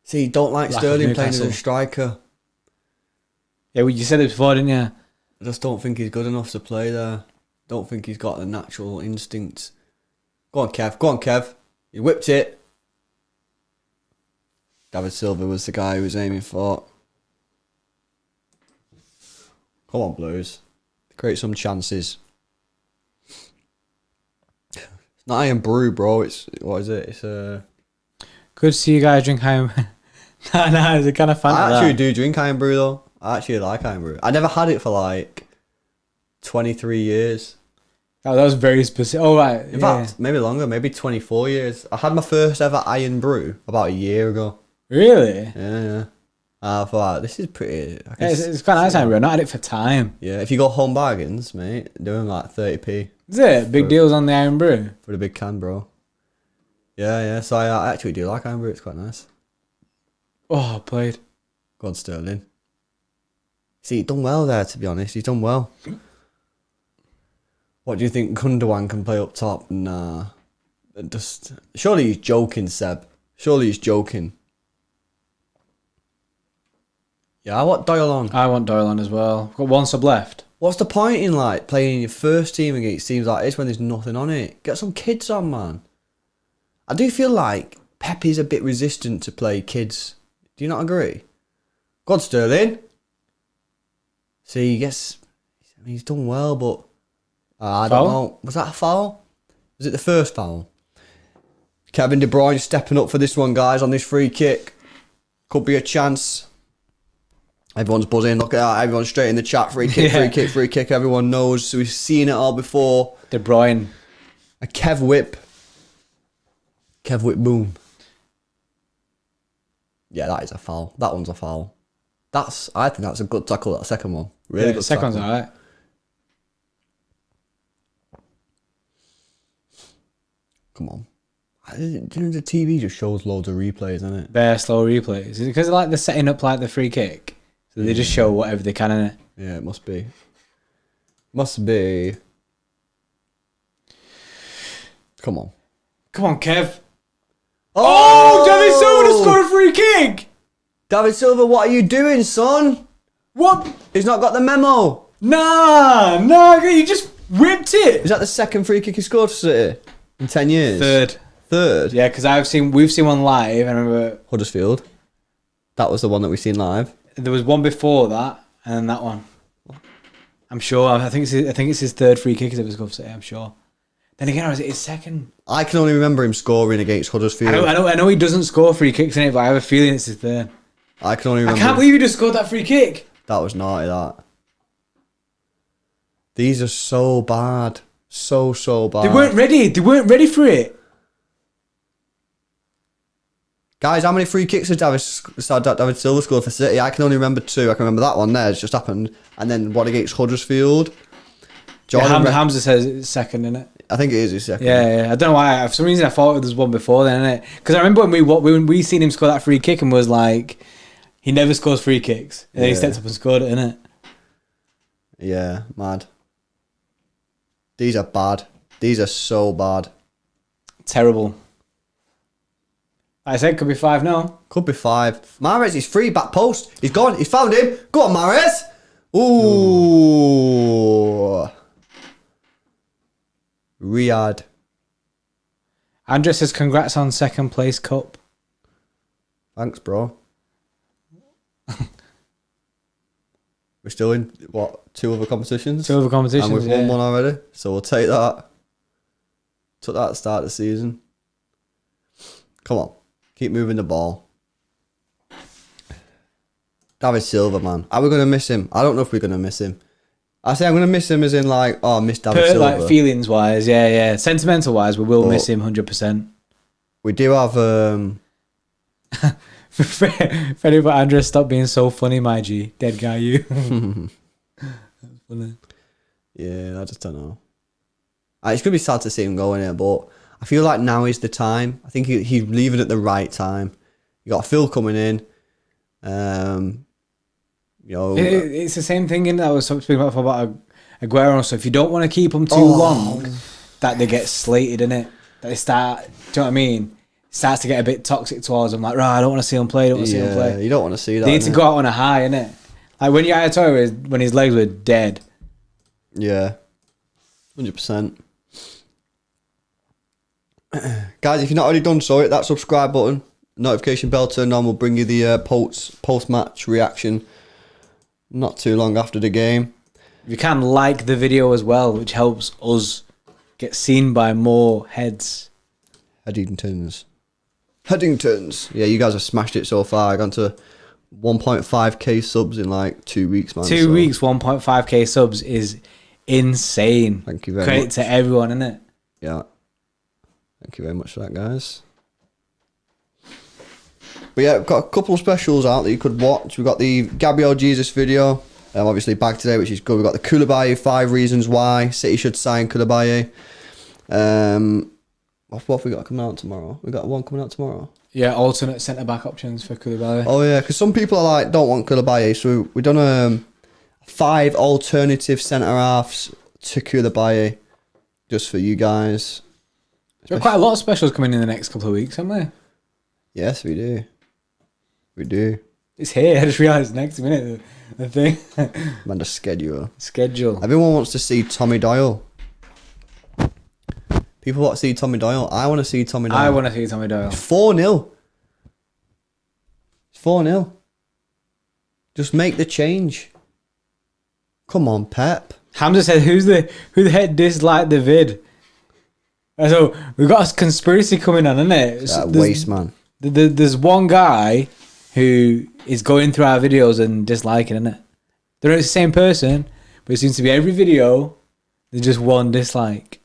See, don't like Sterling playing as a striker. Yeah, well, you said it before, didn't you? I just don't think he's good enough to play there. Don't think he's got the natural instincts. Go on, Kev. Go on, Kev. You whipped it. David Silva was the guy who was aiming for. Come on, Blues. Create some chances. It's not Iron Brew, bro. It's... What is it? It's a... Good to see you guys drink Iron... no, it's a kind of fun. I actually do drink Iron Brew, though. I actually like Iron Brew. I never had it for, like, 23 years. Oh, that was very specific. Oh, right. In fact, maybe longer, maybe 24 years. I had my first ever Iron Brew about a year ago. Really? Yeah. I thought, this is pretty... It's quite nice, Iron Brew. I not had it for time. Yeah, if you go Home Bargains, mate, doing like 30p. Is it? Big deals on the Iron Brew? For the big can, bro. Yeah. So I actually do like Iron Brew. It's quite nice. Oh, played. Go on, Sterling. See, he's done well there, to be honest. He's done well. What do you think Gundogan can play up top? Nah. Just... Surely he's joking, Seb. Surely he's joking. Yeah, I want Doyle on. I want Doyle on as well. Got one sub left. What's the point in like playing your first team against teams like this when there's nothing on it? Get some kids on, man. I do feel like Pepe's a bit resistant to play kids. Do you not agree? Go on, Sterling. See, yes, I mean, he's done well, but I don't know. Was that a foul? Was it the first foul? Kevin De Bruyne stepping up for this one, guys, on this free kick. Could be a chance. Everyone's buzzing. Look at that. Everyone's straight in the chat. Free kick, free kick, free kick. Everyone knows. So we've seen it all before. De Bruyne. A Kev whip. Kev whip boom. Yeah, that is a foul. That one's a foul. I think that's a good tackle, that second one. Really good second tackle. one's alright. Come on. You know, the TV just shows loads of replays, doesn't it? Bare slow replays. Is it because like they're setting up like the free kick? So they just show whatever they can in it. Yeah, it must be. Must be. Come on. Come on, Kev. Oh, David Silva scored a free kick. David Silva, what are you doing, son? What? He's not got the memo. Nah, you just whipped it. Is that the second free kick he scored for City in 10 years? Third? Yeah, because we've seen one live. I remember Huddersfield. That was the one that we've seen live. There was one before that, and then that one. I'm sure. I think it's his third free kick as it was scored for City. I'm sure. Then again, or is it his second? I can only remember him scoring against Huddersfield. I know he doesn't score free kicks in it, but I have a feeling it's his third. I can only remember. I can't believe he just scored that free kick. That was naughty, that. These are so bad. So bad. They weren't ready. They weren't ready for it. Guys, how many free kicks did David Silva scored for City? I can only remember 2. I can remember that one there. It's just happened. And then one against Huddersfield. Hamza says it's second, isn't it? I think it is his second. Yeah. I don't know why. For some reason, I thought there was one before then, innit? Because I remember when we seen him score that free kick and was like, he never scores free kicks. And then he stepped up and scored it, innit? Yeah, mad. These are bad. These are so bad. Terrible. Like I said, could be 5-0. Could be 5. Mahrez is free, back post. He's gone. He's found him. Go on, Mahrez. Ooh. Riyadh. Andrea says, congrats on second place cup. Thanks, bro. We're still in, 2 other competitions? 2 other competitions, and we've won one already, so we'll take that. Took that at the start of the season. Come on. Keep moving the ball. David Silva, man. Are we going to miss him? I don't know if we're going to miss him. I say I'm going to miss him as in like, I miss David Silva. Like feelings-wise, yeah. Sentimental-wise, we will miss him 100%. We do have... Freddie, but Andrea, stop being so funny, my G. Dead guy, you. That's funny. Yeah, I just don't know. It's going to be sad to see him go in here, but I feel like now is the time. I think he's leaving at the right time. You got Phil coming in. It's the same thing in that I was speaking about Aguero. So if you don't want to keep them too long, that they get slated, innit? That they start, do you know what I mean? Starts to get a bit toxic towards them. Like, right, I don't want to see him play. Yeah, you don't want to see that. They need to go out on a high, innit? Like when Ayatollah, when his legs were dead. Yeah, 100%. Guys, if you've not already done so, hit that subscribe button. Notification bell turned on will bring you the post-match reaction not too long after the game. If you can, like the video as well, which helps us get seen by more heads. Headingtons. Yeah, you guys have smashed it so far. I've gone to 1.5k subs in like 2 weeks, man. 2 weeks, 1.5k subs is insane. Thank you very much. Credit much to everyone, innit? Yeah. Thank you very much for that, guys. But yeah, we've got a couple of specials out that you could watch. We've got the Gabriel Jesus video, obviously back today, which is good. We've got the Koulibaly 5 reasons why City should sign Koulibaly. What have we got coming out tomorrow? We got one coming out tomorrow. Yeah, alternate centre back options for Koulibaly. Oh yeah, because some people are like don't want Koulibaly, so we've done 5 alternative centre halves to Koulibaly just for you guys. There are quite a lot of specials coming in the next couple of weeks, haven't there? Yes, we do. We do. It's here. I just realised next minute the thing. Man, the schedule. Everyone wants to see Tommy Doyle. People want to see Tommy Doyle. I want to see Tommy Doyle. I want to see Tommy Doyle. It's 4-0. It's 4-0. Just make the change. Come on, Pep. Hamza said, who the heck disliked the vid? So we've got a conspiracy coming on, isn't it? That waste, man. There's one guy who is going through our videos and disliking, isn't it? They're not the same person, but it seems to be every video, there's just one dislike.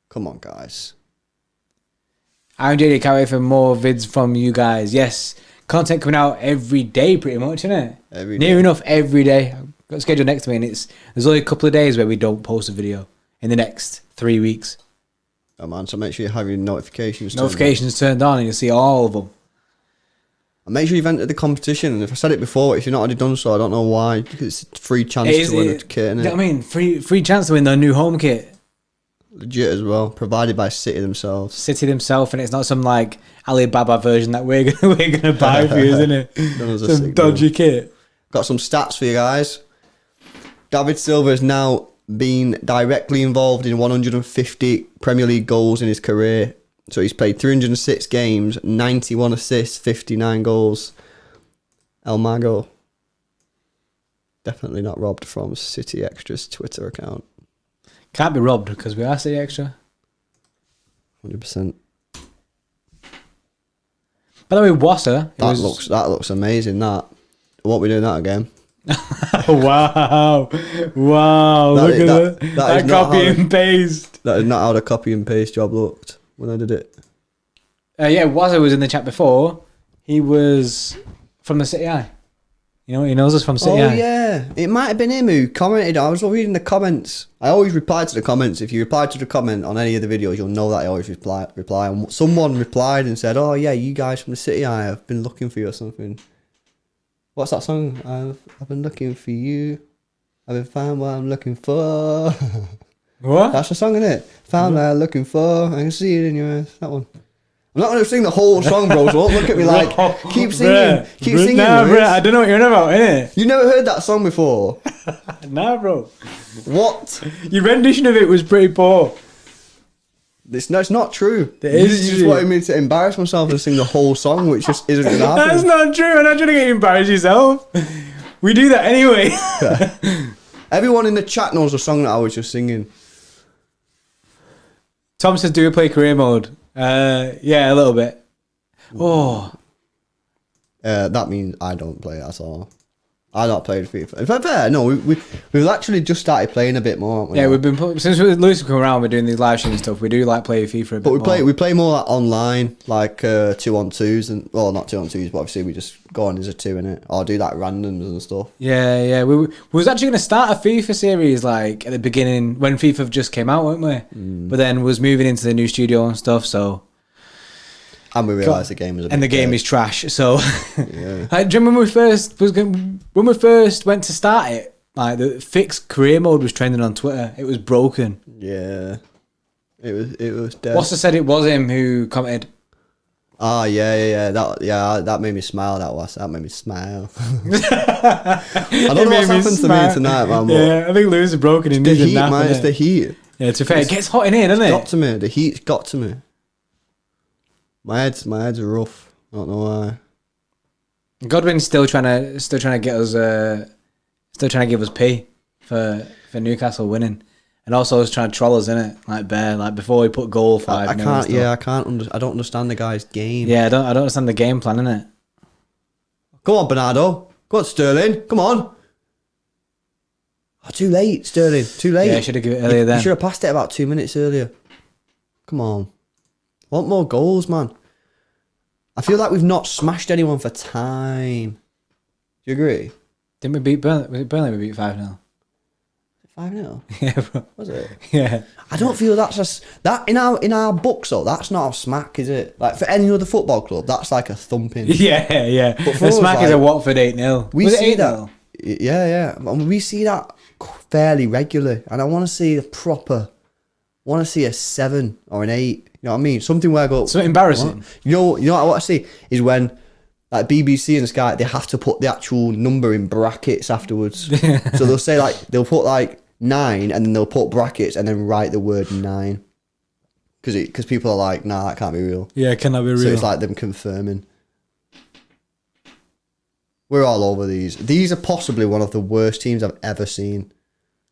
Come on, guys. I'm JD, can't wait for more vids from you guys. Yes, content coming out every day pretty much, isn't it? Every day. Near enough every day. I've got a schedule next to me and there's only a couple of days where we don't post a video in the next 3 weeks. Oh man, so make sure you have your notifications turned on and you'll see all of them. And make sure you've entered the competition. And if I said it before, if you've not already done so, I don't know why. Because it's a free chance to win a kit, innit? You know what I mean? Free chance to win their new home kit. Legit as well, provided by City themselves. City themselves, and it's not some like Alibaba version that we're gonna buy for you, isn't it? Some dodgy kit. Got some stats for you guys. David Silva has now been directly involved in 150 Premier League goals in his career. So he's played 306 games, 91 assists, 59 goals. El Mago. Definitely not robbed from City Xtra's Twitter account. Can't be robbed because we are City Extra. 100%. By the way, Wassa. That looks amazing. That. What we doing that again? Wow! Look at that copy and paste. That is not how the copy and paste job looked when I did it. Yeah, Wazza was in the chat before. He was from the City Eye. You know, he knows us from City Eye. Oh yeah, it might have been him who commented. I was reading the comments. I always reply to the comments. If you reply to the comment on any of the videos, you'll know that I always reply. And someone replied and said, "Oh yeah, you guys from the City Eye. I've been looking for you or something." What's that song? I've been looking for you. I've been found what I'm looking for. What? That's the song, isn't it? Found what I'm looking for. I can see it in your eyes. That one. I'm not going to sing the whole song, bro, so don't look at me like, keep singing. Keep singing, Nah, Lewis. bro, I don't know what you're on about, innit? You never heard that song before? Nah, bro. What? Your rendition of it was pretty poor. It's not true. It You is just true. wanted me to embarrass myself and sing the whole song, which just isn't going to happen. That's not true. I'm not trying to get you embarrassed yourself. We do that anyway. Everyone in the chat knows the song that I was just singing. Tom says, do we play career mode? Yeah, a little bit. Oh. That means I don't play it at all. I not played FIFA. In fact, no, we've actually just started playing a bit more, haven't we? Yeah, we've been since Lewis has come around. We're doing these live streams and stuff. We do like play FIFA a bit. But we play more like online, like 2-on-2s, and well, not 2-on-2s, but obviously we just go on as a 2 in it, or do like randoms and stuff. Yeah. We was actually going to start a FIFA series like at the beginning when FIFA just came out, weren't we? But then was moving into the new studio and stuff. So. And we realised the game was a bit and the game dead. is trash. So, Yeah. like, do you remember when we first went to start it? Like the fixed career mode was trending on Twitter. It was broken. Yeah, it was dead. What's said it was him who commented. Ah, yeah. That made me smile. That made me smile. I don't know what's happened to me tonight, man. But Yeah, I think Lewis is broken in the his heat, nap, man. innit? It's the heat. Yeah, to be fair, it gets hot in here, doesn't it? Got to me. The heat's got to me. My head's rough. I don't know why. Godwin's still trying to get us still trying to give us P for Newcastle winning, and also was trying to troll us, innit? Like Bear, like before we put goal 5. I can't. Yeah, I can't. I don't understand the guy's game. Yeah, I don't understand the game plan, innit? Come on, Bernardo. Go on, Sterling. Come on. Oh, too late, Sterling. Too late. Yeah, I should have given it earlier You then. should have passed it about 2 minutes earlier. Come on. Want more goals, man. I feel like we've not smashed anyone for time. Do you agree? Didn't we beat Burnley? Was it Burnley we beat 5-0? 5-0? Yeah, bro. Was it? Yeah. I don't feel that in our books though. That's not a smack, is it? Like for any other football club, that's like a thumping. Yeah. But for The us, smack is like, a Watford 8-0. We Was it see 8-0? that. Yeah. And we see that fairly regularly, and I want to see a proper. Want to see a 7 or an 8. You know what I mean? Something where I go. So embarrassing. What? You know what I want to see is when like BBC and Sky, they have to put the actual number in brackets afterwards. So they'll say like they'll put like 9 and then they'll put brackets and then write the word 9 because people are like, nah, that can't be real. Yeah, can that be real? So it's like them confirming. We're all over these. These are possibly one of the worst teams I've ever seen.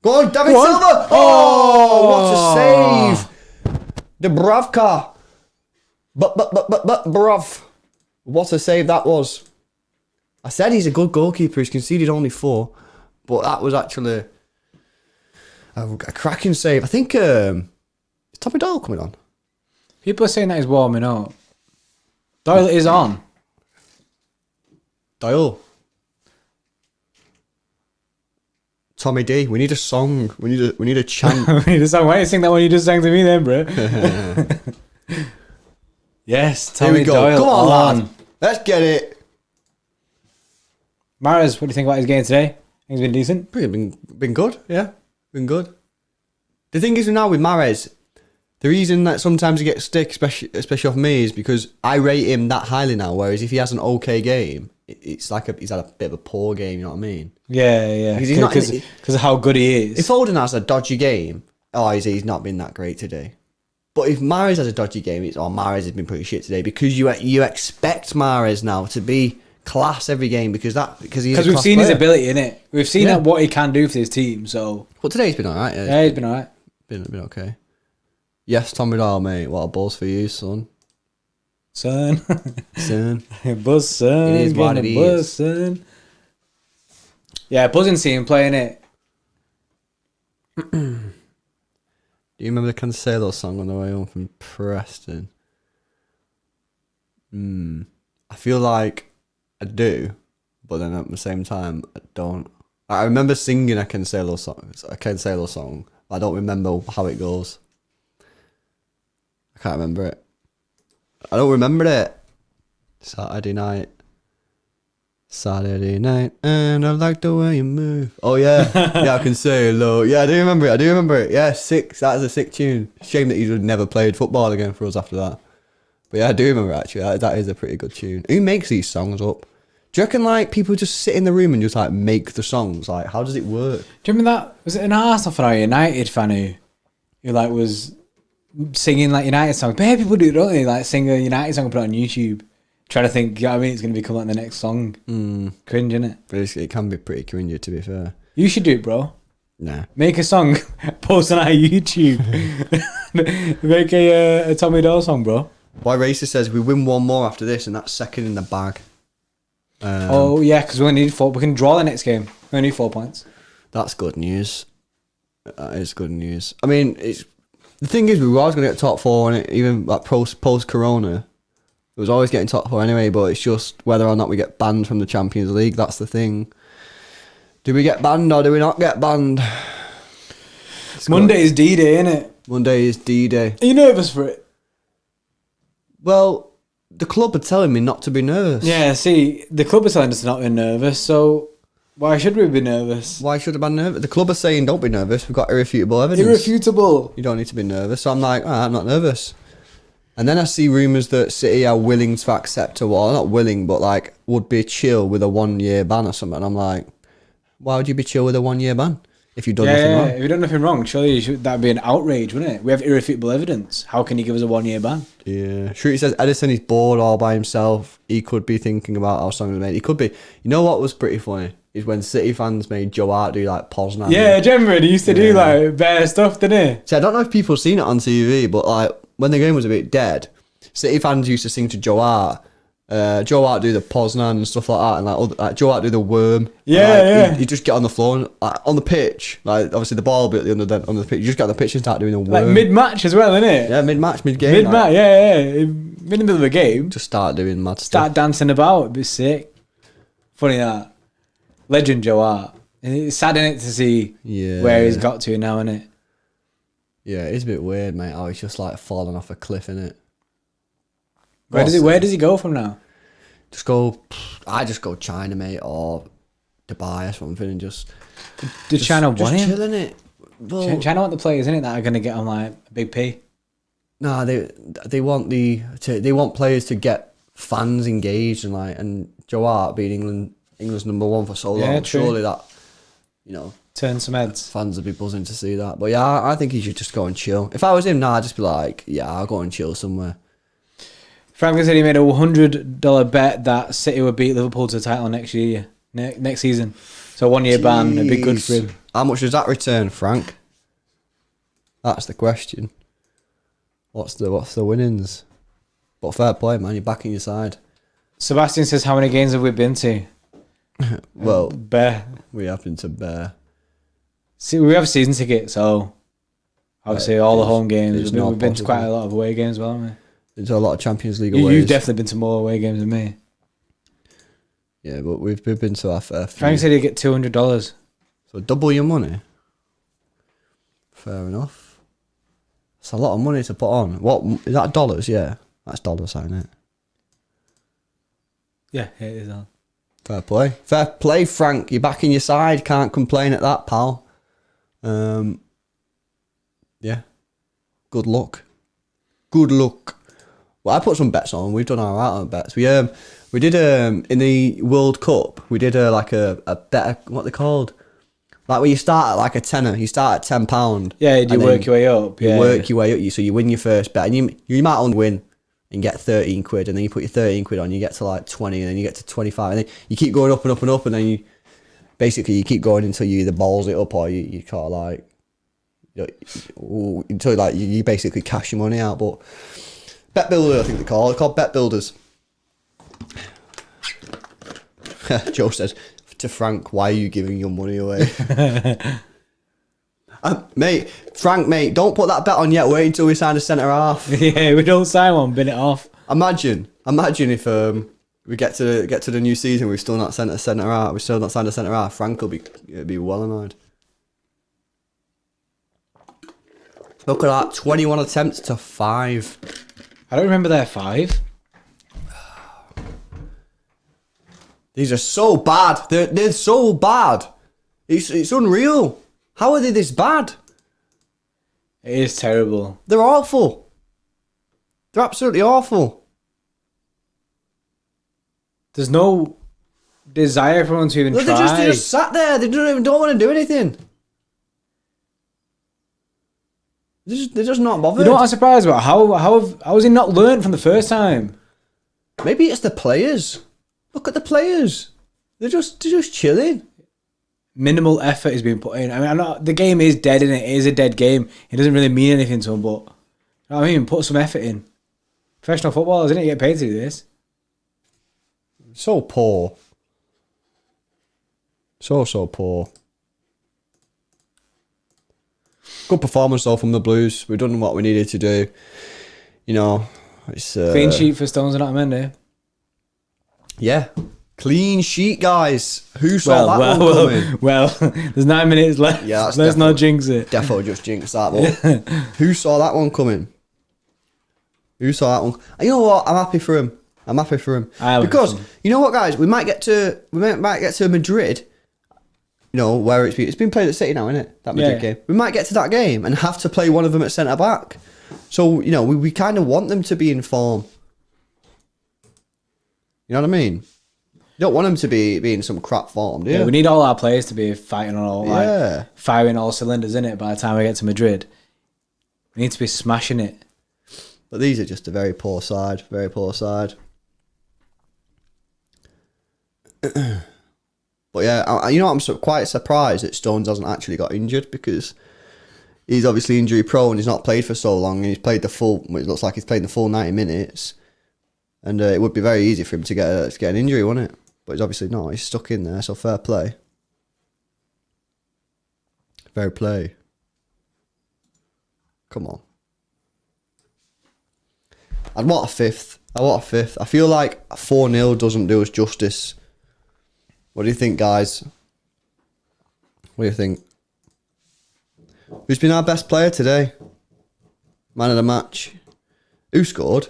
Go on, David Silva! Oh, what a save! Dubravka. But, bruv. What a save that was. I said he's a good goalkeeper. He's conceded only 4. But that was actually a cracking save. I think, is Tommy Doyle coming on? People are saying that he's warming up. Doyle is on. Doyle. Tommy D, we need a song. We need a chant. We need a song. Why don't you sing that one you just sang to me then, bro? Yes, Tommy Here we go. Doyle. Come on, lad. Let's get it. Mahrez, what do you think about his game today? He's been decent. Been good, yeah. Been good. The thing is now with Mahrez, the reason that sometimes he gets stick, especially off me, is because I rate him that highly now. Whereas if he has an okay game, it's like he's had a bit of a poor game. You know what I mean? Yeah. Because Because of how good he is. if Foden has a dodgy game, he's not been that great today. But if Mahrez has a dodgy game, Mahrez has been pretty shit today because you expect Mahrez now to be class every game because we've seen his ability in it. We've seen what he can do for his team. So, But today's been alright. yeah, he's been alright. Been okay. Yes, Tommy Dahl, mate. What a buzz for you, son. Son. Son. Buzz, son. It is what it Getting a buzz, is. son. Yeah, buzzing seeing playing it. Do you remember the Cancelo song on the way home from Preston? I feel like I do, but then at the same time, I don't. I remember singing a Cancelo song. But I don't remember how it goes. I can't remember it. I don't remember it. Saturday night, and I like the way you move. Oh yeah, yeah, I can say hello. Yeah, I do remember it. Yeah, sick. That is a sick tune. Shame that you never played football again for us after that. But yeah, I do remember actually. That is a pretty good tune. Who makes these songs up? Do you reckon like people just sit in the room and just like make the songs? Like, how does it work? Do you remember that? Was it an Arsenal fan or a United fan who like was singing like United songs? But people do, don't they? Like sing a United song and put it on YouTube. Trying to think, you know what I mean? It's going to become like the next song. Cringe, innit? But it can be pretty cringy, to be fair. You should do it, bro. Nah. Make a song, post on our YouTube. Make a Tommy Dahl song, bro. Boy Racer says we win one more after this, and that's second in the bag. Oh yeah, because we only need 4. We can draw the next game. We only need 4 points. That's good news. That is good news. I mean, it's the thing is we were always going to get top 4, and even like post Corona, it was always getting top 4 anyway. But it's just whether or not we get banned from the Champions League. That's the thing. Do we get banned or do we not get banned? Monday is D-Day, innit? Monday is D-Day. Are you nervous for it? Well, the club are telling me not to be nervous. Yeah, see, the club is telling us not to be nervous, so why should we be nervous? Why should I be nervous? The club are saying don't be nervous. We've got irrefutable evidence. Irrefutable. You don't need to be nervous. So I'm like, I'm not nervous. And then I see rumours that City are willing to accept not willing, but like would be chill with a 1-year ban or something. And I'm like, why would you be chill with a 1-year ban if you've done nothing wrong? If you've done nothing wrong, surely that'd be an outrage, wouldn't it? We have irrefutable evidence. How can you give us a 1-year ban? Yeah. Shruti says Edison is bored all by himself. He could be thinking about how songs are made. He could be. You know what was pretty funny? Is when City fans made Joe Hart do like Poznan. Yeah, Jemmer, he used to do like bare stuff, didn't he? See, I don't know if people have seen it on TV, but like when the game was a bit dead, City fans used to sing to Joe Hart. Joe Hart do the Poznan and stuff like that, and like Joe Hart do the worm. Yeah. He'd just get on the floor and, on the pitch. Like obviously the ball will be under the pitch. You just get on the pitch and start doing the worm. Like mid-match as well, innit? Yeah, mid-match, mid-game. Mid-match, yeah. In the middle of the game. Just start doing mad stuff. Start dancing about. It'd be sick. Funny that. Legend Joe Hart. And it's sad, innit, to see where he's got to now, innit? Yeah, it's a bit weird, mate. How he's just like falling off a cliff, innit? Where does he go from now? I just go China, mate, or Dubai or something, and just China want him? chilling it. Well, China want the players, innit, that are going to get on like a big P. Nah, they want they want players to get fans engaged and Joe Hart being England's number 1 for so long. Yeah, true. Surely that Turn some heads. fans would be buzzing to see that. But yeah, I think he should just go and chill. If I was him, I'd just be like, yeah, I'll go and chill somewhere. Franklin said he made a $100 bet that City would beat Liverpool to the title next season. So 1-year ban would be good for him. How much does that return, Frank? That's the question. What's the winnings? But fair play, man. You're back in your side. Sebastian says, how many games have we been to? Well, Bear. we happen to bear. See, we have a season ticket, so obviously all the home games. We've been to quite a lot of away games, well, haven't we? Into a lot of Champions League You've aways. definitely been to more away games than me. Yeah, but we've been to our fair few. Frank said he'd get $200. So double your money. Fair enough. It's a lot of money to put on. What is that? Dollars? Yeah, that's dollars, isn't it? Yeah, it is on. Fair play, Frank. You're back in your side. Can't complain at that, pal. Yeah. Good luck. Well, I put some bets on. We've done all right on bets. We did in the World Cup. We did a bet. What they called? Like when you start at like a tenner, you start at £10. Yeah, you work your way up. You work your way up. So you win your first bet, and you might only win and get 13 quid, and then you put your 13 quid on. You get to like 20, and then you get to 25, and then you keep going up and up and up, and then you keep going until you either balls it up or you kind of like until like you basically cash your money out. But bet builder, I think they're called bet builders. Joe says to Frank, "Why are you giving your money away?" Frank, don't put that bet on yet. Wait until we sign a centre half. Yeah, we don't sign one, bin it off. Imagine if we get to the new season, we've still not signed a centre half. We've still not signed a centre half. Frank will be well annoyed. Look at that, 21 attempts to 5. I don't remember their 5. These are so bad. They're so bad. It's unreal. How are they this bad? It is terrible. They're awful. They're absolutely awful. There's no desire for them to even try. They just sat there. They don't want to do anything. They're just not bothered. You know what I'm surprised about? How has he not learned from the first time? Maybe it's the players. Look at the players. They're just chilling. Minimal effort is being put in. I mean, the game is dead, and it is a dead game. It doesn't really mean anything to him, but you know what I mean, put some effort in. Professional footballers, isn't it? You get paid to do this. So poor. So poor. Good performance though from the Blues. We've done what we needed to do. You know, it's clean sheet for Stones and Otamendi. Yeah. Clean sheet, guys. Who saw that one coming? Well, there's 9 minutes left. Yeah, let's not jinx it. Defo just jinxed that one. Who saw that one coming? Who saw that one? And you know what? I'm happy for him. Because you know what, guys? We might get to Madrid. You know where it's been played at City now, isn't it? That Madrid game. We might get to that game and have to play one of them at centre back. So you know we kind of want them to be in form. You know what I mean? You don't want them to be in some crap form, do you? Yeah, we need all our players to be fighting on all, firing all cylinders, innit? By the time we get to Madrid, we need to be smashing it. But these are just a very poor side. Very poor side. But yeah, you know what? I'm quite surprised that Stones hasn't actually got injured because he's obviously injury prone. He's not played for so long, and he's played it looks like he's played the full 90 minutes. And it would be very easy for him to get an injury, wouldn't it? But he's obviously not. He's stuck in there, so fair play. Fair play. Come on. And what a fifth. I feel like 4-0 doesn't do us justice. What do you think, guys? What do you think? Who's been our best player today? Man of the match. Who scored?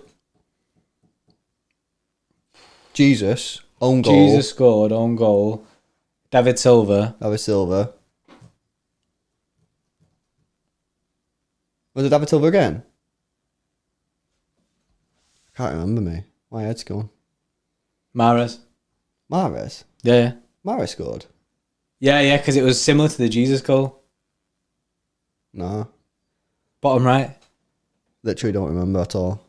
Jesus. Own goal. Jesus scored, own goal. David Silva. Was it David Silva again? I can't remember me. My head's gone. Mahrez. Yeah. Mahrez scored? Yeah, because it was similar to the Jesus goal. No. Bottom right. Literally don't remember at all.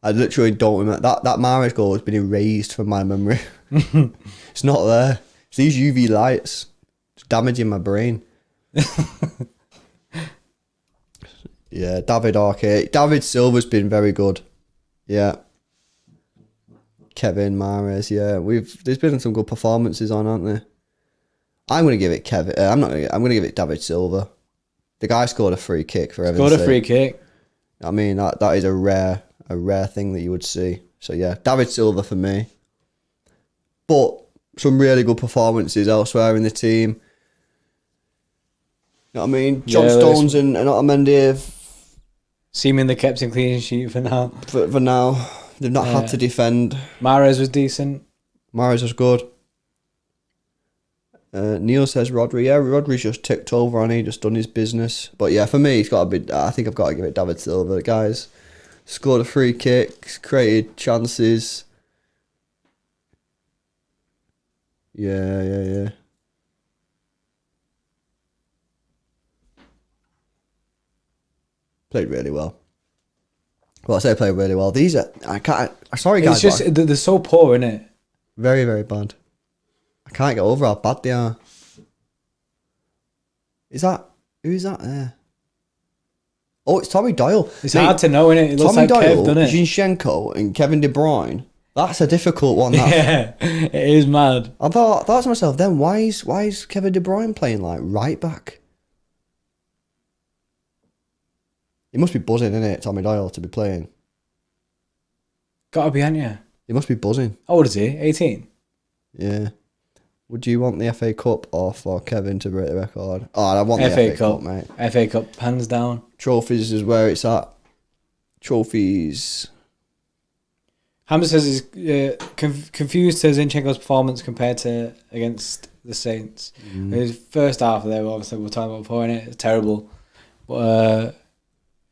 I literally don't remember. That Mahrez goal has been erased from my memory. It's not there. It's these UV lights. It's damaging my brain. Yeah, David Silva's been very good. Yeah. Kevin, Mahrez, yeah. There's been some good performances on, aren't there? I'm gonna give it Kevin. I'm gonna give it David Silva. The guy scored a free kick for Evans. Scored a free kick. I mean that is a rare thing that you would see. So yeah, David Silva for me. But some really good performances elsewhere in the team. You know what I mean? John Stones and Otamendi have seemingly kept a clean sheet for now. For now. They've not had to defend. Mahrez was decent. Mahrez was good. Neil says Rodri. Yeah, Rodri's just ticked over on. He just done his business. But yeah, for me, it's got to be. I think I've got to give it David Silva. Guys, scored a free kick, created chances. Yeah. Played really well. Well, I say played really well. These are... I can't... Sorry, guys. It's just... They're so poor, innit? Very, very bad. I can't get over how bad they are. Is that... Who is that there? Oh, it's Tommy Doyle. It's hard to know, innit? It looks Tommy like Kev, Doyle, doesn't it? Zinchenko, and Kevin De Bruyne. That's a difficult one. That. Yeah, it is mad. I thought to myself, then why is Kevin De Bruyne playing like right back? He must be buzzing, innit, Tommy Doyle, to be playing. Gotta be, ain't you? He must be buzzing. How old is he? 18? Yeah. Would you want the FA Cup or for Kevin to break the record? Oh, I want the FA Cup, mate. FA Cup, hands down. Trophies is where it's at. Trophies. Hamza says he's confused to Zinchenko's performance compared to against the Saints. His first half there, obviously, we were talking about before, innit? It's terrible. But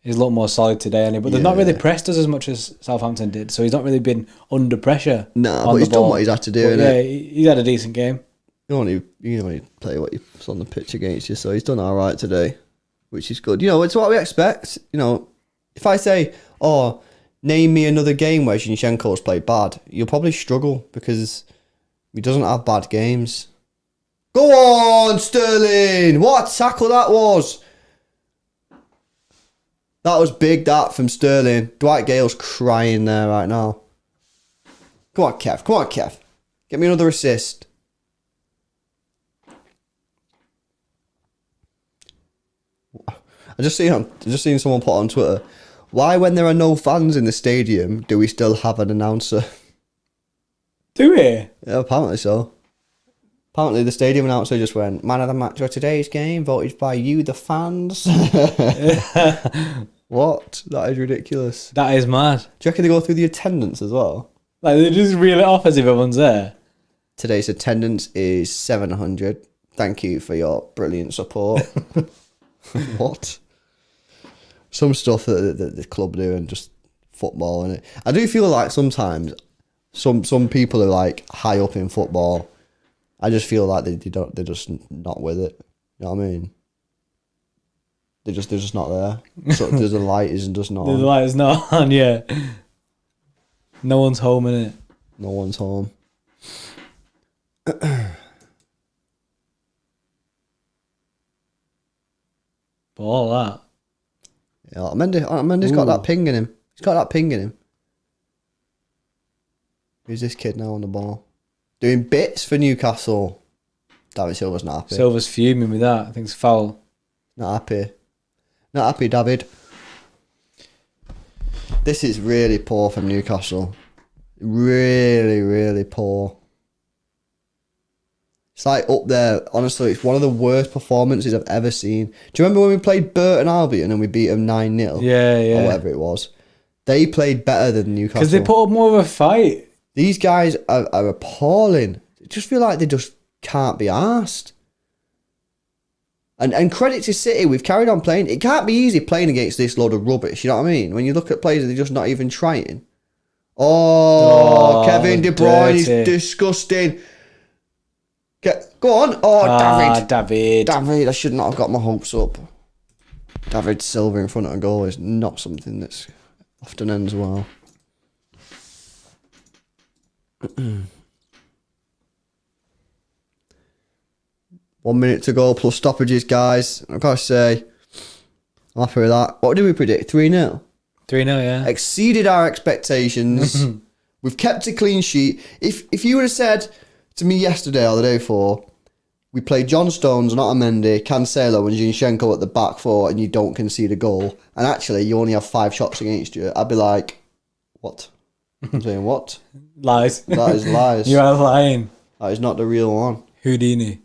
he's a lot more solid today, innit? But they've not really pressed us as much as Southampton did, so he's not really been under pressure. Nah, but he's done what he's had to do, innit? Yeah, he's had a decent game. You only play what's on the pitch against you, so he's done all right today, which is good. You know, it's what we expect. You know, if I say, oh, name me another game where Zinchenko's played bad, you'll probably struggle because he doesn't have bad games. Go on, Sterling! What a tackle that was! That was big, that, from Sterling. Dwight Gale's crying there right now. Come on, Kev. Come on, Kev. Get me another assist. I just seen someone put on Twitter, why when there are no fans in the stadium do we still have an announcer? Do we? Yeah, apparently so. Apparently the stadium announcer just went, man of the match for today's game, voted by you, the fans. What? That is ridiculous. That is mad. Do you reckon they go through the attendance as well? Like, they just reel it off as if everyone's there. Today's attendance is 700. Thank you for your brilliant support. What? Some stuff that the club do and just football, innit? I do feel like sometimes some people are like high up in football. I just feel like they're just not with it. You know what I mean? They're just not there. So the light is just not on. The light is not on, yeah. No one's home, innit? No one's home. But all that. Yeah, Mendy's got that ping in him. He's got that ping in him. Who's this kid now on the ball? Doing bits for Newcastle. David Silva's not happy. Silva's fuming with that. I think it's foul. Not happy. Not happy, David. This is really poor from Newcastle. Really, really poor. It's like up there. Honestly, it's one of the worst performances I've ever seen. Do you remember when we played Burton Albion and we beat them 9-0? Yeah. Or whatever it was. They played better than Newcastle. Because they put up more of a fight. These guys are appalling. I just feel like they just can't be arsed. And credit to City, we've carried on playing. It can't be easy playing against this load of rubbish, you know what I mean? When you look at players, they're just not even trying. Oh, Kevin De Bruyne is disgusting. Go on. Oh, David. David, I should not have got my hopes up. David Silva in front of a goal is not something that's often ends well. 1 minute to go plus stoppages, guys. I've got to say, I'm happy with that. What did we predict? 3-0? 3-0, yeah. Exceeded our expectations. We've kept a clean sheet. If you would have said to me yesterday or the day before, we play John Stones, not Mendy, Cancelo and Zinchenko at the back four and you don't concede a goal, and actually you only have 5 shots against you, I'd be like, what? I'm saying what? Lies. That is lies. You are lying. That is not the real one. Houdini.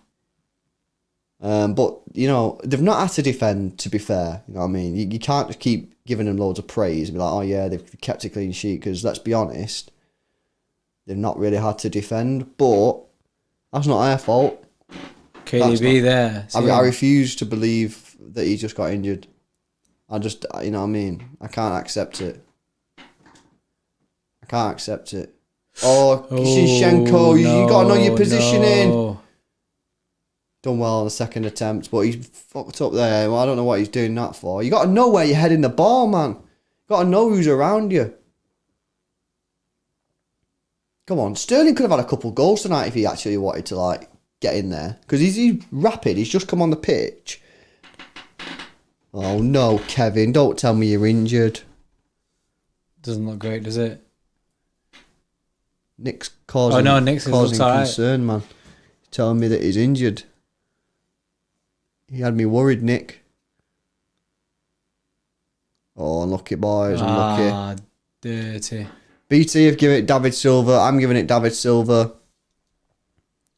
But, you know, they've not had to defend, to be fair. You know what I mean? You can't just keep giving them loads of praise and be like, oh yeah, they've kept a clean sheet, because let's be honest, they've not really had to defend, but that's not their fault. KDB there. I refuse to believe that he just got injured. I just, you know what I mean? I can't accept it. I can't accept it. Oh, Zinchenko, you got to know your positioning. Done well on the second attempt, but he's fucked up there. Well, I don't know what he's doing that for. You got to know where you're heading the ball, man. You got to know who's around you. Come on, Sterling could have had a couple goals tonight if he actually wanted to, like, get in there. Because he's rapid. He's just come on the pitch. Oh no, Kevin! Don't tell me you're injured. Doesn't look great, does it? Nick's causing concern, man. He's telling me that he's injured. He had me worried, Nick. Oh, unlucky boys, unlucky. Ah, dirty. BT have given it David Silva. I'm giving it David Silva.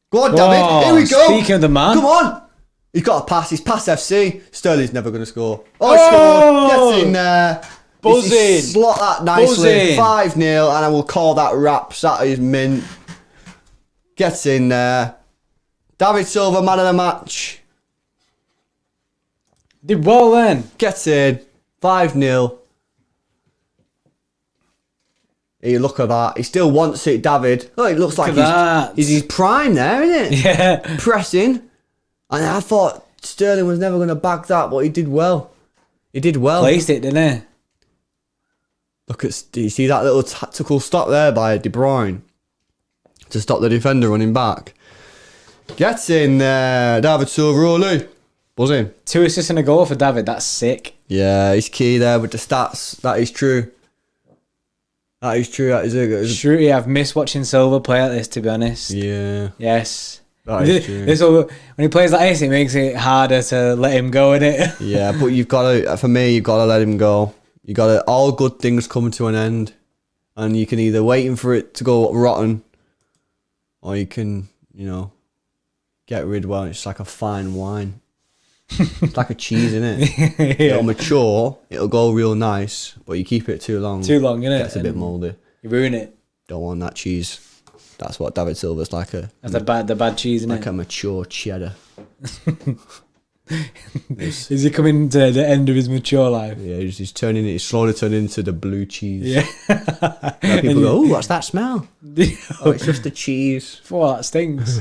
Go on, David. Here we go. Speaking of the man. Come on. He's got a pass. He's past FC. Sterling's never going to score. Oh, he scored. Gets in there. Buzzing. Slot that nicely. 5-0, and I will call that wraps. That is mint. Gets in there. David Silva, man of the match. Did well then. Gets in. 5-0. Hey, look at that. He still wants it, David. Oh, it looks like he's his prime there, isn't it? Yeah. Pressing. And I thought Sterling was never going to back that, but he did well. He did well. Placed it, didn't he? Look at, do you see that little tactical stop there by De Bruyne to stop the defender running back? Gets in there. David Silva, Oli. Buzzing. 2 assists and a goal for David. That's sick. Yeah, he's key there with the stats. That is true. That is true. That is it. Shruti, I've missed watching Silva play like this, to be honest. Yeah. Yes. That is true. When he plays like this, it makes it harder to let him go, innit? Yeah, but you've got to, for me, you've got to let him go. You got to, all good things come to an end. And you can either waiting for it to go rotten, or you can, get rid. Well, it's like a fine wine. It's like a cheese, isn't it? Yeah. It'll mature, it'll go real nice, but you keep it too long. Too long, innit? It gets a bit mouldy. You ruin it. Don't want that cheese. That's what David Silva's like. That's the bad cheese, isn't like it? a mature cheddar. Is he coming to the end of his mature life? Yeah, he's slowly turning into the blue cheese. Yeah. People go, oh, what's that smell? Oh, it's just the cheese. Oh, that stings.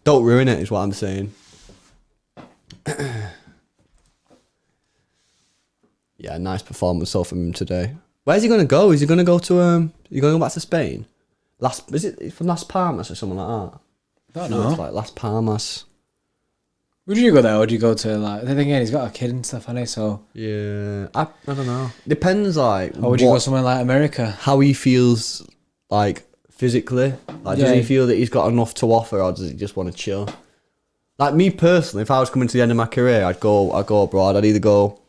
Don't ruin it, is what I'm saying. Yeah, nice performance off from him today. Where's he going to go? Is he going to go to you going to go back to Spain? Is it from Las Palmas or something like that? I don't know. It's like Las Palmas. Would you go there, or would you go to like? Then again, he's got a kid and stuff, hasn't he? So yeah, I don't know. Depends, like. Or would you go somewhere like America? How he feels, like physically. Like, does he feel that he's got enough to offer, or does he just want to chill? Like me personally, if I was coming to the end of my career, I'd go abroad. I'd either go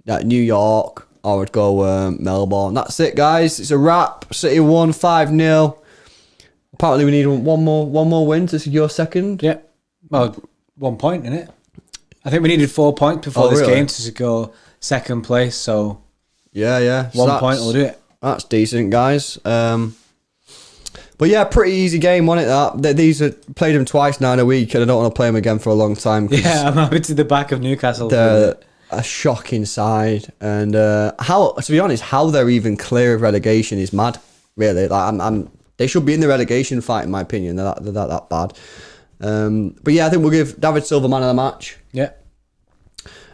New York or I'd go Melbourne. That's it, guys. It's a wrap. City won 5-0. Apparently, we need one more win to secure second. Yeah. Well, 1 point, innit? I think we needed 4 points before this game to secure second place. So yeah. 1 point will do it. That's decent, guys. But yeah, pretty easy game, wasn't it? That these are played them twice now in a week, and I don't want to play them again for a long time. Yeah, I'm happy to the back of Newcastle. They're a shocking side, and to be honest, how they're even clear of relegation is mad. Really, like they should be in the relegation fight, in my opinion. They're that bad. But yeah, I think we'll give David Silva man of the match. Yeah.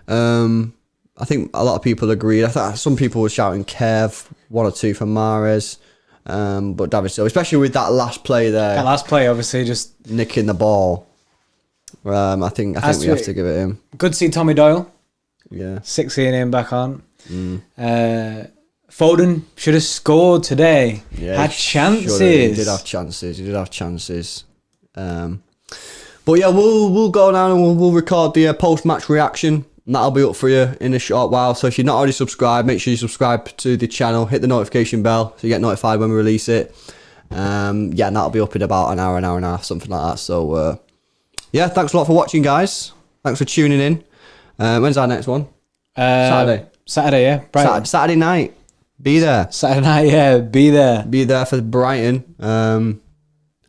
I think a lot of people agreed. I thought some people were shouting Kev, 1 or 2 for Mahrez. But David Silva, especially with that last play there. That last play, obviously, just nicking the ball. I think we have to give it him. Good to see Tommy Doyle. Yeah. 6 seeing him back on. Foden should have scored today. Yeah, had chances. He did have chances. But yeah, we'll go down and we'll record the post-match reaction. And that'll be up for you in a short while. So if you're not already subscribed, make sure you subscribe to the channel. Hit the notification bell so you get notified when we release it. And that'll be up in about an hour and a half, something like that. So thanks a lot for watching, guys. Thanks for tuning in. When's our next one? Saturday, yeah. Brighton. Saturday night. Be there. Saturday night, yeah. Be there. Be there for Brighton.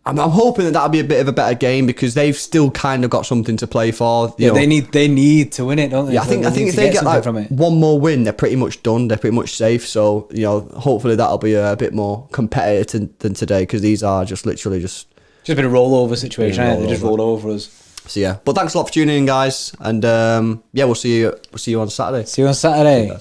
I'm hoping that'll be a bit of a better game because they've still kind of got something to play for. You know. They need to win it, don't they? Yeah, I think if they get like one more win, they're pretty much done. They're pretty much safe. So hopefully that'll be a bit more competitive than today because these are just literally just a bit of rollover situation. They just rolled over us. So yeah, but thanks a lot for tuning in, guys, and we'll see you on Saturday. See you on Saturday.